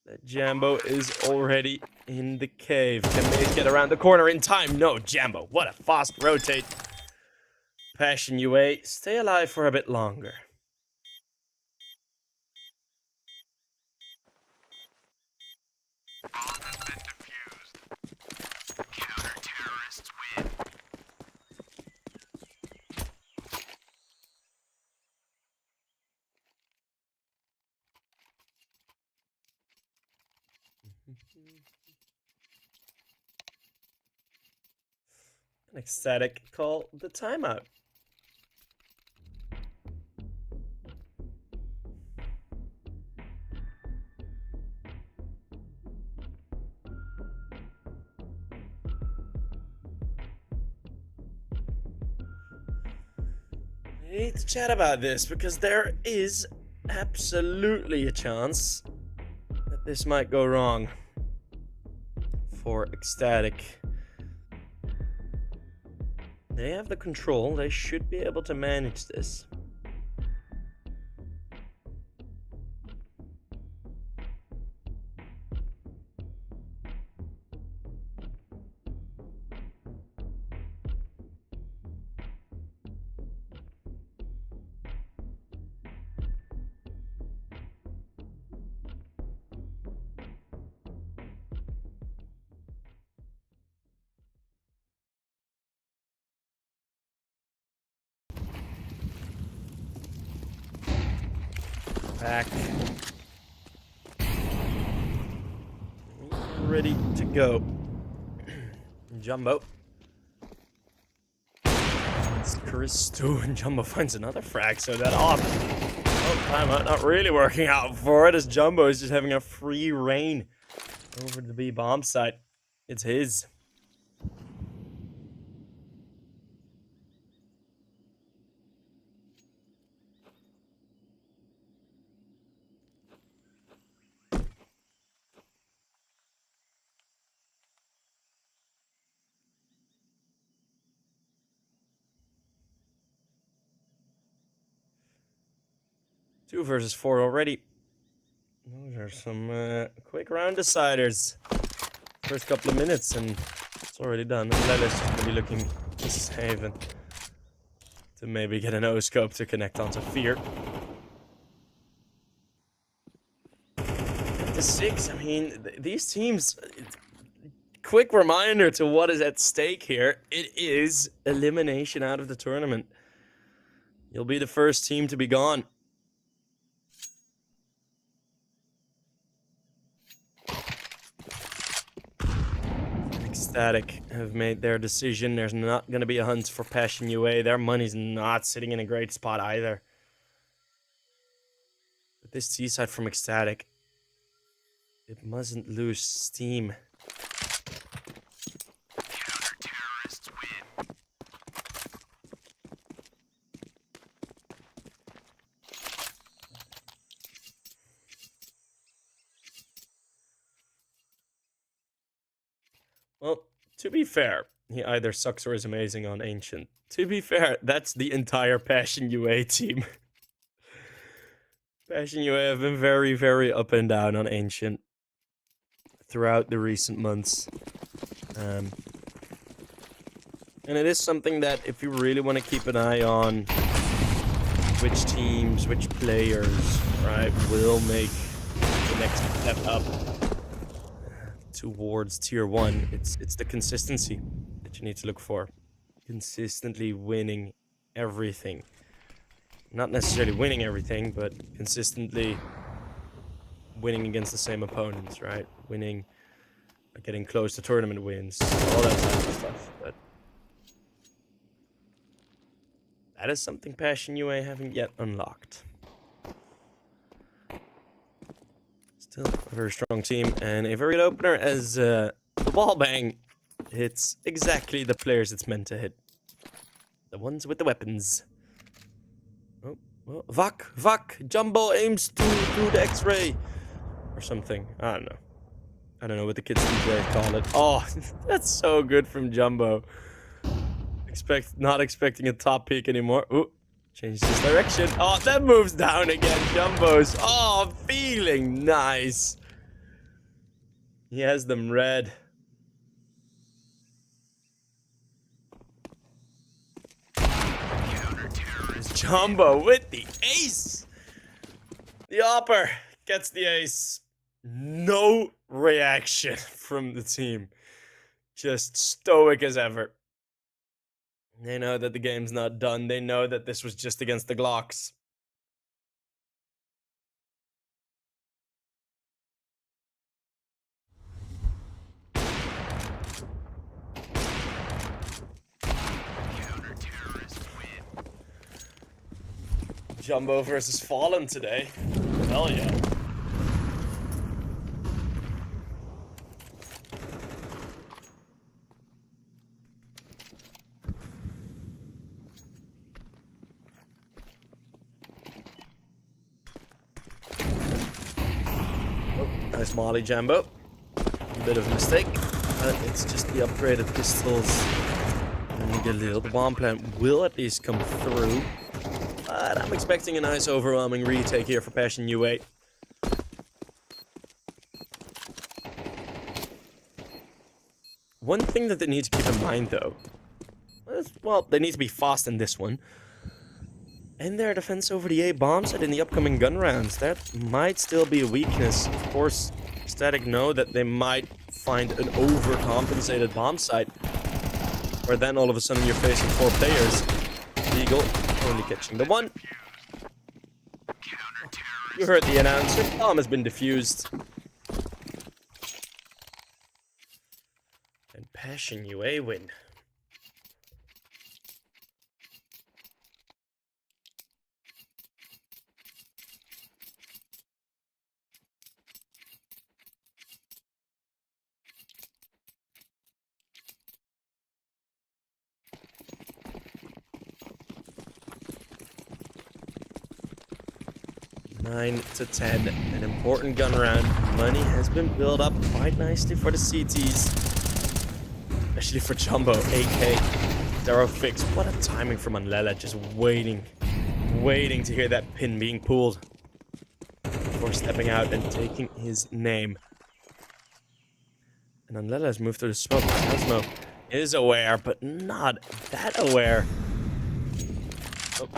that Jambo is already in the cave. Can Maze get around the corner in time? No, Jambo. What a fast rotate. Passion UA, stay alive for a bit longer. Bomb has been defused. Counter-terrorists win. An Ecstatic call the timeout. We need to chat about this because there is absolutely a chance that this might go wrong for Ecstatic. They have the control. They should be able to manage this. back. Ready to go. Jumbo. It's Chris too, and Jumbo finds another frag, so that off. Oh, timeout not really working out for it, as Jumbo is just having a free reign over the B bomb site. It's his. Two versus four already. Those are some quick round deciders. First couple of minutes and it's already done. Lele's just gonna be looking to save and to maybe get an O-scope to connect onto Fear. To 6, I mean, these teams... Quick reminder to what is at stake here. It is elimination out of the tournament. You'll be the first team to be gone. Ecstatic have made their decision. There's not going to be a hunt for Passion UA. Their money's not sitting in a great spot either. But this T-side from Ecstatic, it mustn't lose steam. Counter-terrorists win. Well, to be fair, he either sucks or is amazing on Ancient. To be fair, that's the entire Passion UA team. Passion UA have been very, very up and down on Ancient throughout the recent months. And it is something that if you really want to keep an eye on which teams, which players, right, will make the next step up towards tier 1, it's the consistency that you need to look for. Consistently winning everything. Not necessarily winning everything, but consistently winning against the same opponents, right? Winning, getting close to tournament wins, all that type of stuff. But that is something Passion UA haven't yet unlocked. Still a very strong team and a very good opener as the ball bang hits exactly the players it's meant to hit. The ones with the weapons. Oh, well, Vak, Jumbo aims to do the X-ray or something. I don't know. I don't know what the kids these days call it. Oh, that's so good from Jumbo. Not expecting a top peak anymore. Ooh, changes his direction. Oh, that moves down again. Jumbo's. Oh, feeling nice. He has them red. Jumbo with the ace. The Opper gets the ace. No reaction from the team. Just stoic as ever. They know that the game's not done. They know that this was just against the Glocks. Jumbo versus Fallen today. Hell yeah. Nice molly, Jumbo. A bit of a mistake. It's just the upgraded pistols. And you get a little. The bomb plant will at least come through. But I'm expecting a nice overwhelming retake here for Passion UA. One thing that they need to keep in mind, though, is, well, they need to be fast in this one. And their defense over the A bomb set in the upcoming gun rounds, that might still be a weakness. Of course, Ecstatic know that they might find an overcompensated bomb site, where then all of a sudden you're facing 4 players. Eagle only catching the one. You heard the announcer. Bomb has been defused. And Passion UA win. Nine to 10, an important gun round. Money has been built up quite nicely for the CTs. Especially for Jumbo, AK, Zero Fix. What a timing from Anlela, just waiting to hear that pin being pulled before stepping out and taking his name. And Anlela has moved through the smoke. Cosmo is aware, but not that aware. Oh.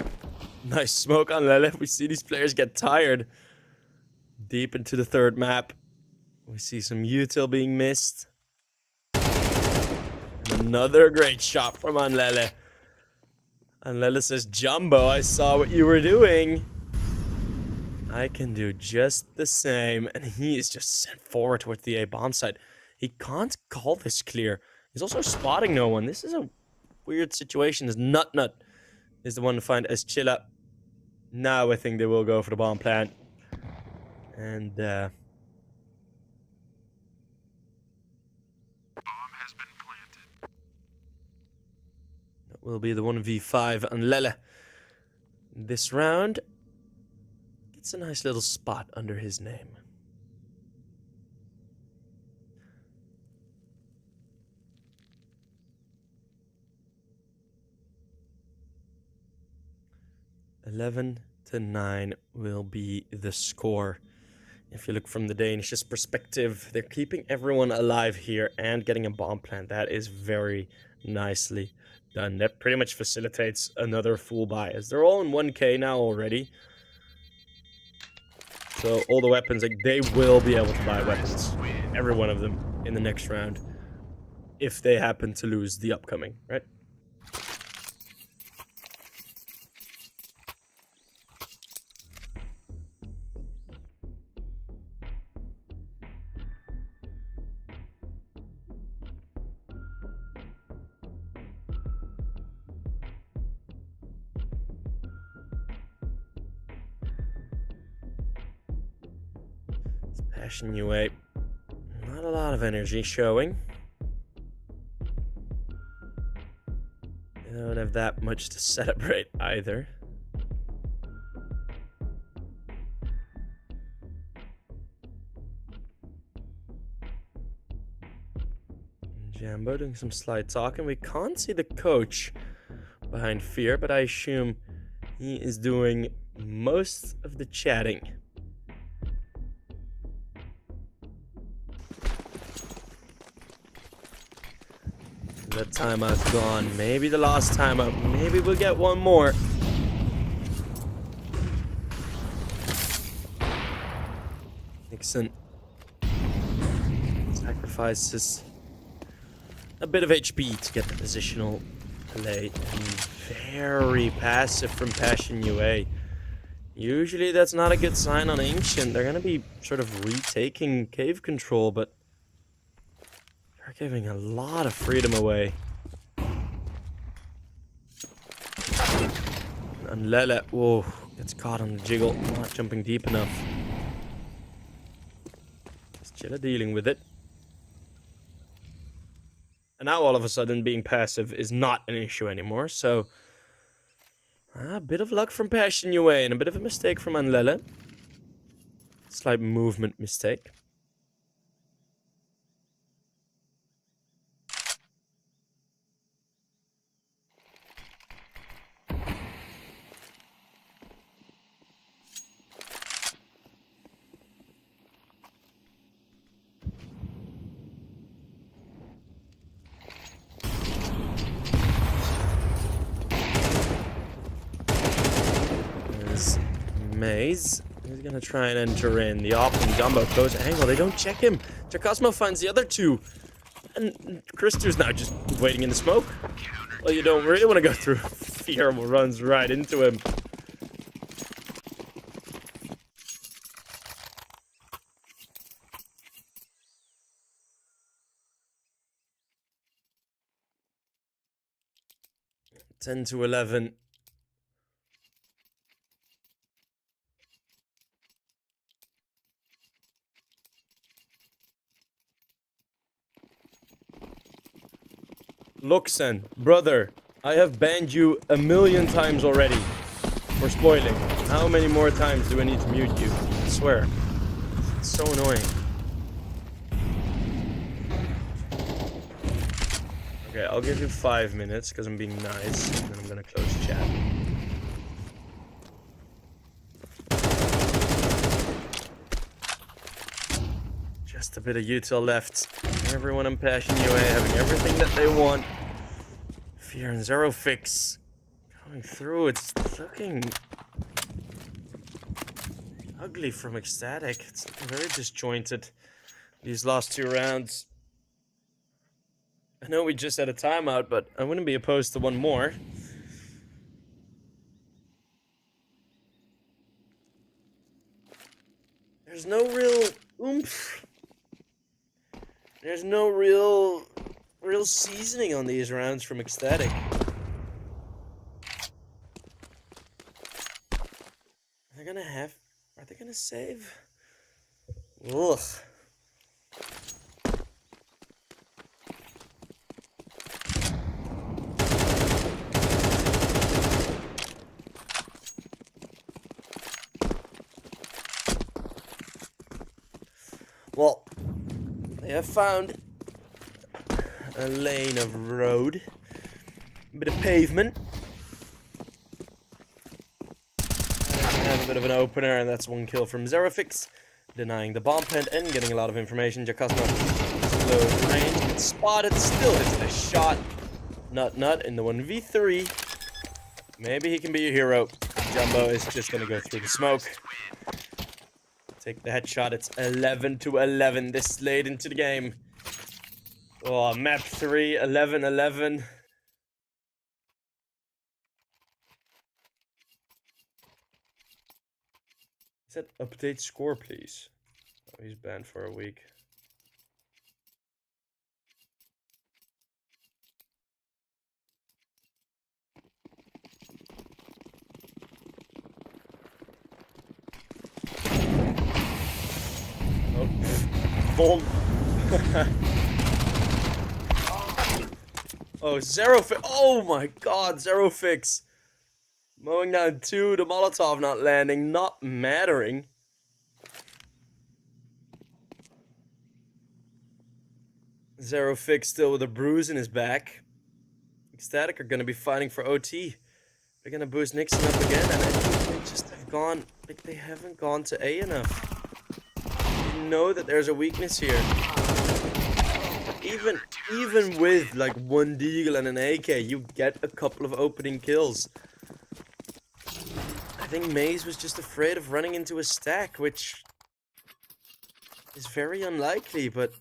Nice smoke on Lele. We see these players get tired. Deep into the third map. We see some util being missed. Another great shot from Anlele. Anlele says, Jumbo, I saw what you were doing. I can do just the same. And he is just sent forward towards the A bomb site. He can't call this clear. He's also spotting no one. This is a weird situation. This Nut is the one to find as Chilla. Now I think they will go for the bomb plant. And Bomb has been planted. that will be the 1v5 on Lele. This round gets a nice little spot under his name. (11-9) will be the score. If you look from the Danish perspective, they're keeping everyone alive here and getting a bomb plant. That is very nicely done. That pretty much facilitates another full buy, as they're all in 1k now already. So all the weapons, like, they will be able to buy weapons, every one of them, in the next round, if they happen to lose the upcoming, right? Passion UA, not a lot of energy showing. They don't have that much to celebrate either. Jambo doing some slight talking. We can't see the coach behind Fear, but I assume he is doing most of the chatting. That timeout's gone. Maybe the last timeout. Maybe we'll get one more. Nixon sacrifices a bit of HP to get the positional play. Very passive from Passion UA. Usually that's not a good sign on Ancient. They're going to be sort of retaking cave control, but they're giving a lot of freedom away. And Lele, whoa, gets caught on the jiggle. Not jumping deep enough. Just Chilla dealing with it. And now all of a sudden being passive is not an issue anymore. So a bit of luck from Passion UA and a bit of a mistake from Anlele. Slight movement mistake. Maze. He's gonna try and enter in. The op and Gumbo close angle. They don't check him. Cosmo finds the other two. And Christu's now just waiting in the smoke. Well, you don't really want to go through. Fear runs right into him. 10 to 11. Luxen, brother, I have banned you a million times already for spoiling. How many more times do I need to mute you? I swear. It's so annoying. Okay, I'll give you 5 minutes because I'm being nice, and then I'm gonna close chat. Just a bit of util left. Everyone I'm passing you away, having everything that they want. Fear and Zero Fix coming through. It's looking ugly from Ecstatic. It's looking very disjointed these last 2 rounds. I know we just had a timeout, but I wouldn't be opposed to one more. There's no real oomph. There's no real seasoning on these rounds from Ecstatic. Are they gonna save? Ugh. Well, they have found a lane of road, a bit of pavement. Have a bit of an opener, and that's 1 kill from Zerofix, denying the bomb plant and getting a lot of information. Jakasma slow range, gets spotted, still hits the shot. Nut in the 1v3. Maybe he can be a hero. Jumbo is just gonna go through the smoke. Take the headshot. It's 11 to 11 this late into the game. Oh, map 3, 11-11. He said update score, please. Oh, he's banned for a week. Oh, bold. Oh, Zero Fix. Oh my god, Zero Fix. Mowing down 2, the Molotov not landing, not mattering. Zero Fix still with a bruise in his back. Ecstatic are going to be fighting for OT. They're going to boost Nixon up again, and I think they just have gone, like, they haven't gone to A enough. You know that there's a weakness here. Even with, like, 1 deagle and an AK, you get a couple of opening kills. I think Maze was just afraid of running into a stack, which is very unlikely, but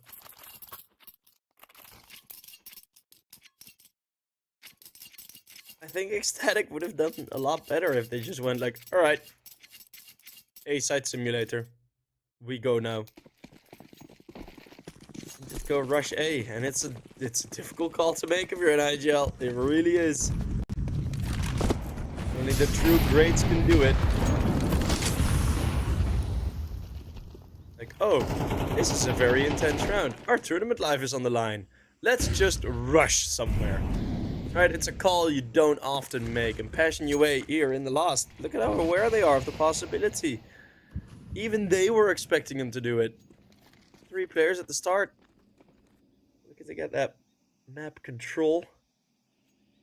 I think Ecstatic would have done a lot better if they just went like, alright, A-side simulator, we go now. Just go rush A, and it's a difficult call to make if you're an IGL. It really is. Only the true greats can do it. Like, oh, this is a very intense round. Our tournament life is on the line. Let's just rush somewhere. Right, it's a call you don't often make, and Passion UA here in the last. Look at how aware they are of the possibility. Even they were expecting him to do it. 3 players at the start. Look at they get that map control.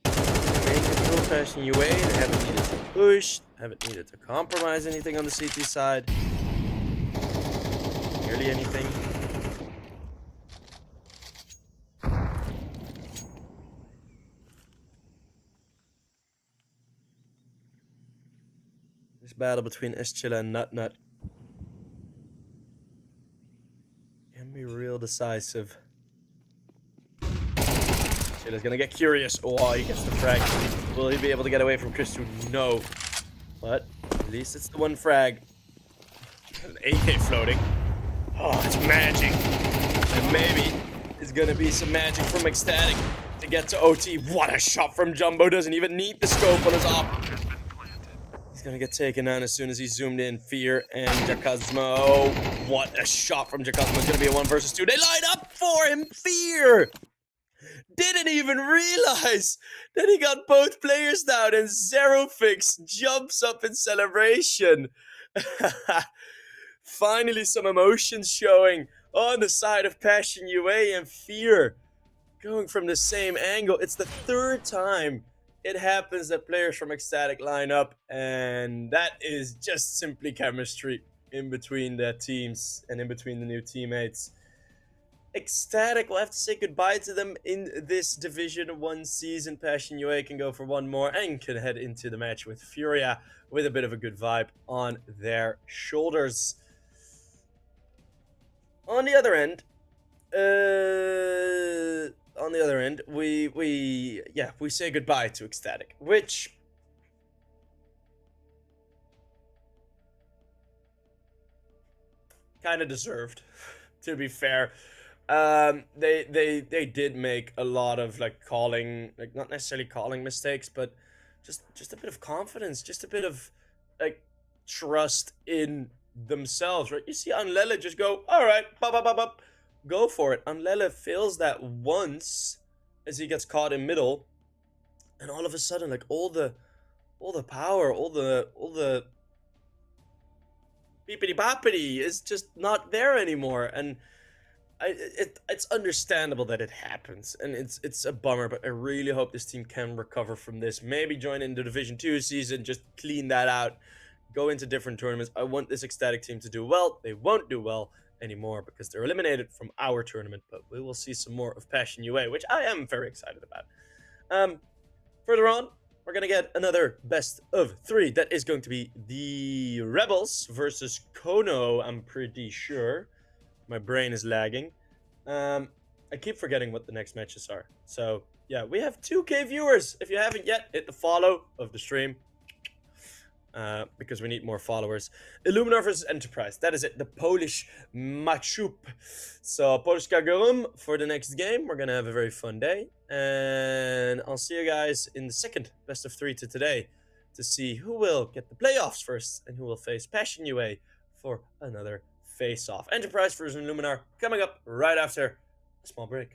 Main control, Passion UA. They haven't needed to push, haven't needed to compromise anything on the CT side. Barely anything. This battle between Eschilla and Nut can be real decisive. Chilla's gonna get curious. Oh, he gets the frag. Will he be able to get away from Christu? No. But at least it's the 1 frag. An AK floating. Oh, it's magic. And maybe it's gonna be some magic from Ecstatic. to get to OT. What a shot from Jumbo. Doesn't even need the scope on his op. He's gonna get taken down as soon as he zoomed in. Fear and Jacasmo. What a shot from Jacasmo. It's gonna be a 1 versus 2. They line up for him. Fear didn't even realize that he got both players down, and Zerofix jumps up in celebration. Finally, some emotions showing on the side of Passion UA and Fear. Going from the same angle. It's the 3rd time it happens that players from Ecstatic line up, and that is just simply chemistry in between the teams and in between the new teammates. Ecstatic will have to say goodbye to them in this Division 1 season. Passion UA can go for one more and can head into the match with Furia with a bit of a good vibe on their shoulders. On the other end, we say goodbye to Ecstatic, which kind of deserved, to be fair. They did make a lot of calling, not necessarily calling mistakes, but just a bit of confidence, just a bit of trust in themselves, right? You see Anlele just go, all right, go for it. Anlele fails that once as he gets caught in middle, and all of a sudden, all the power, all the beepity boppity is just not there anymore. And it's understandable that it happens, and it's a bummer, but I really hope this team can recover from this. Maybe join in the Division 2 season, just clean that out, go into different tournaments. I want this Ecstatic team to do well. They won't do well anymore because they're eliminated from our tournament, but we will see some more of Passion UA, which I am very excited about. Further on, we're going to get another best of 3. That is going to be the Rebels versus Kono, I'm pretty sure. My brain is lagging. I keep forgetting what the next matches are. So, yeah, we have 2K viewers. If you haven't yet, hit the follow of the stream. Because we need more followers. Illuminar versus Enterprise. That is it. The Polish matchup. So, Polska Gorum for the next game. We're going to have a very fun day. And I'll see you guys in the second best of 3 to today to see who will get the playoffs first and who will face Passion UA for another face-off. Enterprise versus Luminar coming up right after a small break.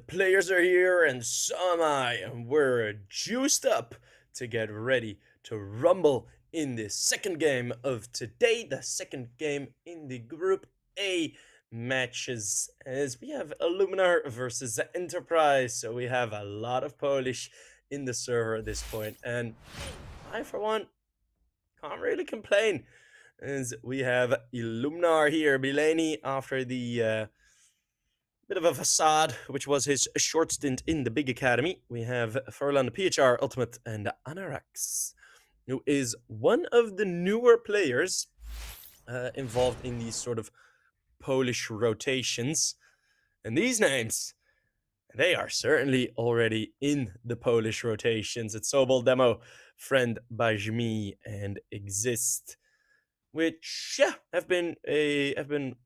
players are here, and so am I, and we're juiced up to get ready to rumble in the second game of today, the second game in the Group A matches, as we have Illuminar versus Enterprise, so we have a lot of Polish in the server at this point, and I, for one, can't really complain, as we have Illuminar here, Bileni, after the bit of a facade, which was his short stint in the big academy. We have Furlan, PHR, Ultimate, and Anarax, who is one of the newer players involved in these sort of Polish rotations. And these names, they are certainly already in the Polish rotations. It's Sobol Demo, Friend Bajmi, and Exist, which have been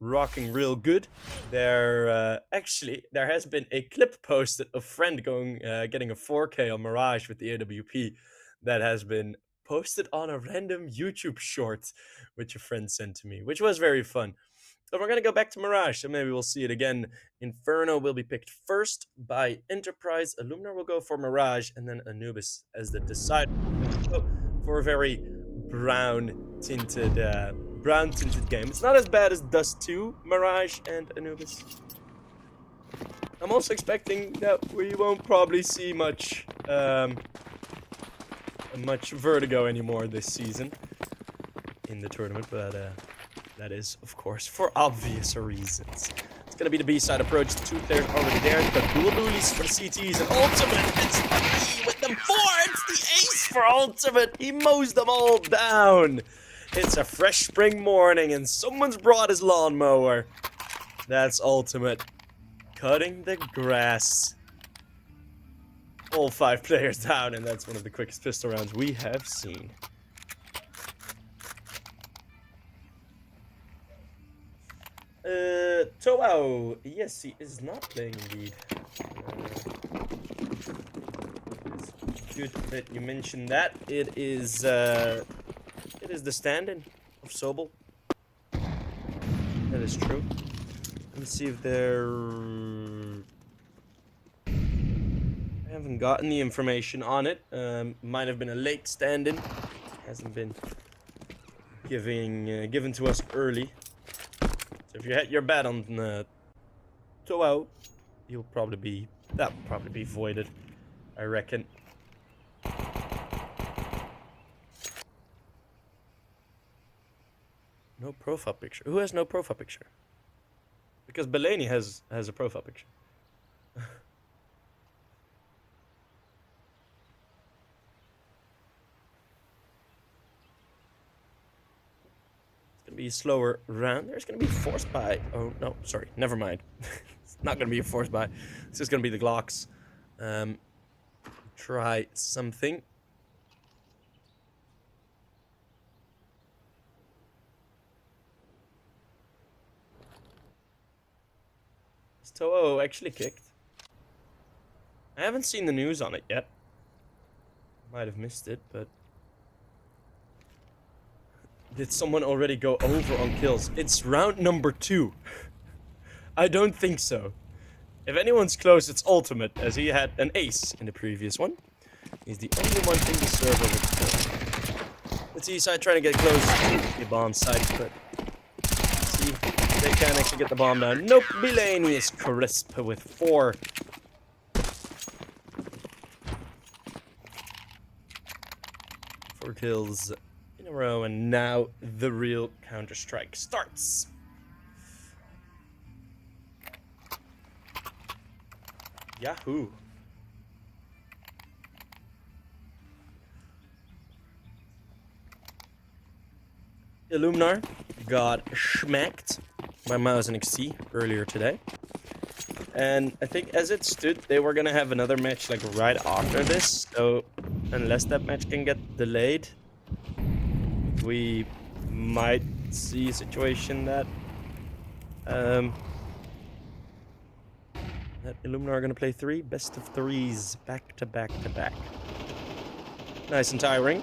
rocking real good. There has been a clip posted of Friend going getting a 4K on Mirage with the AWP that has been posted on a random YouTube short which a friend sent to me, which was very fun. So we're gonna go back to Mirage, so maybe we'll see it again. Inferno will be picked first by Enterprise. Illuminar will go for Mirage, and then Anubis as the decider. So for a very brown tinted game. It's not as bad as Dust 2, Mirage, and Anubis. I'm also expecting that we won't probably see much Vertigo anymore this season in the tournament, but that is, of course, for obvious reasons. It's gonna be the B-side approach. The two players already there. The dual dualies for CTs and Ultimate. It's the with them four. It's the ace for Ultimate. He mows them all down. It's a fresh spring morning and someone's brought his lawnmower. That's Ultimate. Cutting the grass. All 5 players down, and that's one of the quickest pistol rounds we have seen. Toao, yes, he is not playing indeed. It's good that you mentioned that. It is the stand-in of Sobel. That is true. Let me see if they're... I haven't gotten the information on it. Might have been a late stand-in. Hasn't been given to us early. So if you had your bet on Toao, that'll probably be voided, I reckon. No profile picture. Who has no profile picture? Because Belani has a profile picture. Be a slower round. There's gonna be a force buy. Oh no, sorry, never mind. It's not gonna be a force buy. It's just gonna be the Glocks. Try something. Is Toho actually kicked? I haven't seen the news on it yet. Might have missed it, but did someone already go over on kills? It's round number 2. I don't think so. If anyone's close, it's Ultimate, as he had an ace in the previous one. He's the only one in the server with kills. Let's see, side trying to get close to the bomb site, but let's see if they can actually get the bomb down. Nope, Bilani is crisp with 4. 4 kills in a row, and now the real Counter-Strike starts. Yahoo! Illuminar got schmacked by Mouse and XT earlier today. And I think as it stood, they were gonna have another match like right after this. So unless that match can get delayed, we might see a situation that Illuminar are gonna play 3 best of 3s back to back to back. Nice and tiring.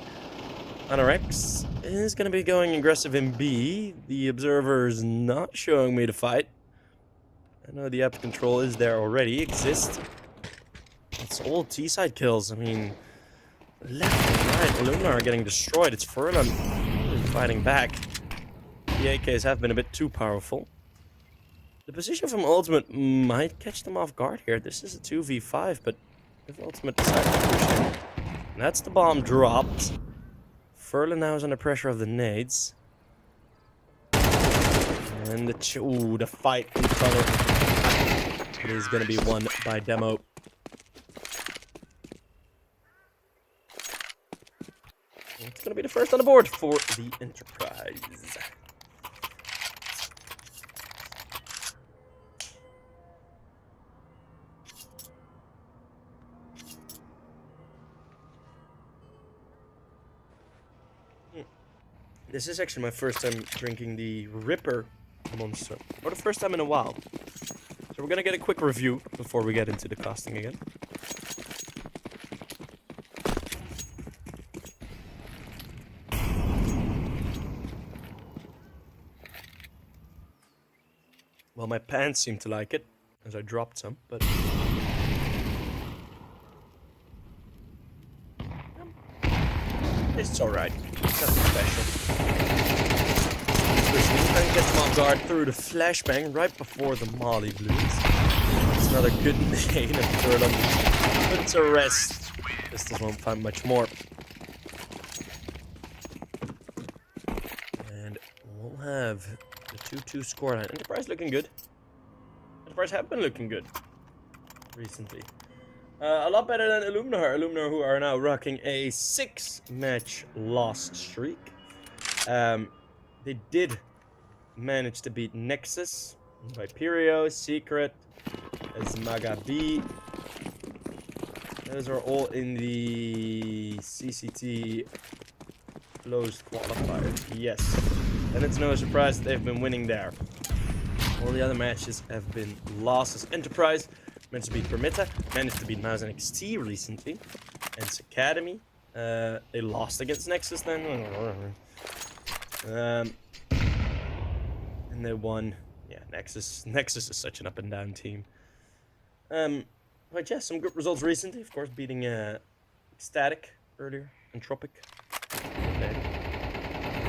Anorex is gonna be going aggressive in B. The observer's not showing me to fight. I know the app control is there already, exists. It's all T-side kills. I mean, left and right, Luminar are getting destroyed. It's Furlan fighting back. The AKs have been a bit too powerful. The position from Ultimate might catch them off guard here. This is a 2v5, but if Ultimate decides to push in, that's the bomb dropped. Furlan now is under pressure of the nades. And the fight in tunnel is going to be won by Demo. It's going to be the first on the board for the Enterprise. This is actually my first time drinking the Ripper Monster, or the first time in a while. So we're gonna get a quick review before we get into the casting again. Well, my pants seem to like it, as I dropped some, but... It's alright. Nothing special. Trying to get them off guard through the flashbang right before the Molly Blues. It's another good nade of Furlan. Put to rest. Pistols won't find much more. And we'll have the 2-2 scoreline. Enterprise looking good. Enterprise have been looking good recently. A lot better than Illuminar. Illuminar, who are now rocking a 6-match loss streak. They did manage to beat Nexus, Viperio, Secret, Esmagabi. Those are all in the CCT closed qualifiers. Yes. And it's no surprise that they've been winning there. All the other matches have been losses. Enterprise managed to beat Permita, managed to beat Mouse and XT recently, and Academy. They lost against Nexus then. And they won. Yeah, Nexus is such an up and down team. But yeah, some good results recently. Of course, beating Ecstatic earlier, Entropic. Okay.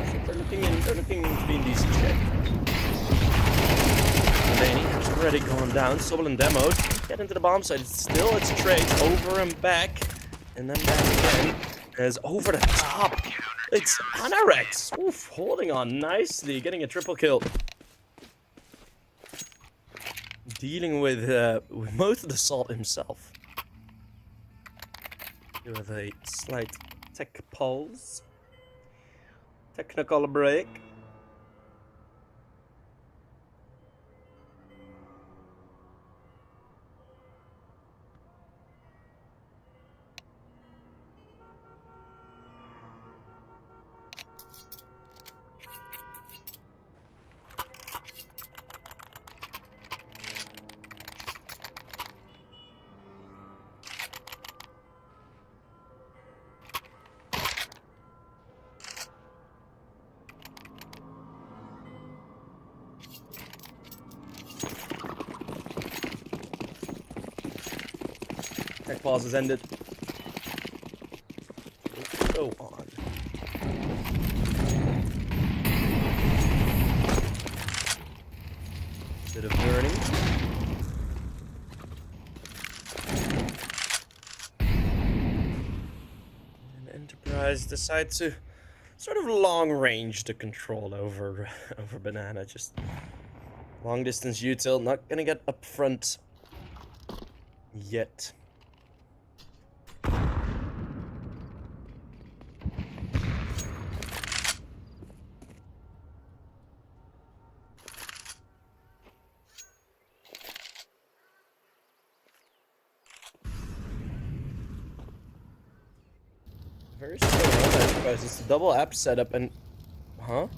So they're looking to be in decent shape. Laney has already gone down. Sobel and Demoed get into the bomb site. It's trades over and back, and then back again. As over the top. It's Anarex. Oof, holding on nicely, getting a triple kill. Dealing with most of the salt himself. With a slight tech pause. Technical break. Tech pause has ended. Go on. Bit of burning. And Enterprise decide to sort of long range the control over Banana. Just long distance util. Not gonna get up front yet. Very slow, guys. It's a double app setup and... Huh?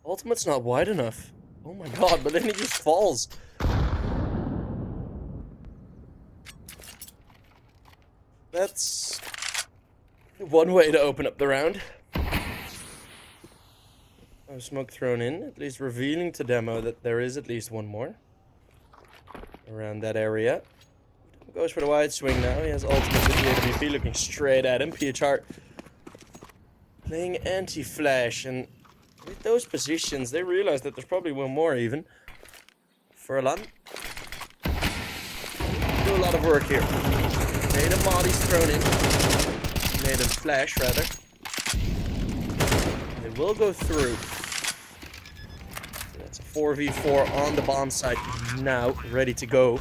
Ultimate's not wide enough. Oh my god, but then he just falls. That's... one way to open up the round. Oh, smoke thrown in, at least revealing to Demo that there is at least one more. around that area. Goes for the wide swing now. He has ultimate with the AWP looking straight at him. PHR playing anti-flash, and with those positions, they realize that there's probably one more even. Furlan. Do a lot of work here. Native Molly's thrown in. Native flash, rather. They will go through. That's a 4v4 on the bomb site now, ready to go.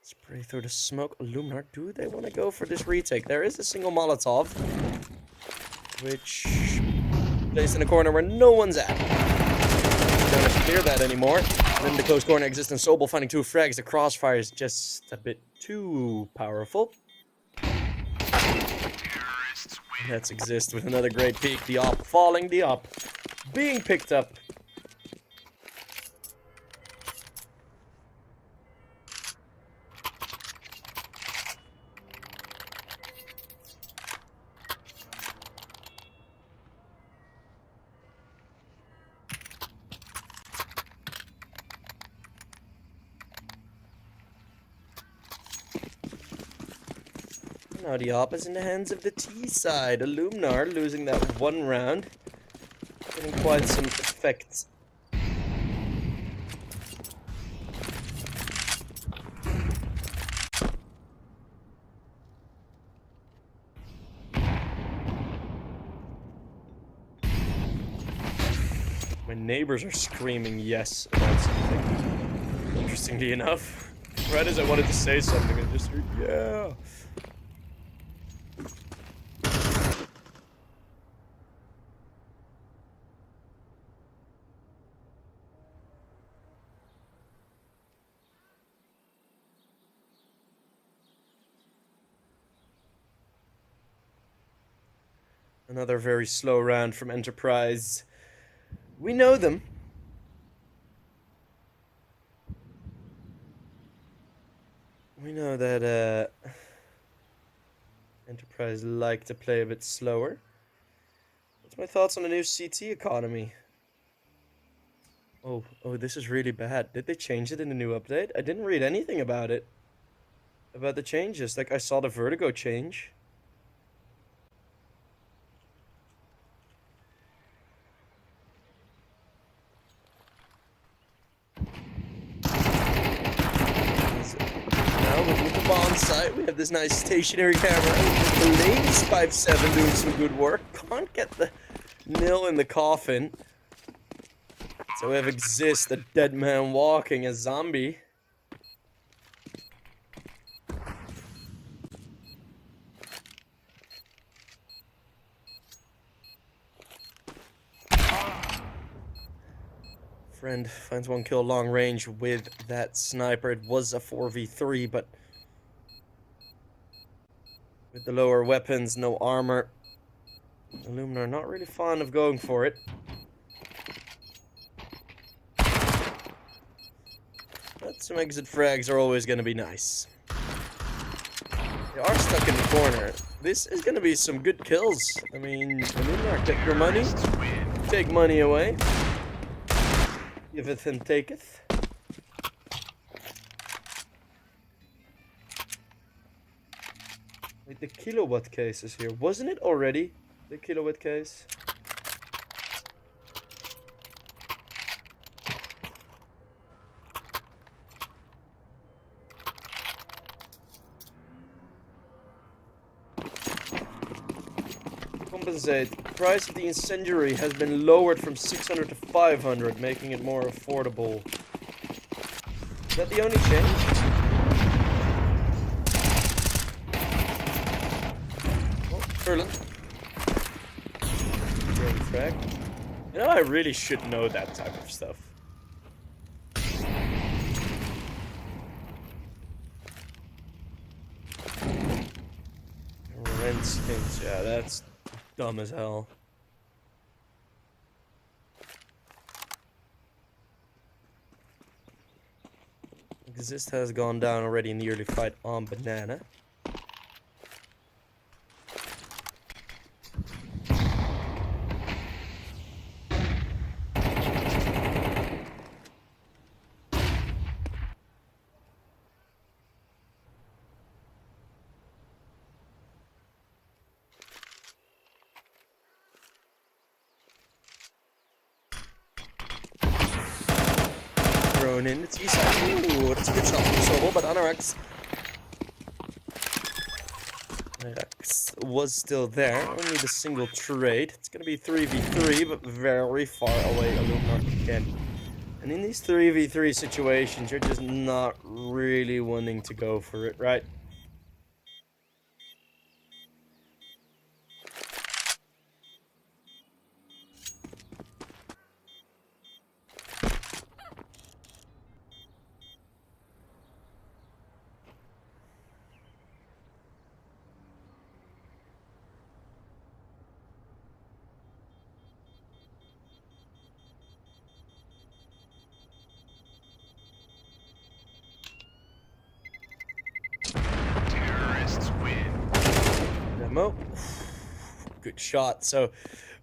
Spray through the smoke. Luminar, do they want to go for this retake? There is a single Molotov, which placed in a corner where no one's at. Don't have to clear that anymore. And in the close corner exists, and Sobel finding 2 frags. The crossfire is just a bit too powerful. Let's exist with another great peek. The op falling, the op being picked up. Now the op is in the hands of the T side. Illuminar losing that 1 round. Getting quite some effect. My neighbors are screaming yes about something. Interestingly enough. Right as I wanted to say something, I just heard yeah. Another very slow round from Enterprise. We know them. We know that Enterprise like to play a bit slower. What's my thoughts on the new CT economy? Oh, this is really bad. Did they change it in the new update? I didn't read anything about it. About the changes. Like, I saw the vertigo change. With the bomb site, we have this nice stationary camera. The lady's 5'7" doing some good work. Can't get the nail in the coffin. So we have Exist, a dead man walking, a zombie. Friend finds 1 kill long range with that sniper. It was a 4v3, but with the lower weapons, no armor. Illuminar not really fond of going for it. But some exit frags are always going to be nice. They are stuck in the corner. This is going to be some good kills. I mean, Illuminar, get your money. Take money away. Giveth and taketh. Wait, the kilowatt case is here. Wasn't it already the kilowatt case? Compensate. The price of the incendiary has been lowered from 600 to 500, making it more affordable. Is that the only change? Oh, Furlan. You know, I really should know that type of stuff. Rent skins, yeah, that's dumb as hell. Exist has gone down already in the early fight on Banana. thrown in. It's Isak. Ooh, that's a good shot from Sobel, but Anorax was still there. Only the single trade. It's going to be 3v3, but very far away Illuminar again. And in these 3v3 situations, you're just not really wanting to go for it, right? Demo. Good shot. So,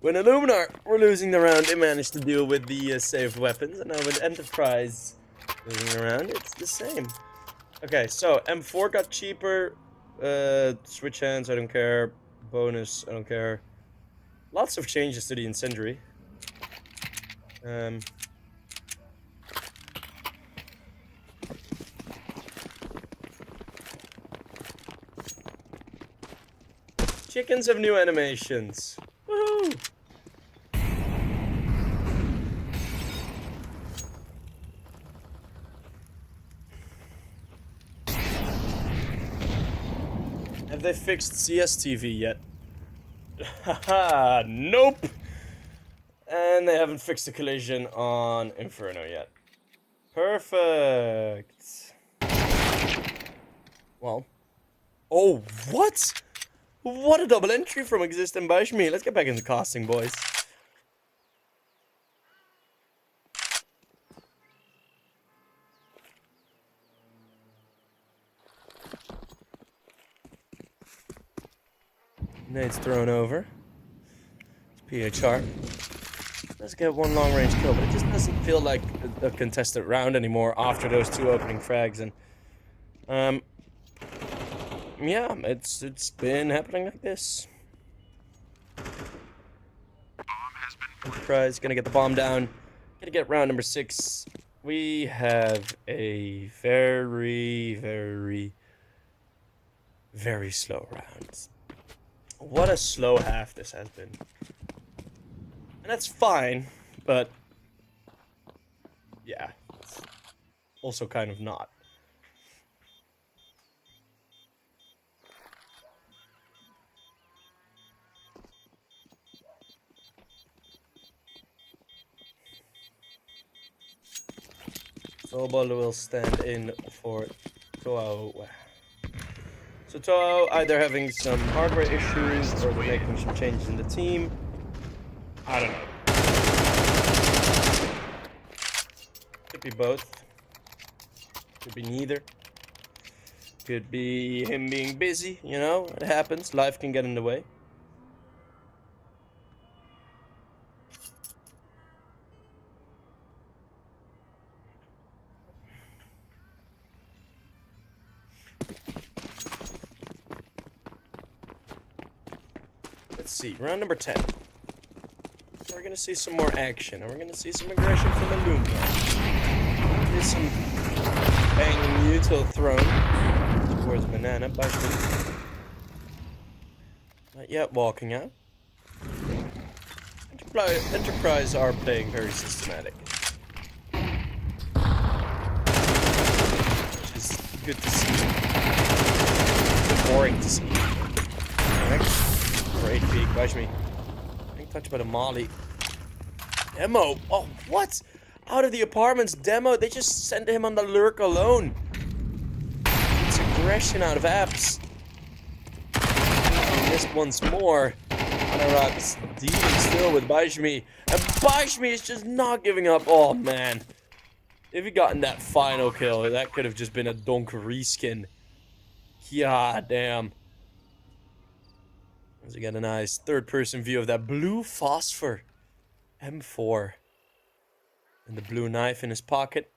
when Illuminar were losing the round, they managed to deal with the saved weapons. And now with Enterprise losing the round, it's the same. Okay, so M4 got cheaper. Switch hands, I don't care. Bonus, I don't care. Lots of changes to the incendiary. Chickens have new animations. Woohoo! Have they fixed CSTV yet? Haha, nope! And they haven't fixed the collision on Inferno yet. Perfect. Well. Oh, what? What a double entry from Existing Bashmi. Let's get back into casting, boys. Nade's thrown over. It's PHR. Let's get one long range kill, but it just doesn't feel like a contested round anymore after those two opening frags. And yeah, it's been happening like this. Enterprise gonna get the bomb down. Gonna get round number 6. We have a very, very, very slow round. What a slow half this has been. And that's fine, but yeah, it's also kind of not. Sobol will stand in for Toao. So Toao either having some hardware issues or they're making some changes in the team. I don't know. Could be both. Could be neither. Could be him being busy, you know, it happens. Life can get in the way. Let's see, round number 10. We're gonna see some more action, and we're gonna see some aggression from Luminar. There's some banging util thrown towards Banana, but not yet walking out. Enterprise are playing very systematic, which is good to see. It's boring to see. Great peek, watch me. Getting touched by the Molly. Demo. Oh, what? Out of the apartments, Demo. They just sent him on the lurk alone. It's aggression out of apps. He missed once more. Anorak's dealing still with Bashmi. And Bashmi is just not giving up. Oh, man. If he gotten that final kill, that could have just been a donk reskin. Yeah, damn. As we get a nice third-person view of that blue phosphor M4 and the blue knife in his pocket,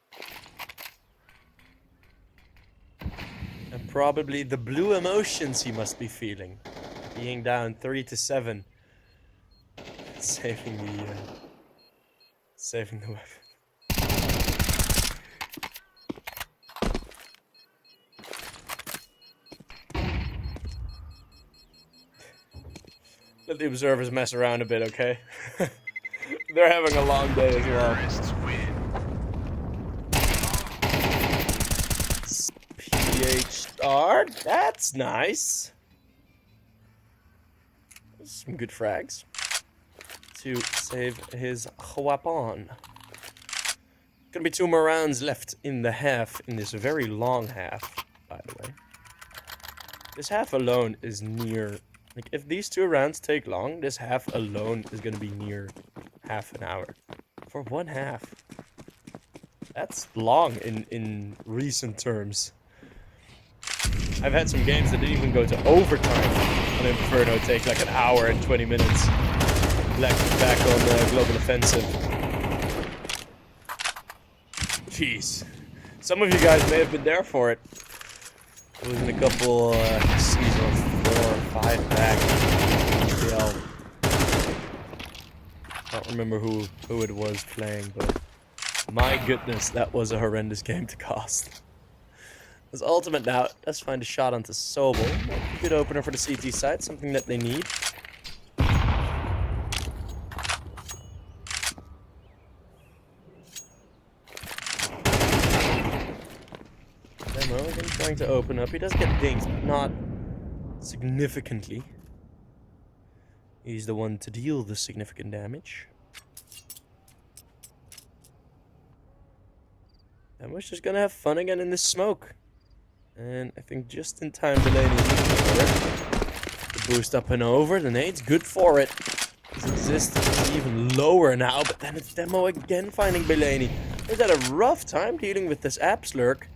and probably the blue emotions he must be feeling, being down 3-7, saving the weapon. Let the observers mess around a bit, okay? They're having a long day as well. Terrorists win. PH star. That's nice. Some good frags to save his weapon. Gonna be 2 more rounds left in the half, in this very long half, by the way. This half alone is near, like, if these 2 rounds take long, this half alone is gonna be near half an hour. For one half. That's long in recent terms. I've had some games that didn't even go to overtime on Inferno take like an hour and 20 minutes. Back on the global offensive. Jeez. Some of you guys may have been there for it. It was in a couple seasons, 4 or 5 back in EPL. I don't remember who it was playing, but my goodness, that was a horrendous game to cost. As ultimate now, let's find a shot onto Sobel. Good opener for the CT side, something that they need. Demo again trying to open up. He does get dinged, but not significantly. He's the one to deal the significant damage. Demo's just gonna have fun again in this smoke. And I think just in time, Delaney to boost up and over. The nade's good for it. His existence is even lower now, but then it's Demo again finding Delaney. He's had a rough time dealing with this Apps lurk.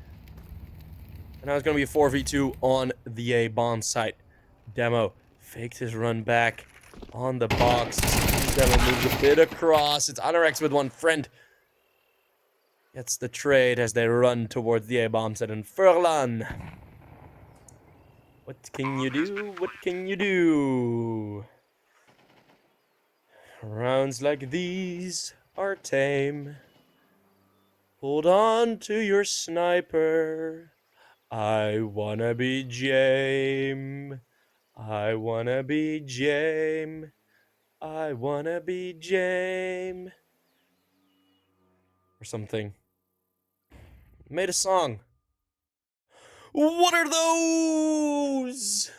And now it's going to be a 4v2 on the A bomb site. Demo faked his run back on the box. Demo moves a bit across. It's Anorex with one friend. Gets the trade as they run towards the A bomb site and Furlan. What can you do? What can you do? Rounds like these are tame. Hold on to your sniper. I wanna be Jame. I wanna be Jame. I wanna be Jame. Or something. Made a song. What are those?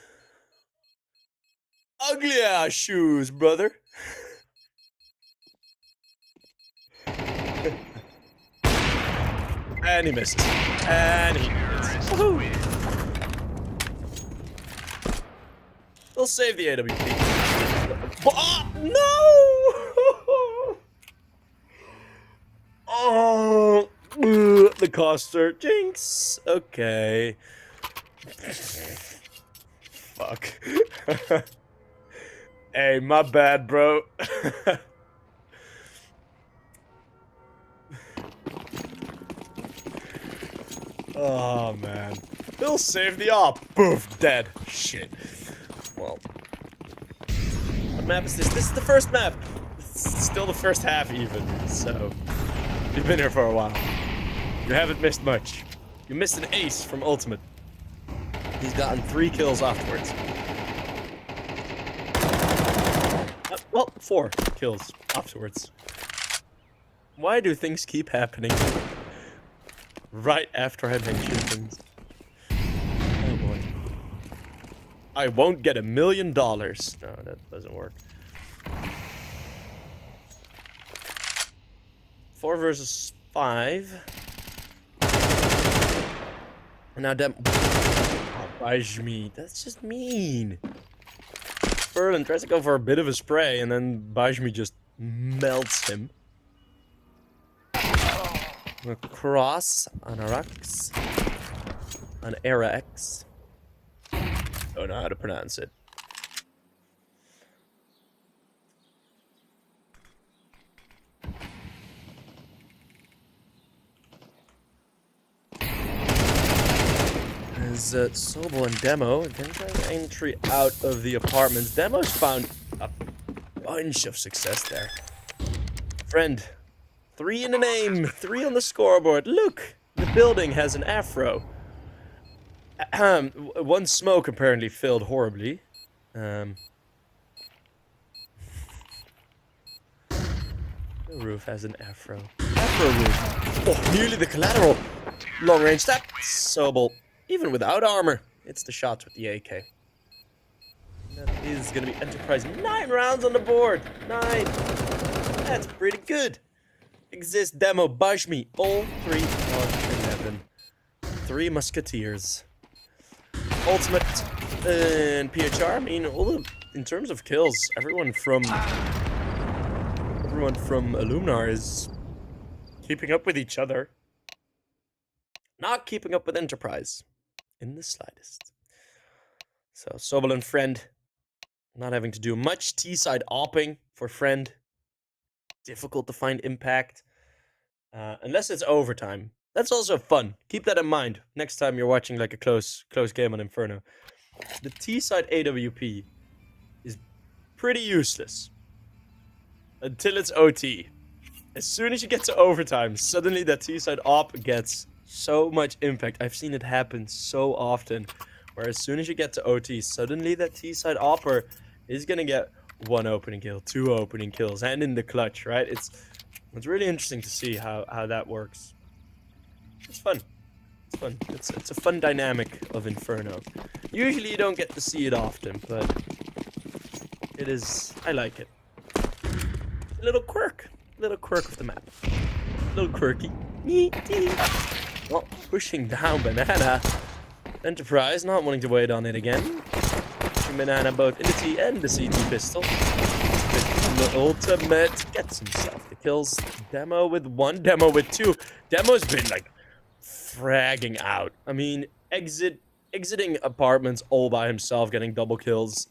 Ugly ass shoes, brother. And he misses. And he misses. Woohoo! They'll save the AWP. Oh, no! Oh, the coster. Jinx. Okay. Fuck. Hey, my bad, bro. Oh, man. He'll save the op. Poof, dead. Shit. Well. What map is this? This is the first map. It's still the first half, even. So, you've been here for a while. You haven't missed much. You missed an ace from Ultimate. He's gotten 3 kills afterwards. Well, 4 kills afterwards. Why do things keep happening right after I mention things? Oh boy. I won't get $1 million. No, that doesn't work. 4 versus 5. And now Dem. Oh, Bajmi. That's just mean. Furlan tries to go for a bit of a spray, and then Bajmi just melts him. Across on Arax. On Arax. Don't know how to pronounce it. As Sobel and Demo again trying to entry out of the apartments. Demo's found a bunch of success there. Friend, 3 in the name, 3 on the scoreboard. Look, the building has an afro. One smoke apparently failed horribly. The roof has an afro. Afro roof. Oh, nearly the collateral. Long range step. Sobel. Even without armor. It's the shots with the AK. That is going to be Enterprise. 9 rounds on the board. 9. That's pretty good. Exist, demo, Bajmi. All 3 on 11. 3 musketeers. Ultimate and PHR. I mean, in terms of kills, everyone from Illuminar is keeping up with each other. Not keeping up with Enterprise in the slightest. So Sobel and Friend not having to do much. T-side opping for Friend. Difficult to find impact. Unless it's overtime. That's also fun. Keep that in mind next time you're watching like a close game on Inferno. The T-side AWP is pretty useless. Until it's OT. As soon as you get to overtime, suddenly that T-side op gets so much impact. I've seen it happen so often. Where as soon as you get to OT, suddenly that T-side opper is going to get 1 opening kill, 2 opening kills, and in the clutch, right? It's really interesting to see how that works. It's fun. It's fun. It's a fun dynamic of Inferno. Usually you don't get to see it often, but it is. I like it. A little quirk of the map. A little quirky. Oh, pushing down Banana. Enterprise not wanting to wait on it again. Pushing Banana both in the T and the CT pistol. The ultimate gets himself the kills. Demo with 1, Demo with 2. Demo's been like fragging out. I mean, exiting apartments all by himself, getting double kills.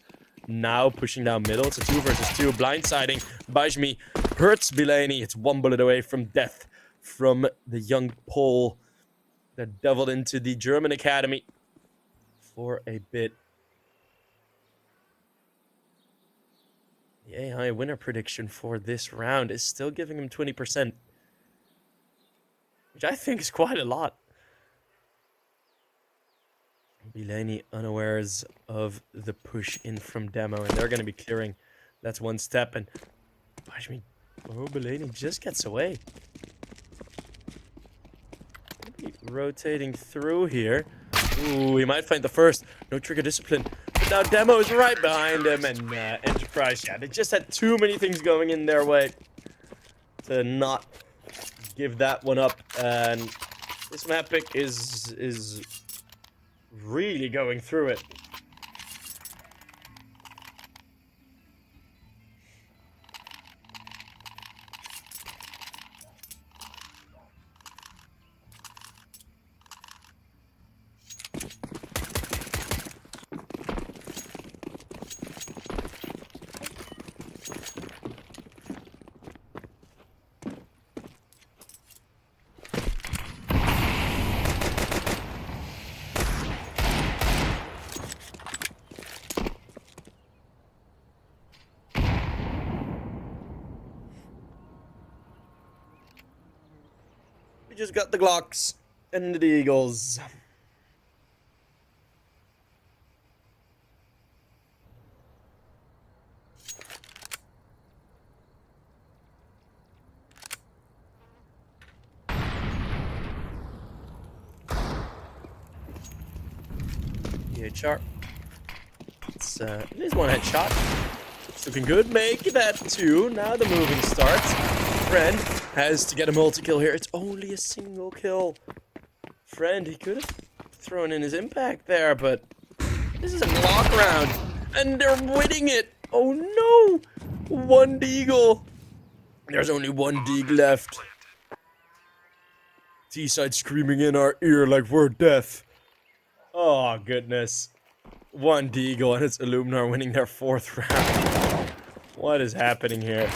Now pushing down middle. It's a 2 versus 2. Blindsiding. Bajmi hurts Bilani. It's 1 bullet away from death from the young Pole that deviled into the German academy for a bit. The AI winner prediction for this round is still giving him 20%. Which I think is quite a lot. Bilani unawares of the push in from Demo, and they're going to be clearing. That's 1 step, and Bilani just gets away. Rotating through here. Ooh, he might find the first. No trigger discipline. But now Demo is right behind him, and Enterprise, yeah, they just had too many things going in their way to not give that one up. And this map pick is really going through it. We just got the Glocks and the Eagles. PHR. It is 1 headshot. It's looking good. Make that 2. Now the moving starts. Friend has to get a multi-kill here. It's only a single kill. Friend, he could have thrown in his impact there, but this is a block round, and they're winning it. Oh no! 1 deagle. There's only 1 deagle left. T-side screaming in our ear like we're deaf. Oh goodness. 1 deagle, and it's Illuminar winning their 4th round. What is happening here?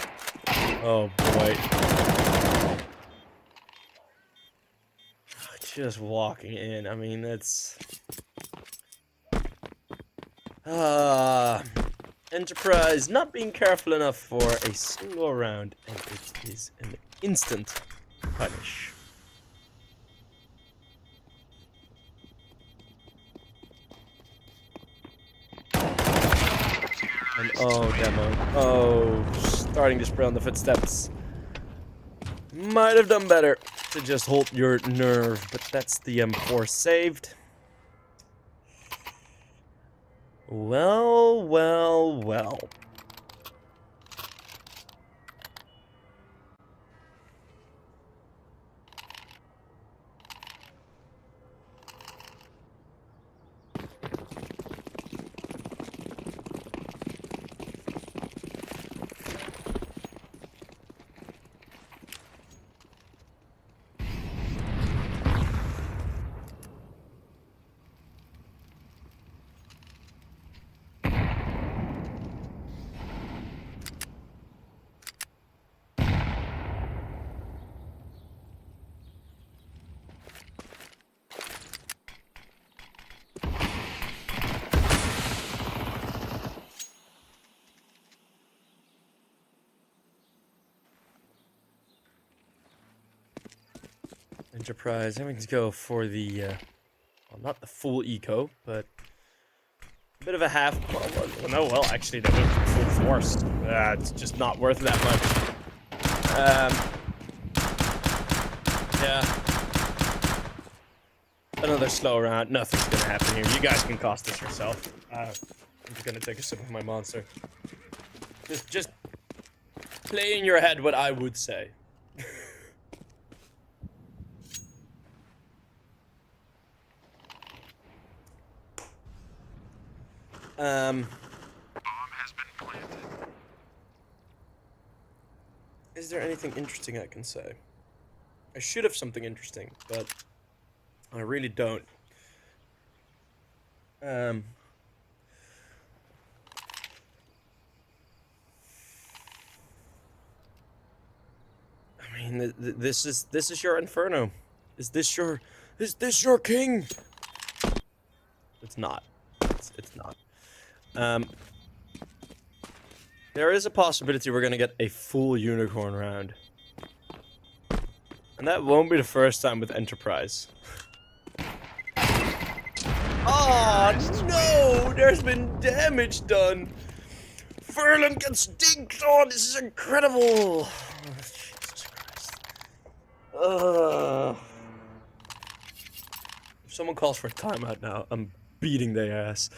Oh boy. Just walking in. I mean, that's... Enterprise not being careful enough for a single round, and it is an instant punish. And oh, Demo. Oh, starting to spray on the footsteps. Might have done better to just hold your nerve, but that's the M4 saved. Well, well, well. Enterprise having to go for the, well, not the full eco, but a bit of a half. Well, actually, they went for full force. It's just not worth that much. Yeah. Another slow round. Nothing's gonna happen here. You guys can cost this yourself. I'm just gonna take a sip of my monster. Just play in your head what I would say. Bomb has been planted. Is there anything interesting I can say? I should have something interesting, but I really don't. I mean, this is your Inferno. Is this your king? It's not. It's not. There is a possibility we're gonna get a full unicorn round. And that won't be the first time with Enterprise. Oh no! There's been damage done! Furlan gets dinked! Oh, this is incredible! Oh, Jesus Christ. If someone calls for a timeout now, I'm beating their ass.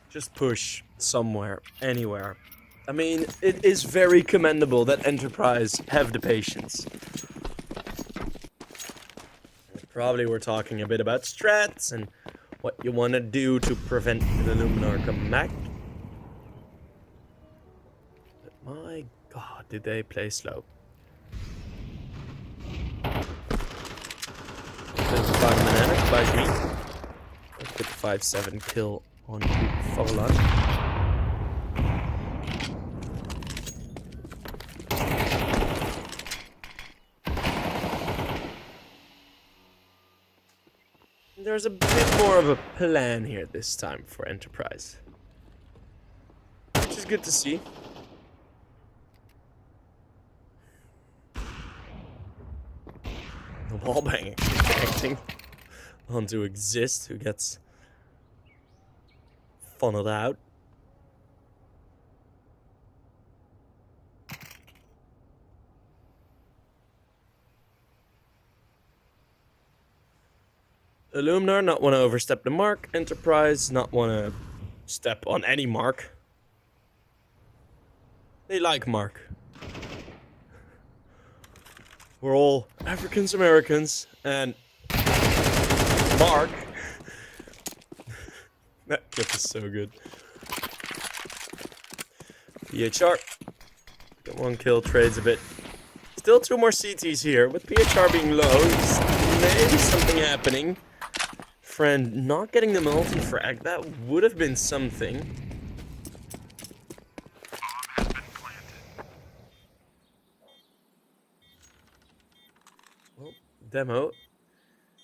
Just push somewhere, anywhere. I mean, it is very commendable that Enterprise have the patience. Probably we're talking a bit about strats and what you want to do to prevent the Luminar coming back. But my god, did they play slow. There's a 5 banana by me. Let's get the 5-7 kill onto Fowler. There's a bit more of a plan here this time for Enterprise, which is good to see. The wallbang connecting onto Exist, who gets funneled out. Illuminar not want to overstep the mark. Enterprise not want to step on any mark. They like mark. We're all Africans Americans, and mark. That clip is so good. PHR. Got 1 kill, trades a bit. Still 2 more CTs here, with PHR being low. Maybe something happening. Friend not getting the multi-frag, that would have been something. Bomb has been planted. Well, demo.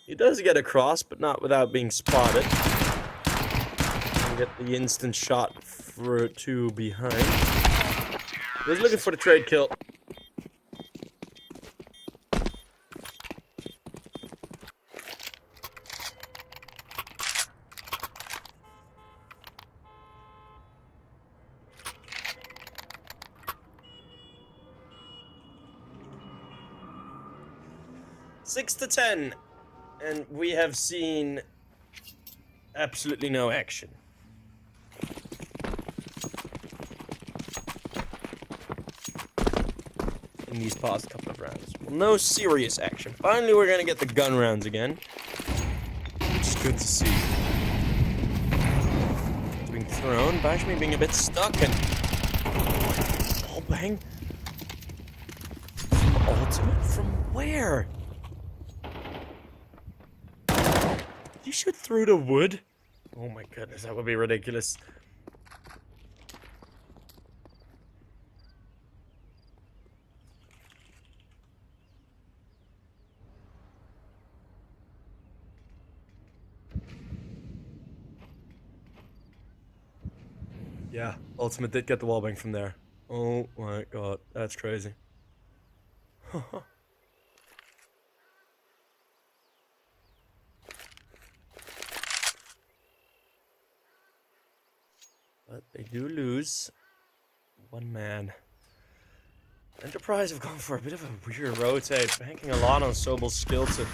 He does get across, but not without being spotted. And get the instant shot for 2 behind. He was looking for the trade kill. 6-10, and we have seen absolutely no action. In these past couple of rounds. Well, no serious action. Finally, we're gonna get the gun rounds again, which is good to see. Being thrown, Bashmi being a bit stuck, and ball bang from ultimate from where? Did you shoot through the wood? Oh my goodness, that would be ridiculous. Yeah, ultimate did get the wallbang from there. Oh my god, that's crazy. But they do lose. One man. Enterprise have gone for a bit of a weird rotate, banking a lot on Sobel's skill to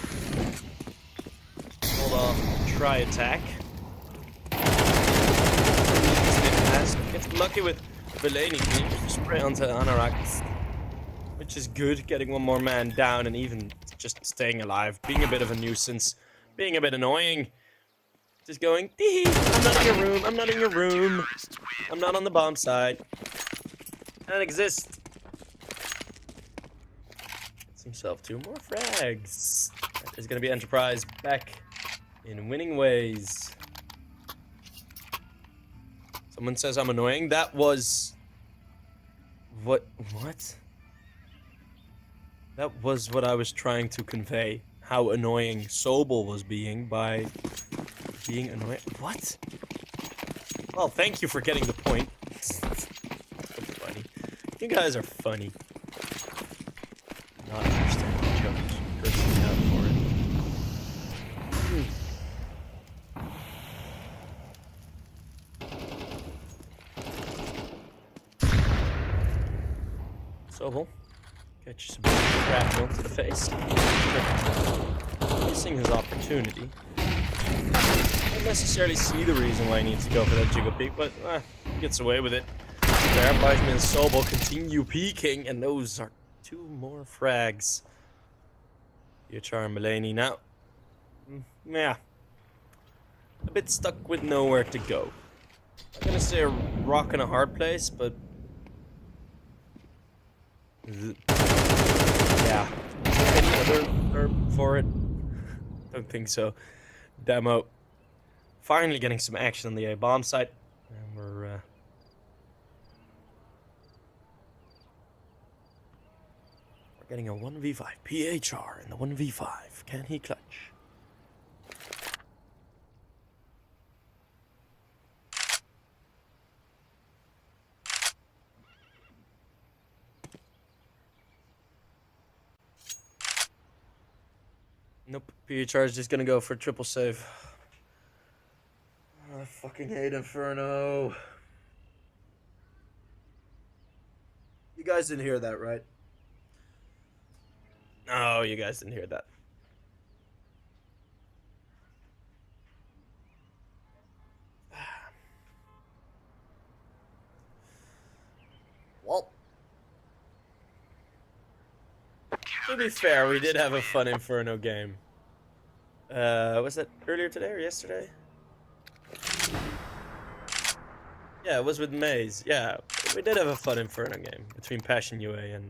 hold off, try attack. Gets lucky with Delaney, spray onto Anorak, which is good, getting one more man down and even just staying alive, being a bit of a nuisance, being a bit annoying. Just going, tee, I'm not in your room, I'm not in your room, I'm not on the bomb side. I don't exist. Gets himself 2 more frags. That is going to be Enterprise back in winning ways. Someone says I'm annoying. That was... What? That was what I was trying to convey. How annoying Sobel was being by being annoying. What? Well, thank you for getting the point. So funny. You guys are funny. Not understanding jokes. Cursing me out for it. Sobel, get you some grapple to the face. Missing his opportunity. Don't necessarily see the reason why he needs to go for that jiggle peek, but he gets away with it. There, Bajman and Sobel continue peeking, and those are 2 more frags. Yachar and Mulaney now. Yeah. A bit stuck with nowhere to go. I'm gonna say a rock in a hard place, but yeah. Any other herb for it? Don't think so. Demo. Finally getting some action on the A bomb site. And we're getting a 1v5. PHR in the 1v5. Can he clutch? Nope, PHR is just gonna go for a triple save. I fucking hate Inferno. You guys didn't hear that, right? No, you guys didn't hear that. Well, to be fair, we did have a fun Inferno game. Was that earlier today or yesterday? Yeah, it was with Maze. Yeah, we did have a fun Inferno game between Passion UA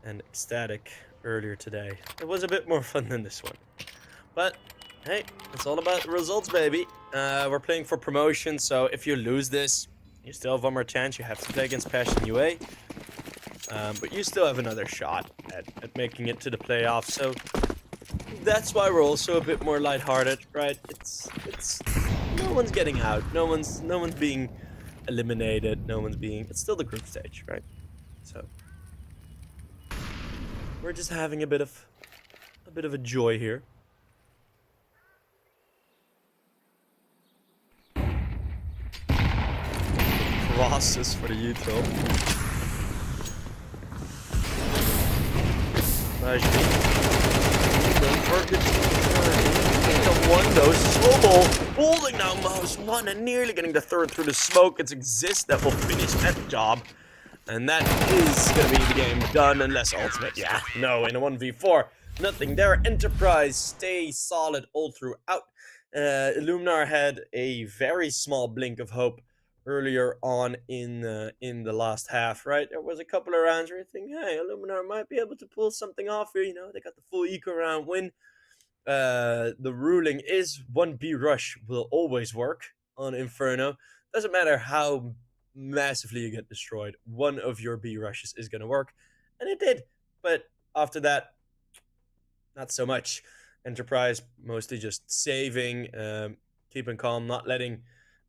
and Ecstatic earlier today. It was a bit more fun than this one. But, hey, it's all about the results, baby. We're playing for promotion, so if you lose this, you still have one more chance. You have to play against Passion UA. But you still have another shot at making it to the playoffs, so that's why we're also a bit more lighthearted, right? It's no one's getting out, no one's being eliminated, it's still the group stage, right? So we're just having a bit of a joy here. Crosses for the util. Mirage going for a good turn. The one though, Sobel holding down mouse one and nearly getting the third through the smoke. It's Exist that will finish that job. And that is going to be the game done unless ultimate. Yeah, no, in a 1v4. Nothing there. Enterprise stay solid all throughout. Illuminar had a very small blink of hope earlier on in the last half, right? There was a couple of rounds where you think, hey, Illuminar might be able to pull something off here. You know, they got the full eco round win. The ruling is 1B rush will always work on Inferno. Doesn't matter how massively you get destroyed, one of your B rushes is going to work. And it did. But after that, not so much. Enterprise mostly just saving, keeping calm, not letting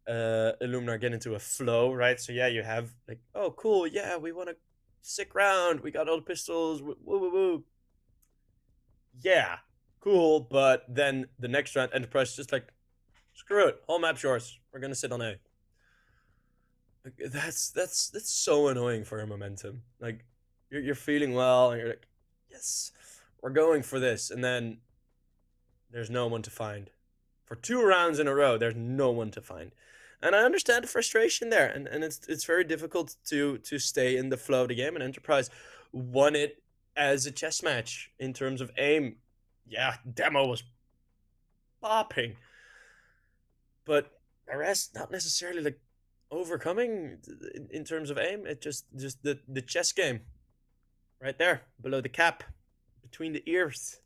Illuminar get into a flow, right? So yeah, you have like, oh cool, yeah, we want a sick round, we got all the pistols, woo woo woo. Yeah, cool, but then the next round, Enterprise just like, screw it, whole map's yours. We're gonna sit on A. Like, that's so annoying for your momentum. Like, you're feeling well, and you're like, yes, we're going for this, and then there's no one to find. For 2 rounds in a row, there's no one to find. And I understand the frustration there, and it's very difficult to stay in the flow of the game. And Enterprise won it as a chess match in terms of aim. Yeah, demo was popping, but the rest not necessarily like overcoming in terms of aim. It just the chess game right there below the cap, between the ears.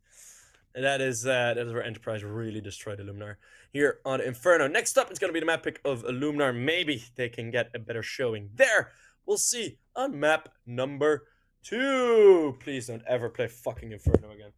And that is where Enterprise really destroyed Illuminar here on Inferno. Next up, it's going to be the map pick of Illuminar. Maybe they can get a better showing there. We'll see on map number 2. Please don't ever play fucking Inferno again.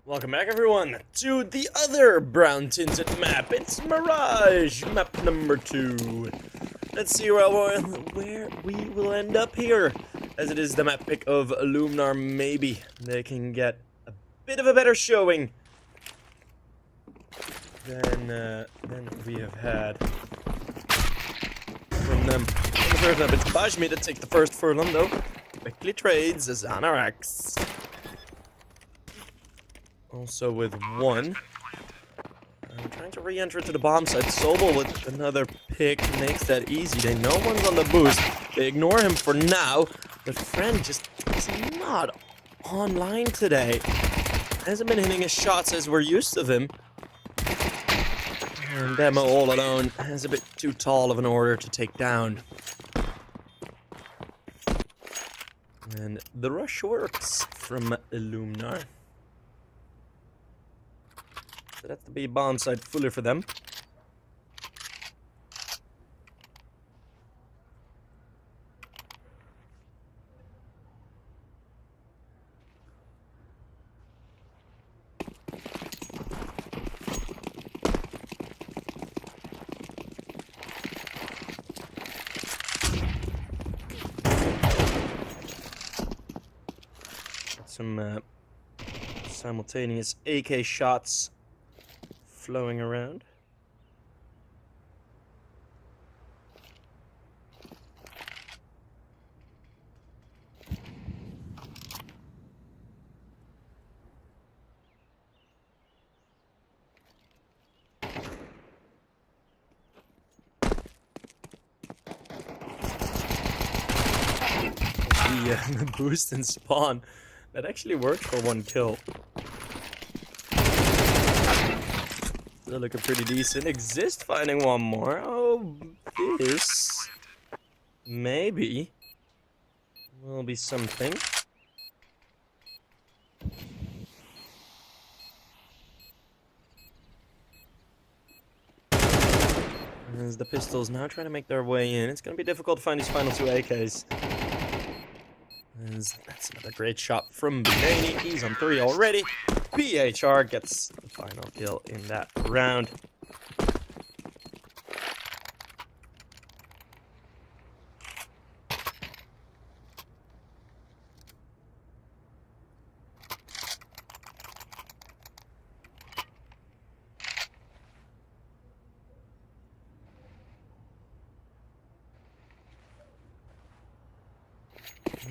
Welcome back, everyone, to the other brown-tinted map. It's Mirage, map number 2. Let's see where we will end up here, as it is the map pick of Luminar. Maybe they can get a bit of a better showing than we have had from them. In the first map, it's Bajmi to take the first furlong, though. Quickly trades as Anarax. Also with one. I'm trying to re-enter to the bomb site. Sobel with another pick makes that easy. They know one's on the boost. They ignore him for now. But Friend just is not online today. Hasn't been hitting his shots as we're used to him. And Demo all alone has a bit too tall of an order to take down. And the rush works from Illuminar. So that's the B bomb site fully for them. Some simultaneous AK shots flowing around. The boost and spawn that actually worked for one kill. They're looking pretty decent. Exist finding one more. Oh, this maybe will be something. As the pistols now trying to make their way in, it's going to be difficult to find these final two AKs. As that's another great shot from Blaney. He's on 3 already. PHR gets the final kill in that round.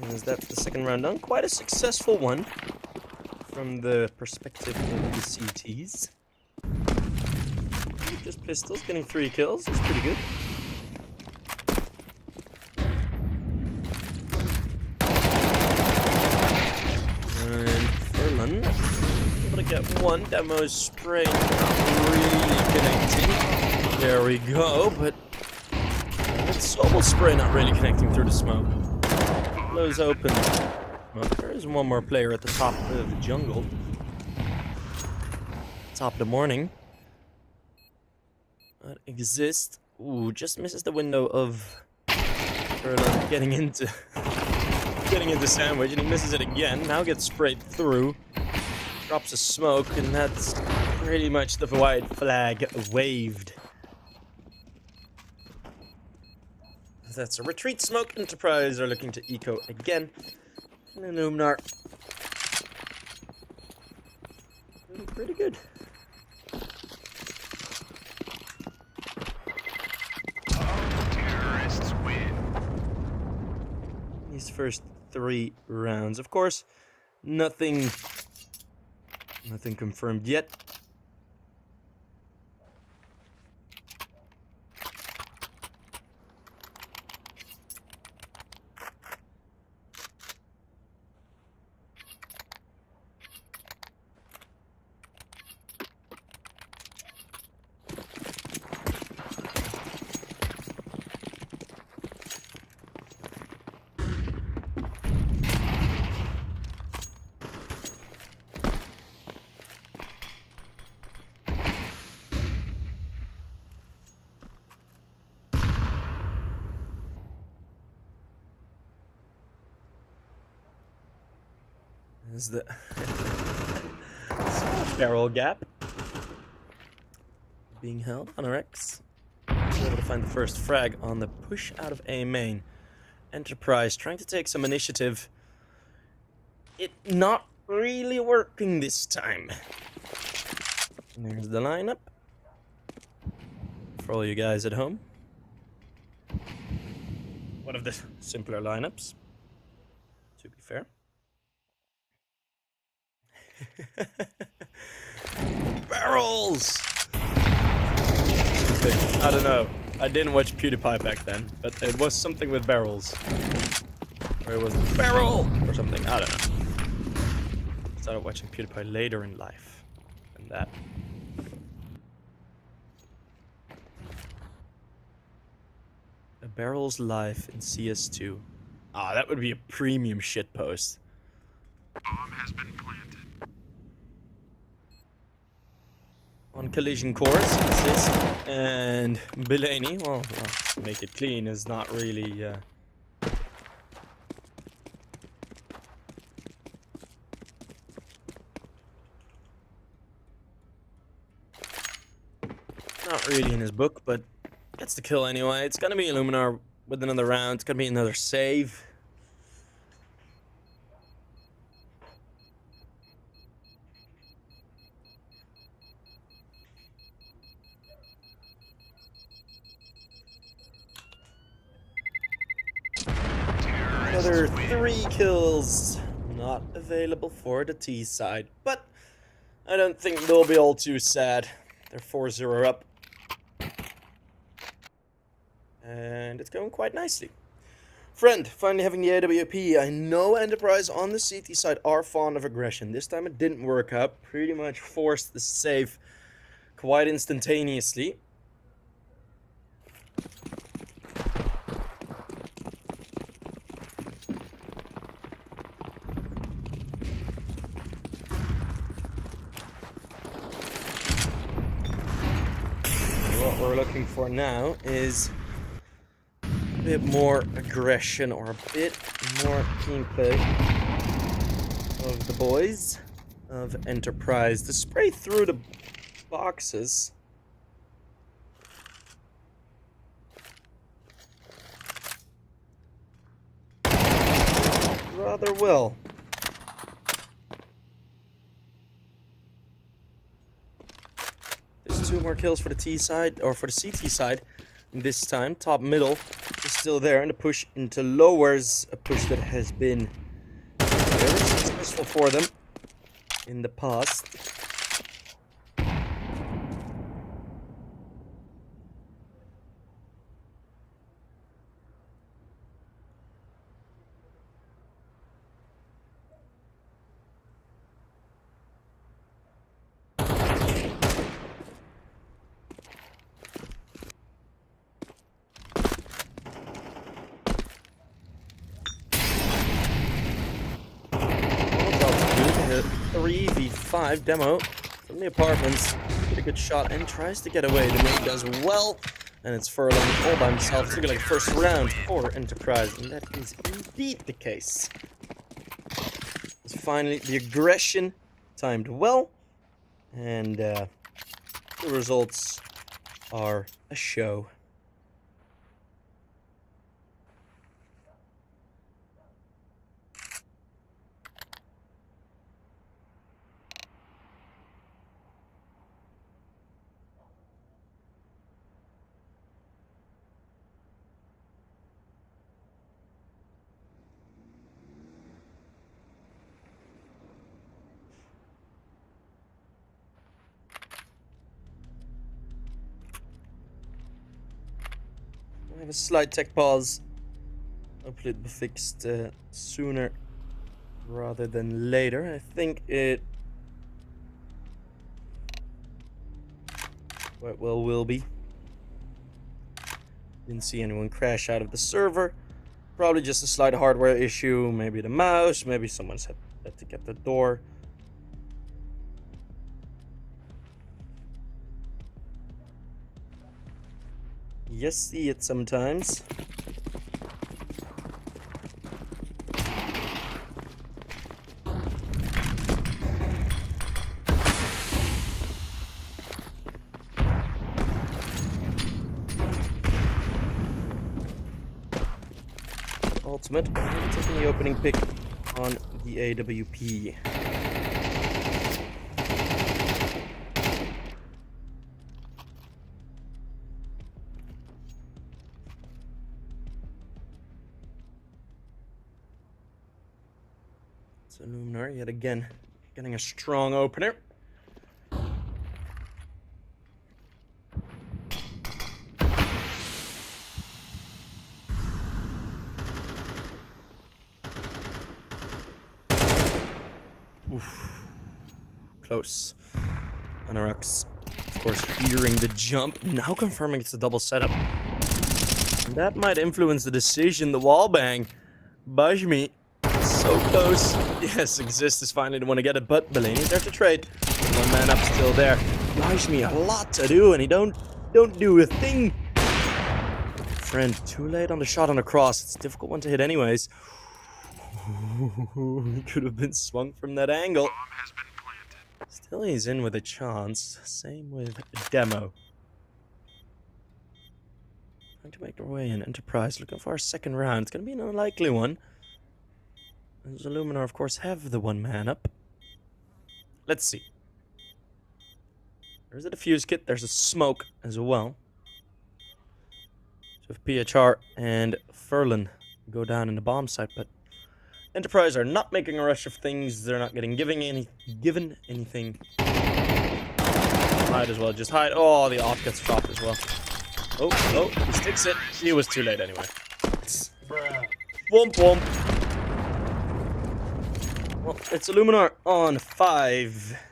As that's the second round done. Quite a successful one from the perspective of the CTs. Just pistols, getting 3 kills. That's pretty good. And Furlan able to get one. Demo's spray not really connecting. There we go, but it's almost spray not really connecting through the smoke. Blows open. Well, there is one more player at the top of the jungle. Top of the morning. That exists. Ooh, just misses the window of getting into sandwich, and he misses it again. Now gets sprayed through. Drops a smoke, and that's pretty much the white flag waved. That's a retreat smoke. Enterprise are looking to eco again. And Illuminar. Doing pretty good. Terrorists win. These first 3 rounds. Of course, nothing confirmed yet. Is the barrel gap being held on our X. Able to find the first frag on the push out of A main. Enterprise trying to take some initiative. It not really working this time. And there's the lineup for all you guys at home. One of the simpler lineups, to be fair. Barrels! I don't know. I didn't watch PewDiePie back then, but it was something with barrels. Or it was barrel! Or something, I don't know. Started watching PewDiePie later in life than that. A barrel's life in CS2. Ah, that would be a premium shitpost. Bomb has been planted. On collision course, assist, and Belaney, well, make it clean is not really, not really in his book, but gets the kill anyway. It's gonna be Illuminar with another round. It's gonna be another save. Another 3 kills. Not available for the T side, but I don't think they'll be all too sad. They're 4-0 up. And it's going quite nicely. Friend, finally having the AWP. I know Enterprise on the CT side are fond of aggression. This time it didn't work out. Pretty much forced the save quite instantaneously. What we're looking for now is a bit more aggression or a bit more team play of the boys of Enterprise. The spray through the boxes rather well. There's 2 more kills for the T side, or for the CT side. This time, top middle is still there, and the push into lowers, a push that has been very successful for them in the past. A 3v5 demo from the apartments. Get a good shot and tries to get away. The mate does well, and it's Furlong all by himself. It's looking like first round for Enterprise, and that is indeed the case. It's finally the aggression timed well, and the results are a show. I have a slight tech pause. Hopefully it'll be fixed sooner rather than later. I think it quite well will be. Didn't see anyone crash out of the server. Probably just a slight hardware issue. Maybe the mouse. Maybe someone's had to get the door. You see it sometimes. ultimate. I'm taking the opening pick on the AWP. So Luminar yet again getting a strong opener. Oof. Close. Anorax, of course, hearing the jump, now confirming it's a double setup. And that might influence the decision. The wall bang. Bajmi, so close. Yes, Exist is finally the one to get it, but Bellini's there to trade. One man up still there. Bajmi, a lot to do, and he don't do a thing. Friend, too late on the shot on the cross. It's a difficult one to hit anyways. He could have been swung from that angle. Bomb has been planted. Still he's in with a chance. Same with Demo. Trying to make their way in. Enterprise looking for a second round. It's going to be an unlikely one. And Illuminar, of course, have the one man up. Let's see. There's a defuse kit. There's a smoke as well. So if PHR and Furlan go down in the bomb site, but Enterprise are not making a rush of things. They're not getting given anything. Hide as well. Just hide. Oh, the off gets shot as well. Oh, he sticks it. He was too late anyway. Womp womp. Well, it's Illuminar on 5.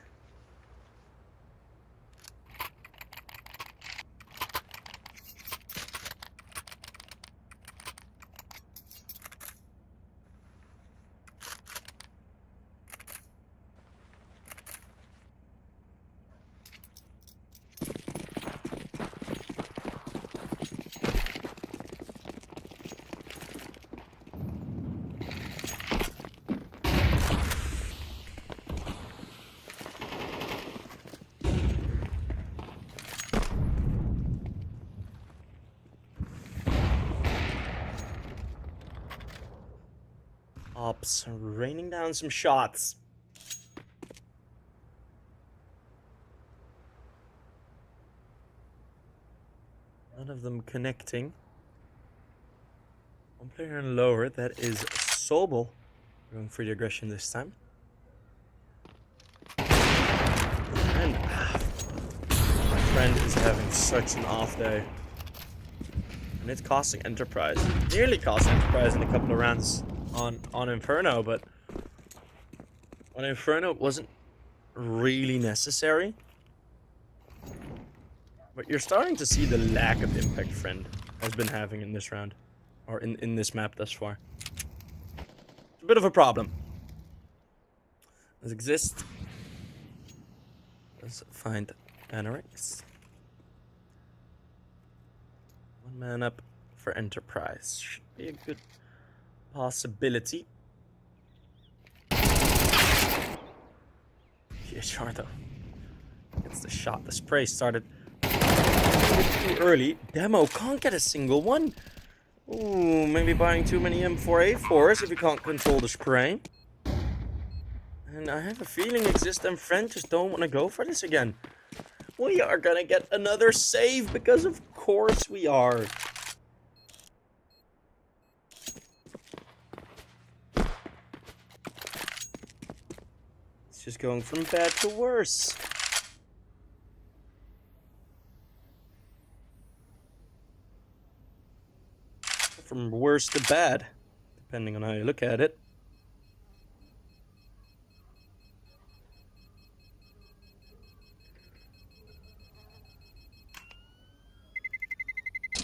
Ops raining down some shots. None of them connecting. One player in lower, that is Sobel. Going for the aggression this time. And my friend is having such an off day. And it's costing Enterprise. Nearly cost Enterprise in a couple of rounds on Inferno, but on Inferno it wasn't really necessary. But you're starting to see the lack of impact Friend has been having in this round. Or in this map thus far. It's a bit of a problem. Let's Exist. Let's find Anorix. One man up for Enterprise. Should be a good possibility. PHR though gets the shot. The spray started too early. Demo can't get a single one. Ooh, maybe buying too many M4A4s if you can't control the spray. And I have a feeling Exist and Friend just don't want to go for this again. We are gonna get another save because of course we are. It's just going from bad to worse. From worse to bad, depending on how you look at it.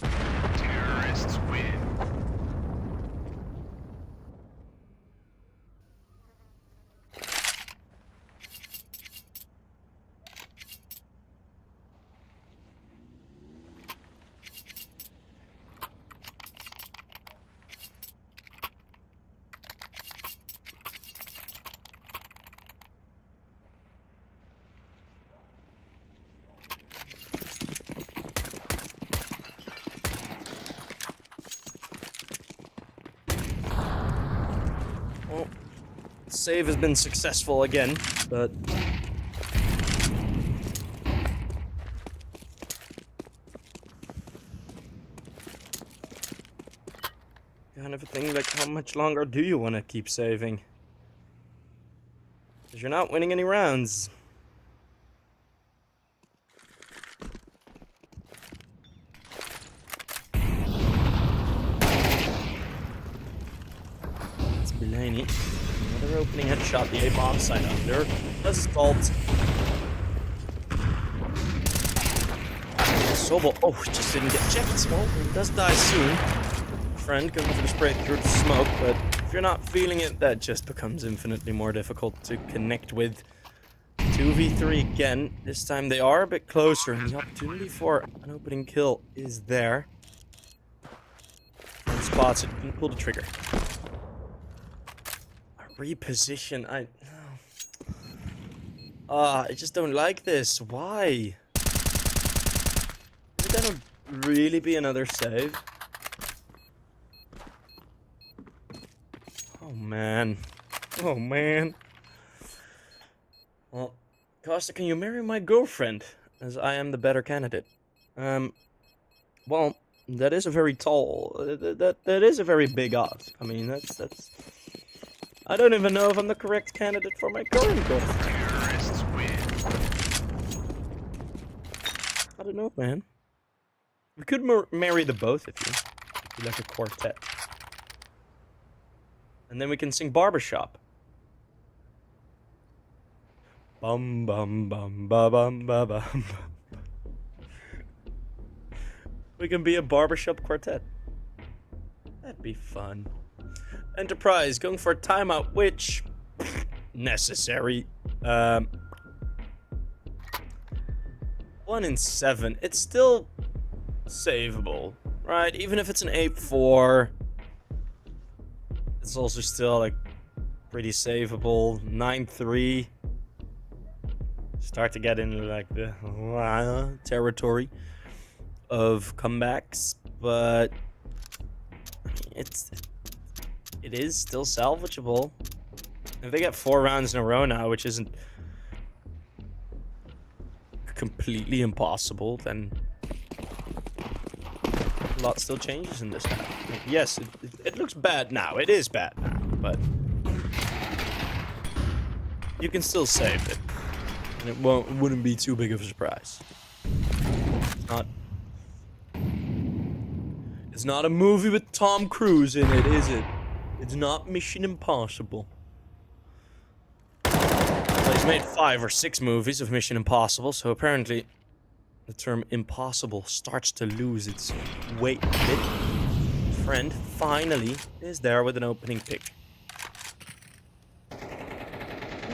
Terrorists win. save has been successful again, but... kind of a thing, like, how much longer do you want to keep saving? Because you're not winning any rounds. It's Blaney. Another opening headshot, the A-bomb side under. Assault. Sobel. Oh, just didn't get checked. Well, he does die soon. Friend going for the spray through the smoke, but if you're not feeling it, that just becomes infinitely more difficult to connect with. 2v3 again. This time they are a bit closer, and the opportunity for an opening kill is there. And spots it, can pull the trigger. A reposition. I just don't like this. Why? Is it gonna really be another save? Oh man. Oh man. Well, Costa, can you marry my girlfriend? As I am the better candidate. Well, that is a very tall... that is a very big odds. I mean, that's... I don't even know if I'm the correct candidate for my current girlfriend. Terrorists win. I don't know, man. We could marry the both of you. Be like a quartet. And then we can sing Barbershop. Bum bum bum ba bum ba bum. We can be a barbershop quartet. That'd be fun. Enterprise going for a timeout, which necessary. 1 in 7. It's still savable, right? Even if it's an 8-4, it's also still like pretty savable. 9-3. Start to get into like the territory of comebacks, but it is still salvageable. If they get 4 rounds in a row now, which isn't completely impossible, then a lot still changes in this map. Like, yes, it looks bad now. It is bad now, but you can still save it. And it wouldn't be too big of a surprise. It's not a movie with Tom Cruise in it, is it? It's not Mission Impossible. Well, he's made 5 or 6 movies of Mission Impossible, so apparently the term impossible starts to lose its weight a bit. Friend finally is there with an opening pick.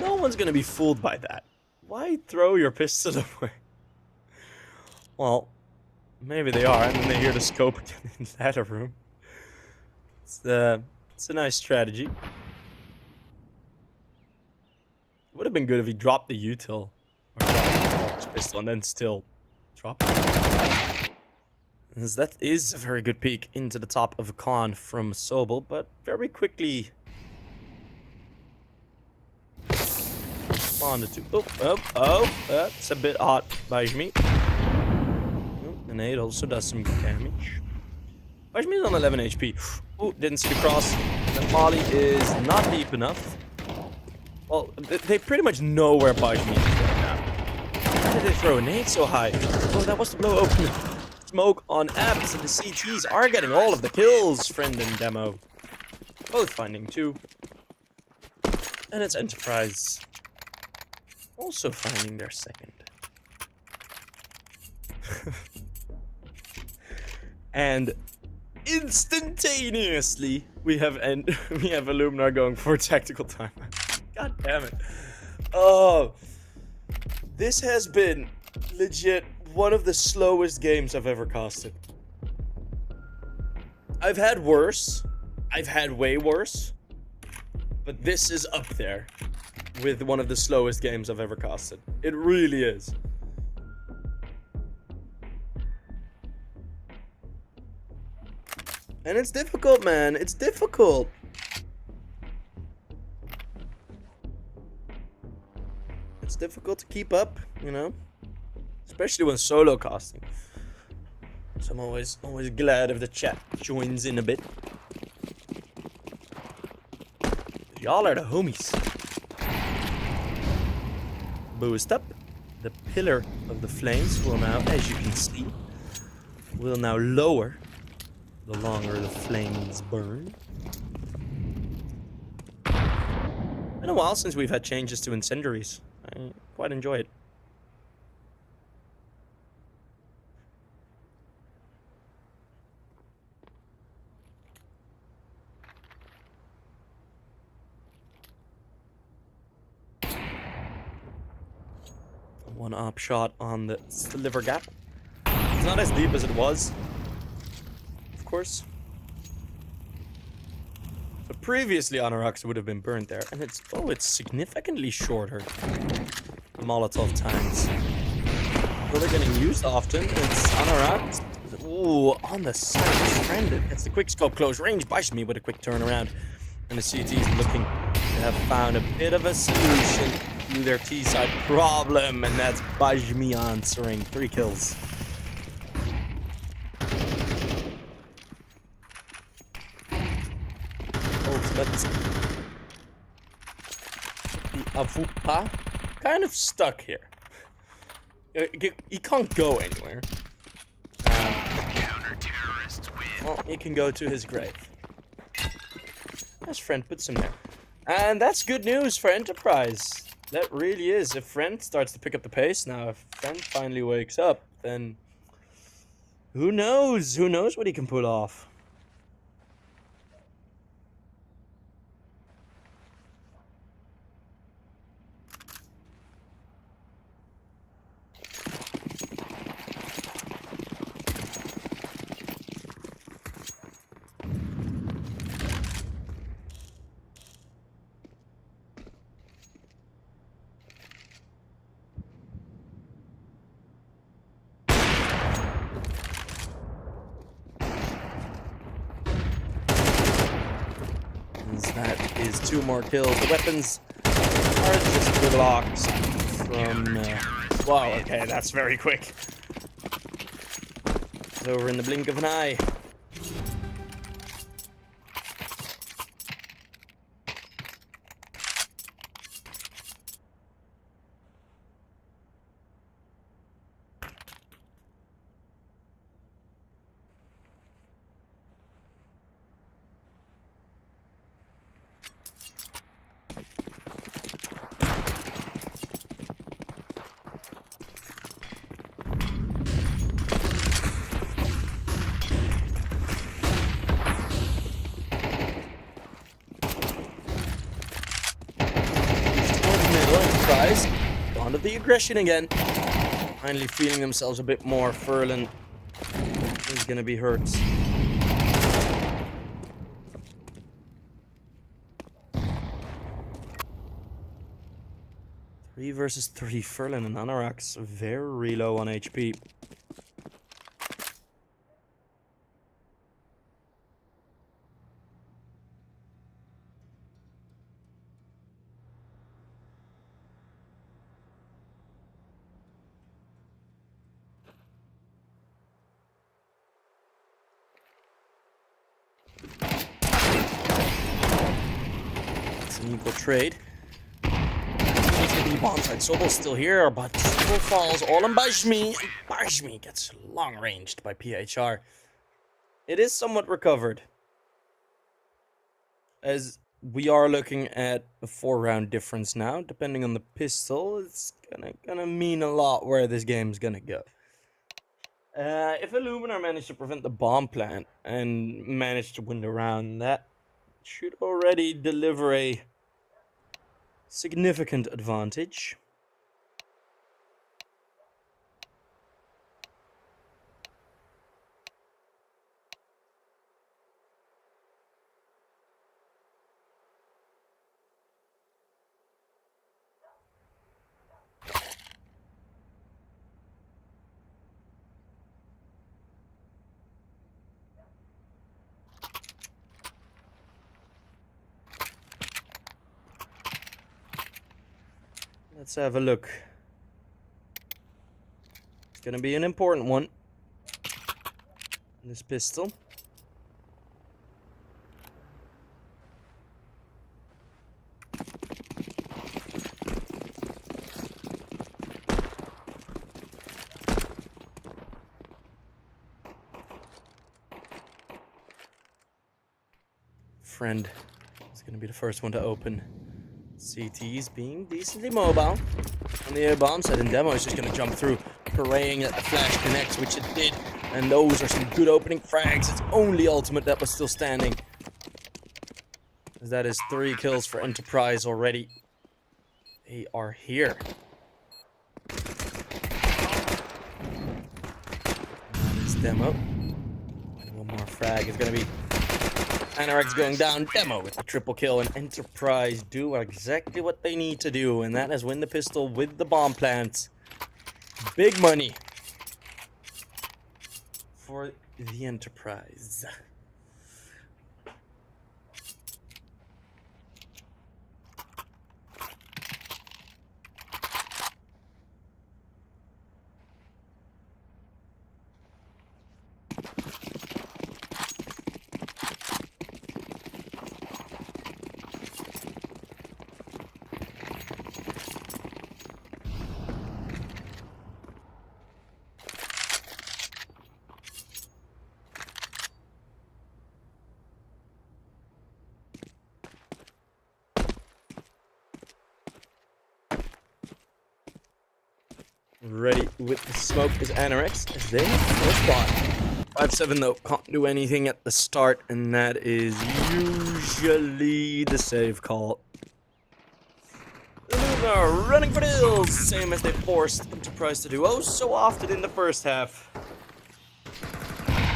No one's gonna be fooled by that. Why throw your pistol away? Well, maybe they are, and then they hear the scope again in that room. It's a nice strategy. It would have been good if he dropped the util or dropped his pistol and then still drop it. As that is a very good peek into the top of a con from Sobel, but very quickly on the 2. Oh, that's a bit hot by me. The nade also does some damage. Bajmi's on 11 HP. Oh, didn't see the cross. The molly is not deep enough. Well, they pretty much know where Bajmi is right now. Why did they throw a nade so high? Oh, that was to blow open smoke on apps, and the CTs are getting all of the kills, friend and demo. Both finding 2. And it's Enterprise also finding their second. And instantaneously we have Illuminar going for a tactical time. God damn it. Oh, this has been legit one of the slowest games I've ever casted. I've had worse. I've had way worse. But this is up there with one of the slowest games I've ever casted. It really is. And it's difficult, man. It's difficult. difficult to keep up, you know, especially when solo casting. So I'm always glad if the chat joins in a bit. Y'all are the homies. Boost up. The pillar of the flames will now, as you can see, will now lower the longer the flames burn. Been a while since we've had changes to incendiaries. I quite enjoy it. One up shot on the sliver gap. It's not as deep as it was, of course. So previously Anoraks would have been burnt there, and it's significantly shorter. The Molotov times. Well, they're getting used often. It's Anoraks. Ooh, on the side, stranded. It's the quick scope close range. Buys me with a quick turnaround, and the CT is looking to have found a bit of a solution to their T-side problem, and that's Bajmi answering 3 kills. Ultimate. The Avupa kind of stuck here. He can't go anywhere. Counter-terrorists win. Well, he can go to his grave. As friend puts him there. And that's good news for Enterprise. That really is. If Friend starts to pick up the pace now, if Friend finally wakes up, then who knows? Who knows what he can pull off? That is 2 more kills. The weapons are just good locks from... wow, okay, that's very quick. It's over in the blink of an eye. Onto the aggression again. Finally feeling themselves a bit more. Furlan is gonna be hurt. 3 versus 3. Furlan and Anoraks very low on HP. An equal trade. The bonside Sobel's still here, but Sobel falls all on Bajmi. Bajmi gets long ranged by PHR. It is somewhat recovered, as we are looking at a 4-round difference now. Depending on the pistol, it's gonna mean a lot where this game's gonna go. If Illuminar managed to prevent the bomb plant and managed to win the round, that should already deliver a significant advantage. Let's have a look. It's gonna be an important one. This pistol. Friend is gonna be the first one to open. CT's being decently mobile. On the air bomb side, and Demo is just gonna jump through, praying that the flash connects, which it did. And those are some good opening frags. It's only ultimate that was still standing. As that is 3 kills for Enterprise already. They are here. That is Demo. And one more frag is gonna be Anorak's going down. Demo with the triple kill, and Enterprise do exactly what they need to do, and that is win the pistol with the bomb plant. Big money for the Enterprise. Ready with the smoke is Anorex as they first spot. 5-7 though, can't do anything at the start, and that is usually the save call. Luminar running for the hills, same as they forced Enterprise to do oh so often in the first half.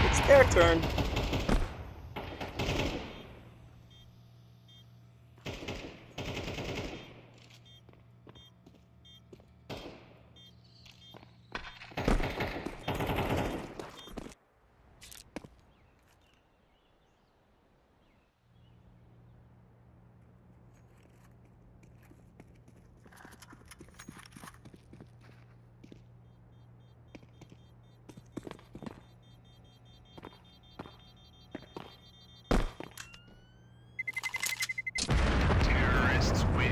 It's their turn. Terrorists win.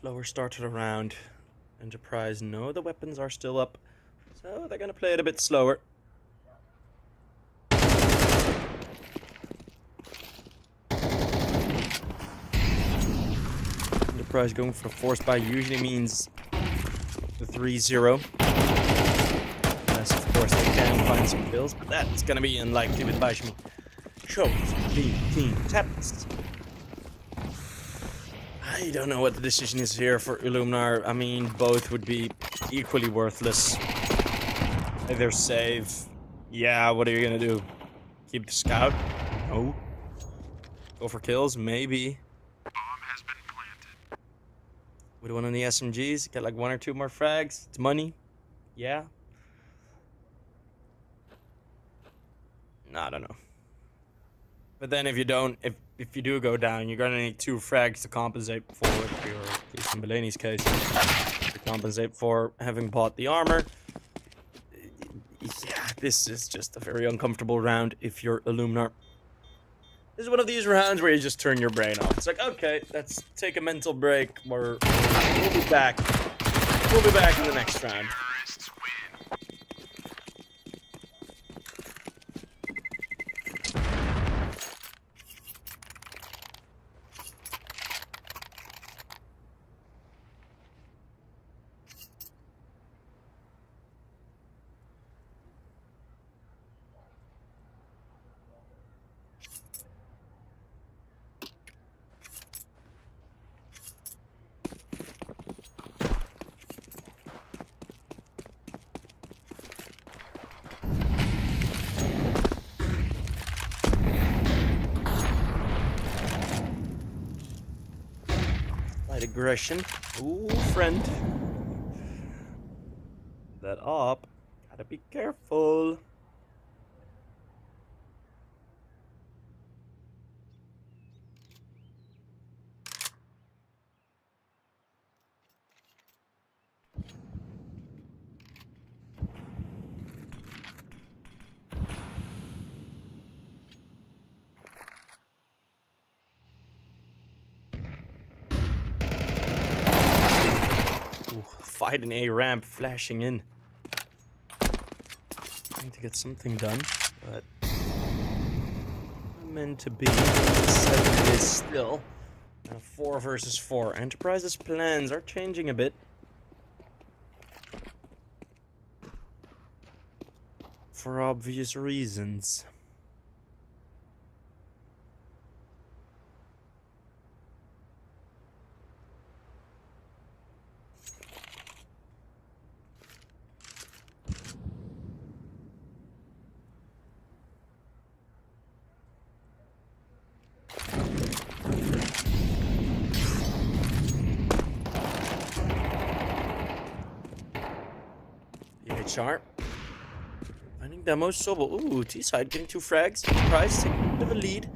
Slower start to the round. Enterprise know the weapons are still up, so they're gonna play it a bit slower. Enterprise going for the force buy usually means the 3-0. Unless, of course, they can find some kills, but that's gonna be unlikely with Bashmi. Shows the team taps. I don't know what the decision is here for Illuminar. I mean, both would be equally worthless. Either save. Yeah, what are you gonna do? Keep the scout? No. Go for kills? Maybe. Bomb has been planted. With one of the SMGs, get like 1 or 2 more frags. It's money. Yeah. No, I don't know. But then if you don't, if you do go down, you're gonna need 2 frags to compensate for, or at least in Bellini's case, to compensate for having bought the armor. Yeah, this is just a very uncomfortable round if you're Illuminar. This is one of these rounds where you just turn your brain off. It's like, okay, let's take a mental break. We'll be back. We'll be back in the next round. Terrorists win. aggression. Ooh, friend. That up. Gotta be careful. Ooh, fight an A ramp flashing in. Trying to get something done, but not meant to be. 7 it is still. And a 4 versus 4. Enterprise's plans are changing a bit. For obvious reasons. EHR. Finding demos, Sobel. Ooh, T-side getting 2 frags. Enterprise taking a bit of a lead.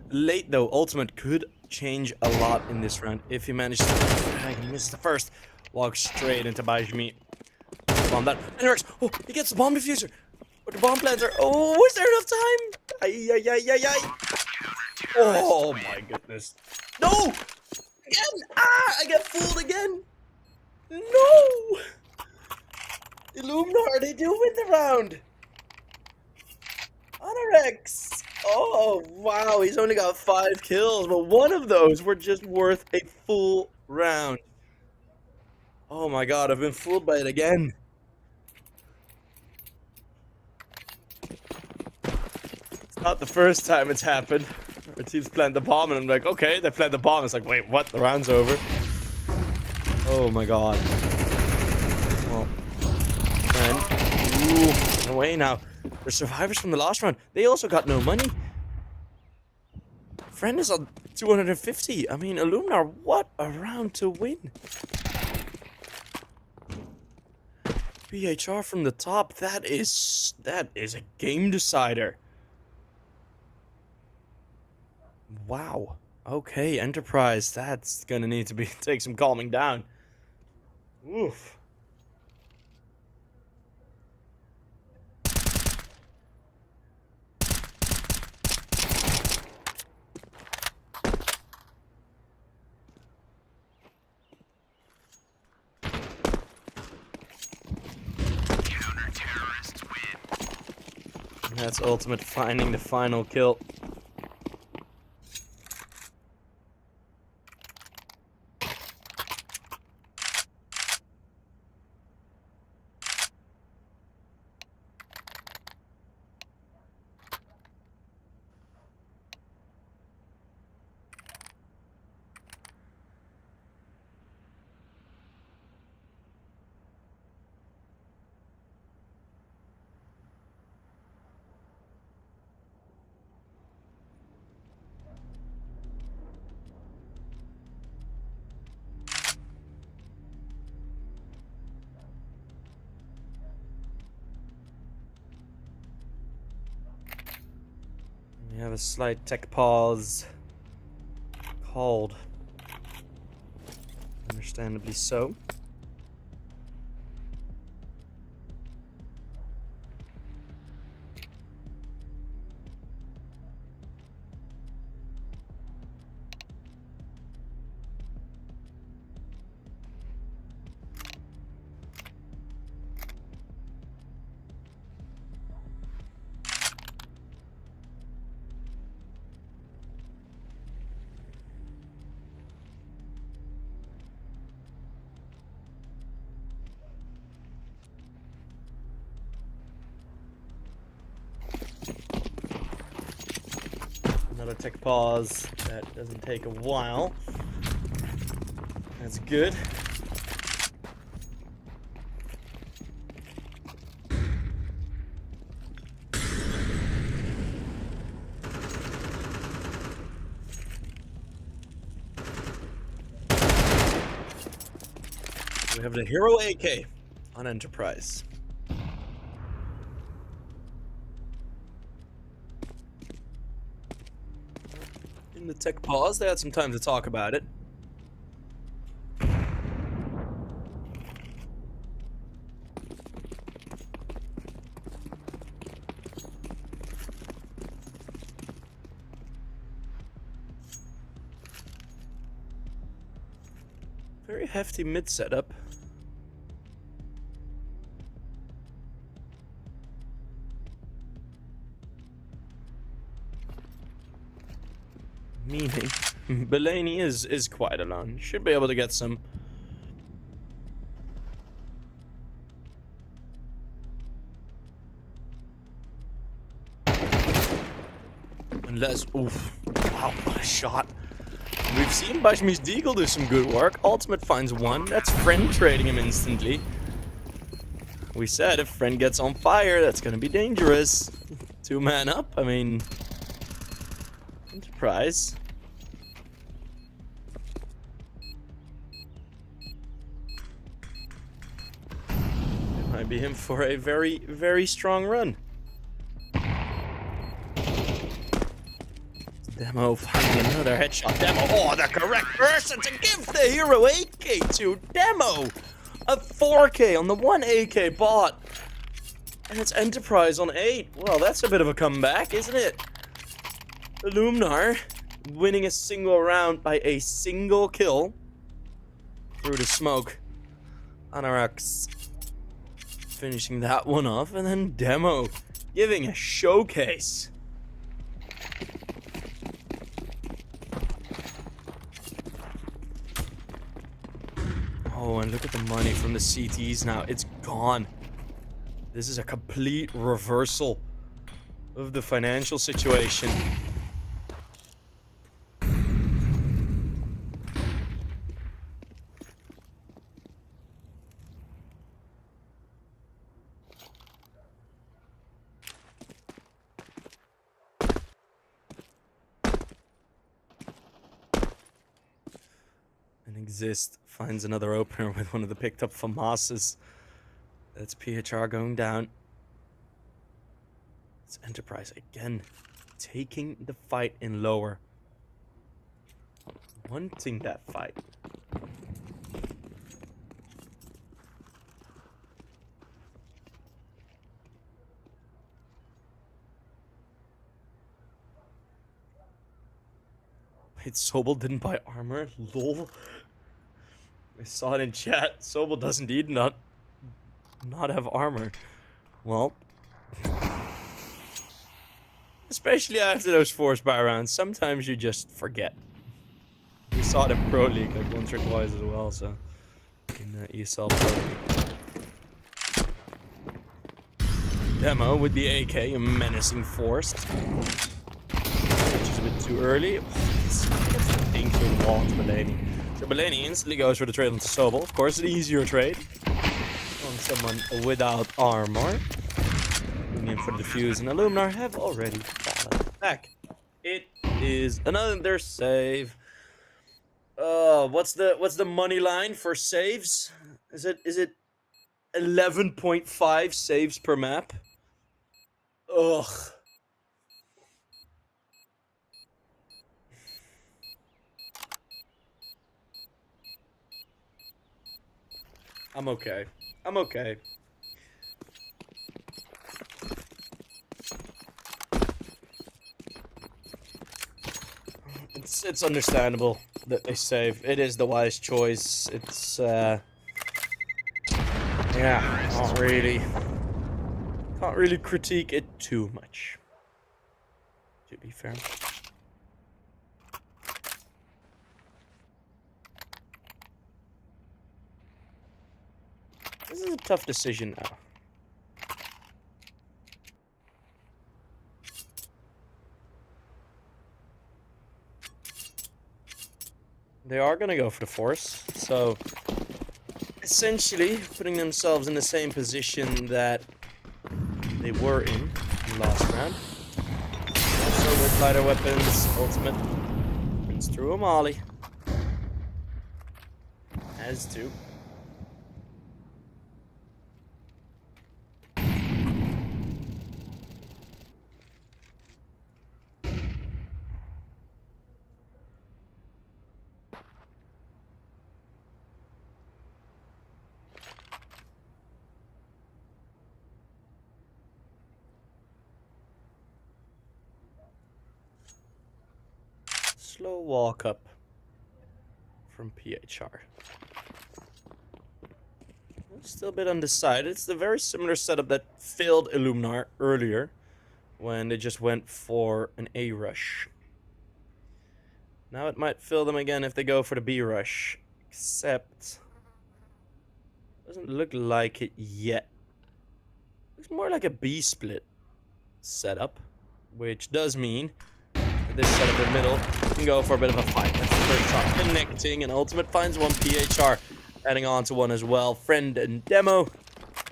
Late though, ultimate could change a lot in this round if he managed to he missed the first. Walks straight into Bajmi. Bomb that. And it works. Oh, he gets the bomb diffuser. But the bomb plants are. Oh, is there enough time? Ay, ay, ay, ay, ay. Oh my goodness. No! Again! Ah! I get fooled again! No! Illuminar, they do win the round! Honorex! Oh, wow, he's only got 5 kills, but one of those were just worth a full round. Oh my god, I've been fooled by it again. It's not the first time it's happened. Our teams plant the bomb, and I'm like, okay, they plant the bomb. It's like, wait, what? The round's over. Oh my god. Well, friend. Ooh, away now. They're survivors from the last round. They also got no money. Friend is on 250. I mean, Illuminar, what a round to win. BHR from the top. That is a game decider. Wow. Okay, Enterprise. That's gonna need to take some calming down. Oof. Counter-terrorists win. That's ultimate finding the final kill. We have a slight tech pause. Called. Understandably so. Another tech pause. That doesn't take a while. That's good. We have the Hero AK on Enterprise. In the tech pause, they had some time to talk about it. Very hefty mid setup. Meaning, Belaney is quite alone. Should be able to get some. Unless, oof, wow, what a shot. We've seen Bashmi's Deagle do some good work. Ultimate finds one. That's Friend trading him instantly. We said if Friend gets on fire, that's gonna be dangerous. 2-man up, I mean... Enterprise. It might be him for a very, very strong run. Demo finding another headshot. Demo, oh, the correct person to give the Hero AK to. Demo! A 4K on the 1 AK bot. And it's Enterprise on 8. Well, that's a bit of a comeback, isn't it? Luminar winning a single round by a single kill through the smoke. Anorax finishing that one off, and then Demo giving a showcase. Oh, and look at the money from the CTs now. It's gone. This is a complete reversal of the financial situation. Exist finds another opener with one of the picked up FAMASs. That's PHR going down. It's Enterprise again, taking the fight in lower. Wanting that fight. Wait, Sobel didn't buy armor? Lol. I saw it in chat. Sobel does indeed not have armor. Well, especially after those force buy rounds, sometimes you just forget. We saw it in Pro League like once or twice as well, so in ESL Pro League. Demo with the AK, a menacing force. Which is a bit too early. It's ding through the wall to Belaney. So Belaney instantly goes for the trade onto Sobel. Of course, the easier trade on someone without armor. Moving in for the defuse, and Illuminar have already fallen back. It is another save. What's the money line for saves? Is it 11.5 saves per map? Ugh. I'm okay. I'm okay. It's understandable that they save. It is the wise choice. It's yeah, can't really critique it too much, to be fair. This is a tough decision now. They are going to go for the force, so essentially putting themselves in the same position that they were in the last round. Also with lighter weapons, ultimate runs through a molly. Has to. Slow walk up from PHR. Still a bit undecided. It's the very similar setup that failed Illuminar earlier when they just went for an A rush. Now it might fail them again if they go for the B rush. Except doesn't look like it yet. Looks more like a B split setup, which does mean that this setup in the middle can go for a bit of a fight. That's the first shot connecting, and Ultimate finds one. PHR adding on to one as well. Friend and Demo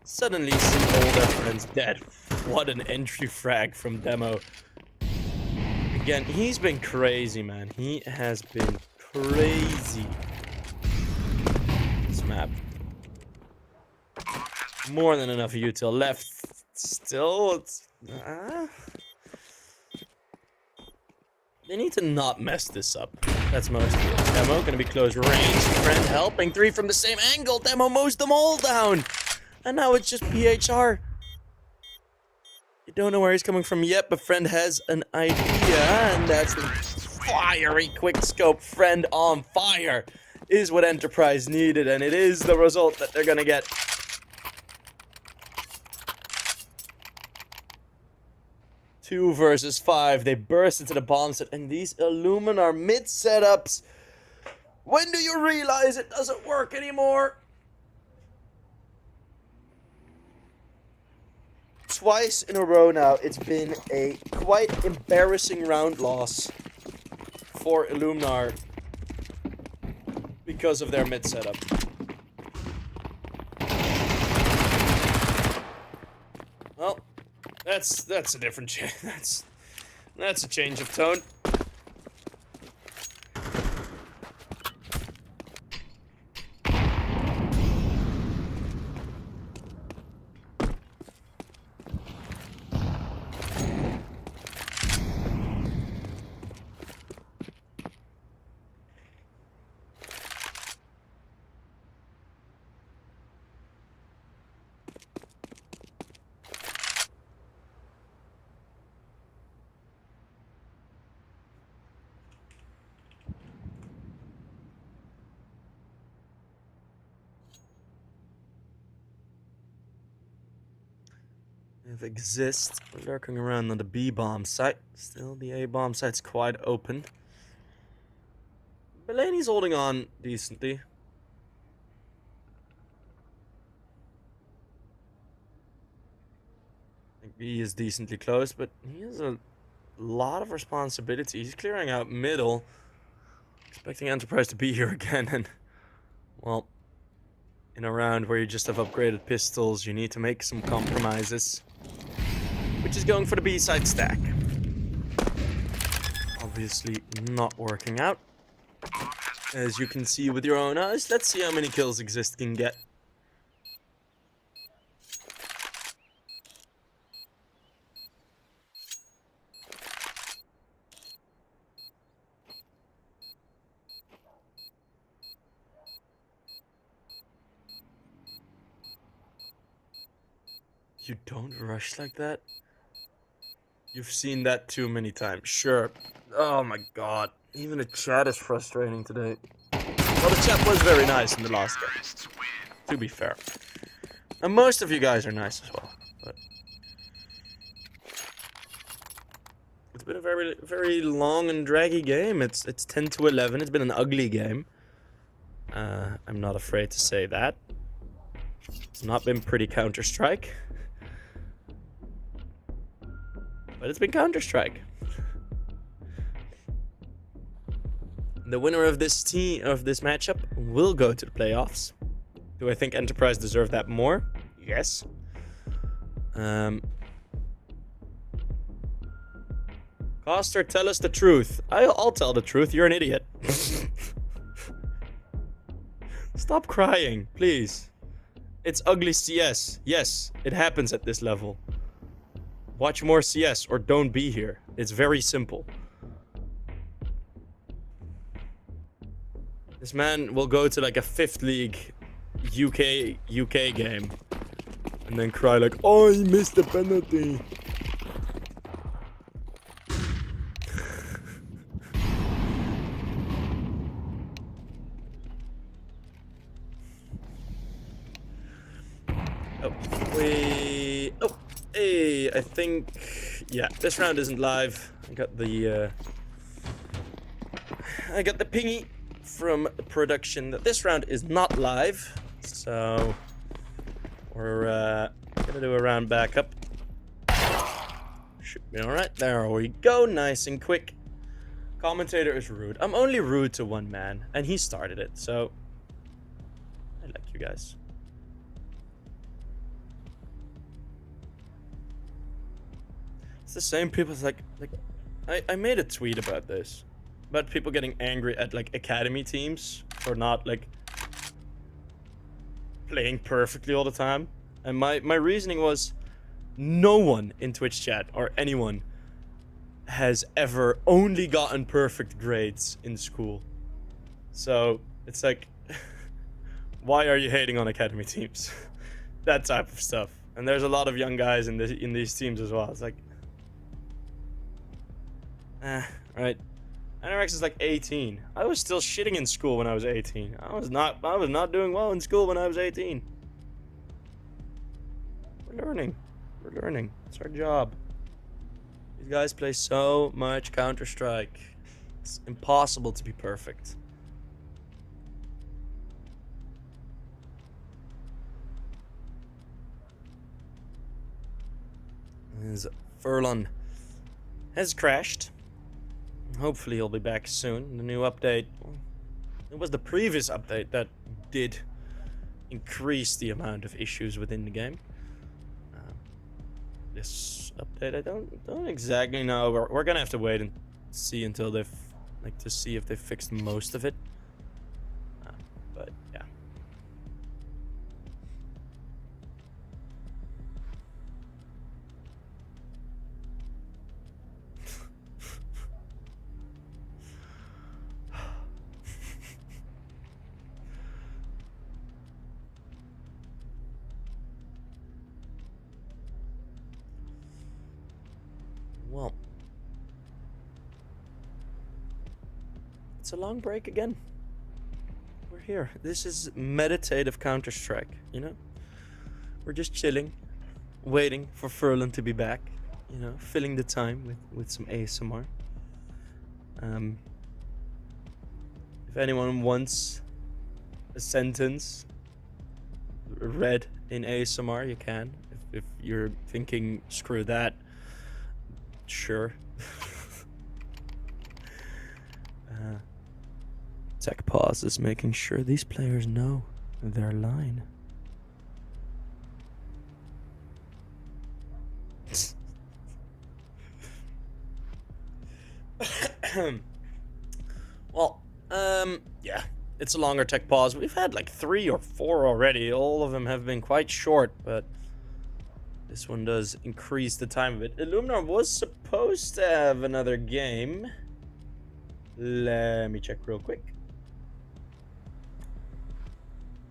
suddenly see all their friends dead. What an entry frag from Demo. Again, he's been crazy, man. He has been crazy. This map. More than enough util left. Still, it's... They need to not mess this up. That's mostly it. Demo gonna be close range. Friend helping. 3 from the same angle. Demo mows them all down. And now it's just PHR. You don't know where he's coming from yet, but Friend has an idea. And that's the fiery quick scope. Friend on fire is what Enterprise needed. And it is the result that they're gonna get. Two versus 5. They burst into the bomb set, and these Illuminar mid setups. When do you realize it doesn't work anymore? Twice in a row now, it's been a quite embarrassing round loss for Illuminar because of their mid setup. Well, that's a different change. That's a change of tone. If Exist lurking around on the B bomb site. Still, the A bomb site's quite open. Belaney's holding on decently. I think B is decently close, but he has a lot of responsibility. He's clearing out middle, expecting Enterprise to be here again, and well, in a round where you just have upgraded pistols, you need to make some compromises. Which is going for the B-side stack. Obviously not working out. As you can see with your own eyes, let's see how many kills Exist can get. You don't rush like that? You've seen that too many times. Sure. Oh my god. Even the chat is frustrating today. Well, the chat was very nice in the last game, to be fair. And most of you guys are nice as well. But it's been a very, very long and draggy game. It's 10 to 11. It's been an ugly game. I'm not afraid to say that. It's not been pretty Counter-Strike. But it's been Counter-Strike. The winner of this matchup will go to the playoffs. Do I think Enterprise deserve that more? Yes. Coster, tell us the truth. I'll tell the truth. You're an idiot. Stop crying, please. It's ugly CS. Yes, it happens at this level. Watch more CS or don't be here. It's very simple. This man will go to like a 5th league UK game and then cry like, oh, he missed the penalty. Oh, hey, I think... Yeah, this round isn't live. I got the pingy from production that this round is not live. So... We're, gonna do a round backup. Should be alright. There we go. Nice and quick. Commentator is rude. I'm only rude to one man, and he started it, so... I like you guys. It's the same people. It's like I made a tweet about this, about people getting angry at like academy teams for not like playing perfectly all the time, and my reasoning was, no one in Twitch chat or anyone has ever only gotten perfect grades in school, so it's like, why are you hating on academy teams? That type of stuff. And there's a lot of young guys in these teams as well. It's like, right. Anorex is like 18. I was still shitting in school when I was 18. I was not doing well in school when I was 18. We're learning. It's our job. These guys play so much Counter-Strike. It's impossible to be perfect. As Furlan has crashed. Hopefully he'll be back soon. The new update, it was the previous update that did increase the amount of issues within the game. This update, I don't exactly know. We're gonna have to wait and see until they've to see if they fixed most of it. But yeah. Well, it's a long break again. We're here. This is meditative Counter-Strike, you know? We're just chilling, waiting for Furlan to be back, you know, filling the time with some ASMR. If anyone wants a sentence read in ASMR, you can. If you're thinking, screw that, sure. Tech Pause is making sure these players know their line. Well, yeah, it's a longer tech pause. We've had like 3 or 4 already. All of them have been quite short, but this one does increase the time of it. Illuminar was supposed to have another game. Let me check real quick.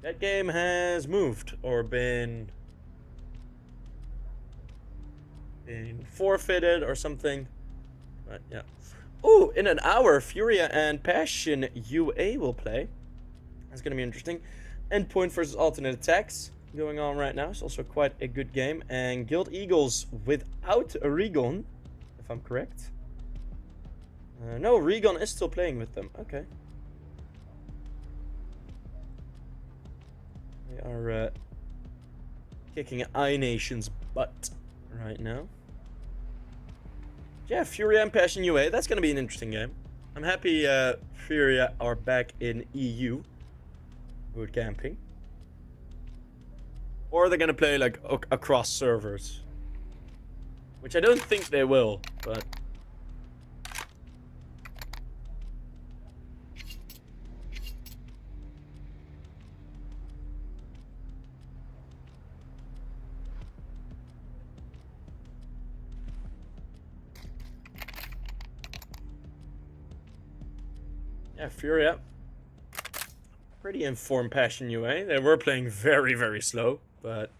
That game has moved or been forfeited or something. But yeah. Oh, in an hour, Furia and Passion UA will play. That's going to be interesting. Endpoint versus alternate attacks going on right now. It's also quite a good game. And Guild Eagles without Regon, if I'm correct. No, Regon is still playing with them. Okay. They are kicking iNation's butt right now. Yeah, Furia and Passion UA. That's going to be an interesting game. I'm happy Furia are back in EU. Boot camping. Or they're going to play like across servers. Which I don't think they will, but... Yeah, Furia. Pretty informed Passion UA. They were playing very, very slow, but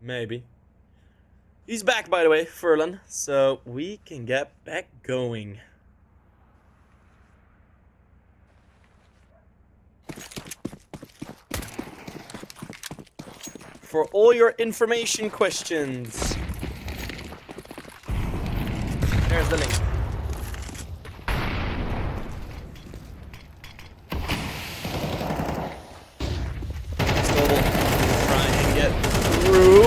maybe. He's back, by the way, Furlan, so we can get back going. for all your information questions. There's the link. Sobel trying to get through.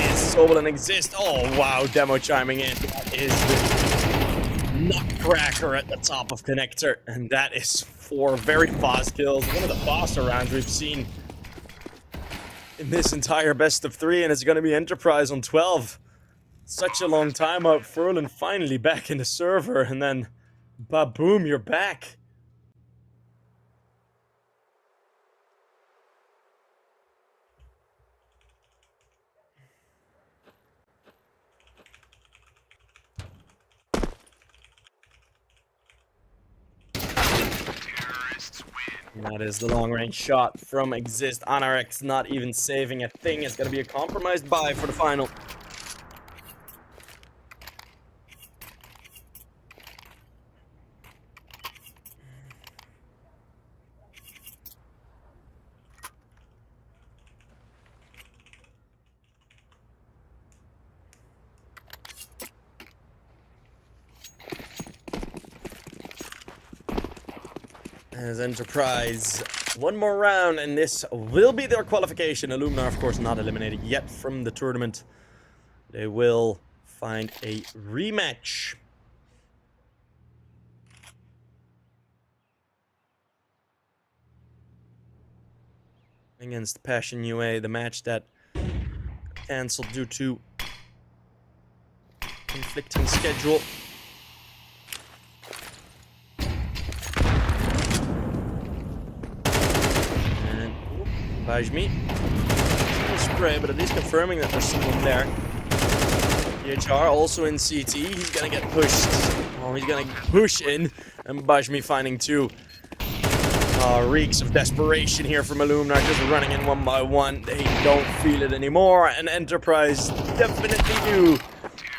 Is Sobel and exist? Oh wow, demo chiming in. That is the nutcracker at the top of connector, and that is 4 very fast kills. One of the faster rounds we've seen in this entire best of 3, and it's going to be Enterprise on 12. Such a long time out, Furlan finally back in the server, and then ba-boom, you're back. And that is the long-range shot from Exist. Anarex not even saving a thing. It's going to be a compromised buy for the final. As Enterprise, one more round, and this will be their qualification. Illuminar, of course, not eliminated yet from the tournament. They will find a rematch. Against Passion UA, the match that cancelled due to conflicting schedule. And Bajmi spray, but at least confirming that there's someone there. PHR also in CT. He's gonna get pushed. Oh, he's gonna push in, and Bajmi finding 2. Reeks of desperation here from Illuminar, just running in one by one. They don't feel it anymore, and Enterprise definitely do.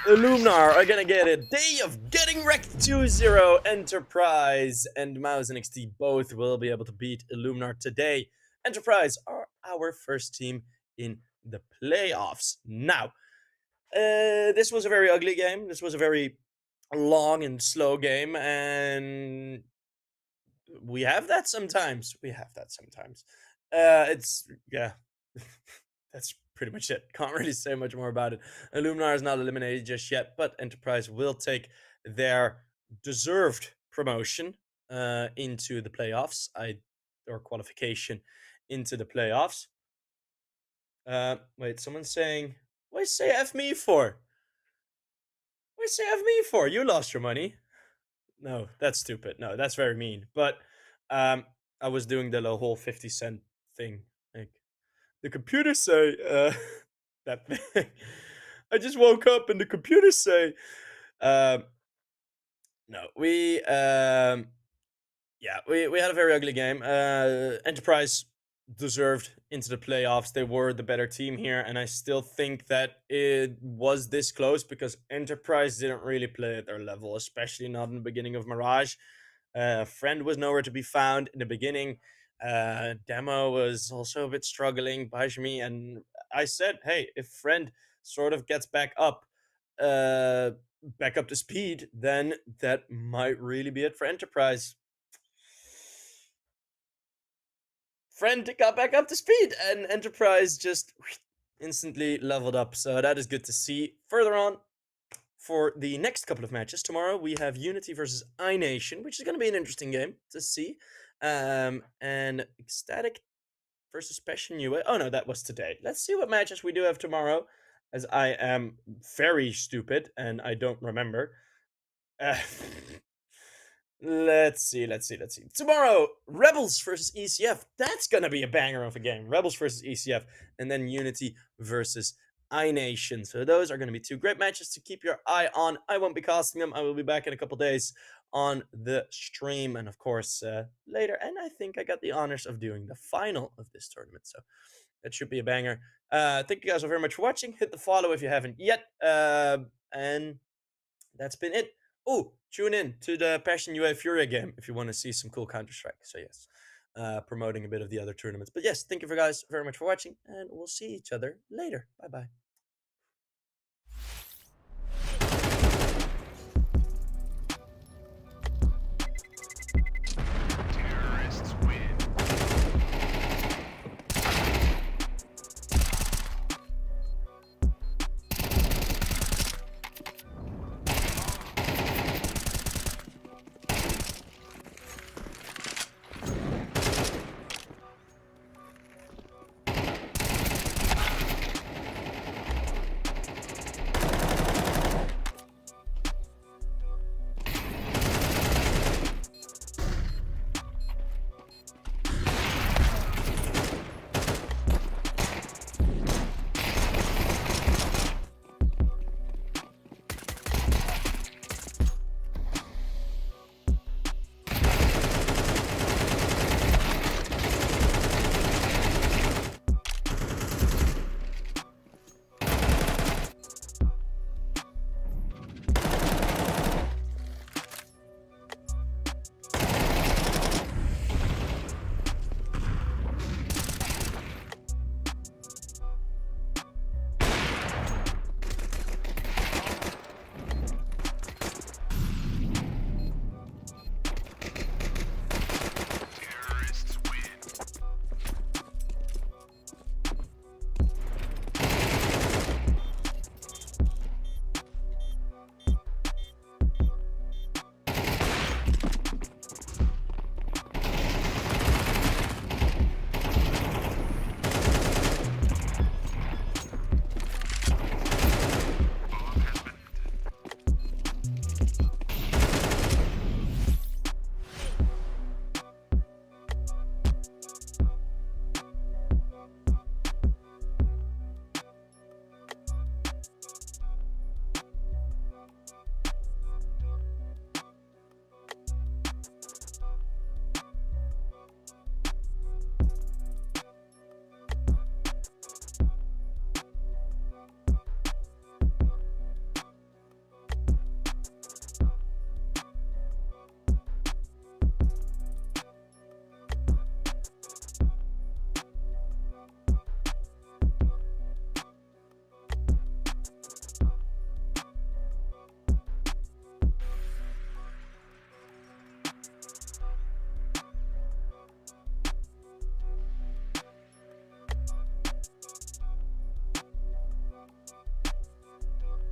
Illuminar are gonna get a day of getting wrecked 2-0. Enterprise and Mouse and XT both will be able to beat Illuminar today. Enterprise are our first team in the playoffs. Now, this was a very ugly game. This was a very long and slow game, and we have that sometimes. It's, yeah. That's pretty much it. Can't really say much more about it. Luminar is not eliminated just yet, but Enterprise will take their deserved promotion into the playoffs. Or qualification into the playoffs. Wait, someone's saying, what say F me for? What say F me for? You lost your money. No, that's stupid. No, that's very mean. But I was doing the whole 50-cent thing. Like, the computers say that thing. I just woke up and the computers say no, we had a very ugly game. Enterprise deserved into the playoffs. They were the better team here, and I still think that it was this close because Enterprise didn't really play at their level, especially not in the beginning of Mirage. Friend was nowhere to be found in the beginning. Demo was also a bit struggling. Bajmi, and I said, hey, if Friend sort of gets back up to speed, then that might really be it for Enterprise. Friend got back up to speed, and Enterprise just instantly leveled up. So that is good to see. Further on, for the next couple of matches, tomorrow we have Unity versus iNation, which is going to be an interesting game to see. And Ecstatic versus Passion UA. Oh no, that was today. Let's see what matches we do have tomorrow, as I am very stupid and I don't remember. Let's see. Tomorrow, Rebels versus ECF. That's gonna be a banger of a game. Rebels versus ECF, and then Unity versus iNation. So those are gonna be 2 great matches to keep your eye on. I won't be casting them. I will be back in a couple days on the stream, and of course later. And I think I got the honors of doing the final of this tournament, so that should be a banger. Thank you guys all very much for watching. Hit the follow if you haven't yet, and that's been it. Oh, tune in to the Passion UA Furia game if you want to see some cool Counter-Strike. So yes. promoting a bit of the other tournaments. But yes, thank you for guys very much for watching, and we'll see each other later. Bye bye.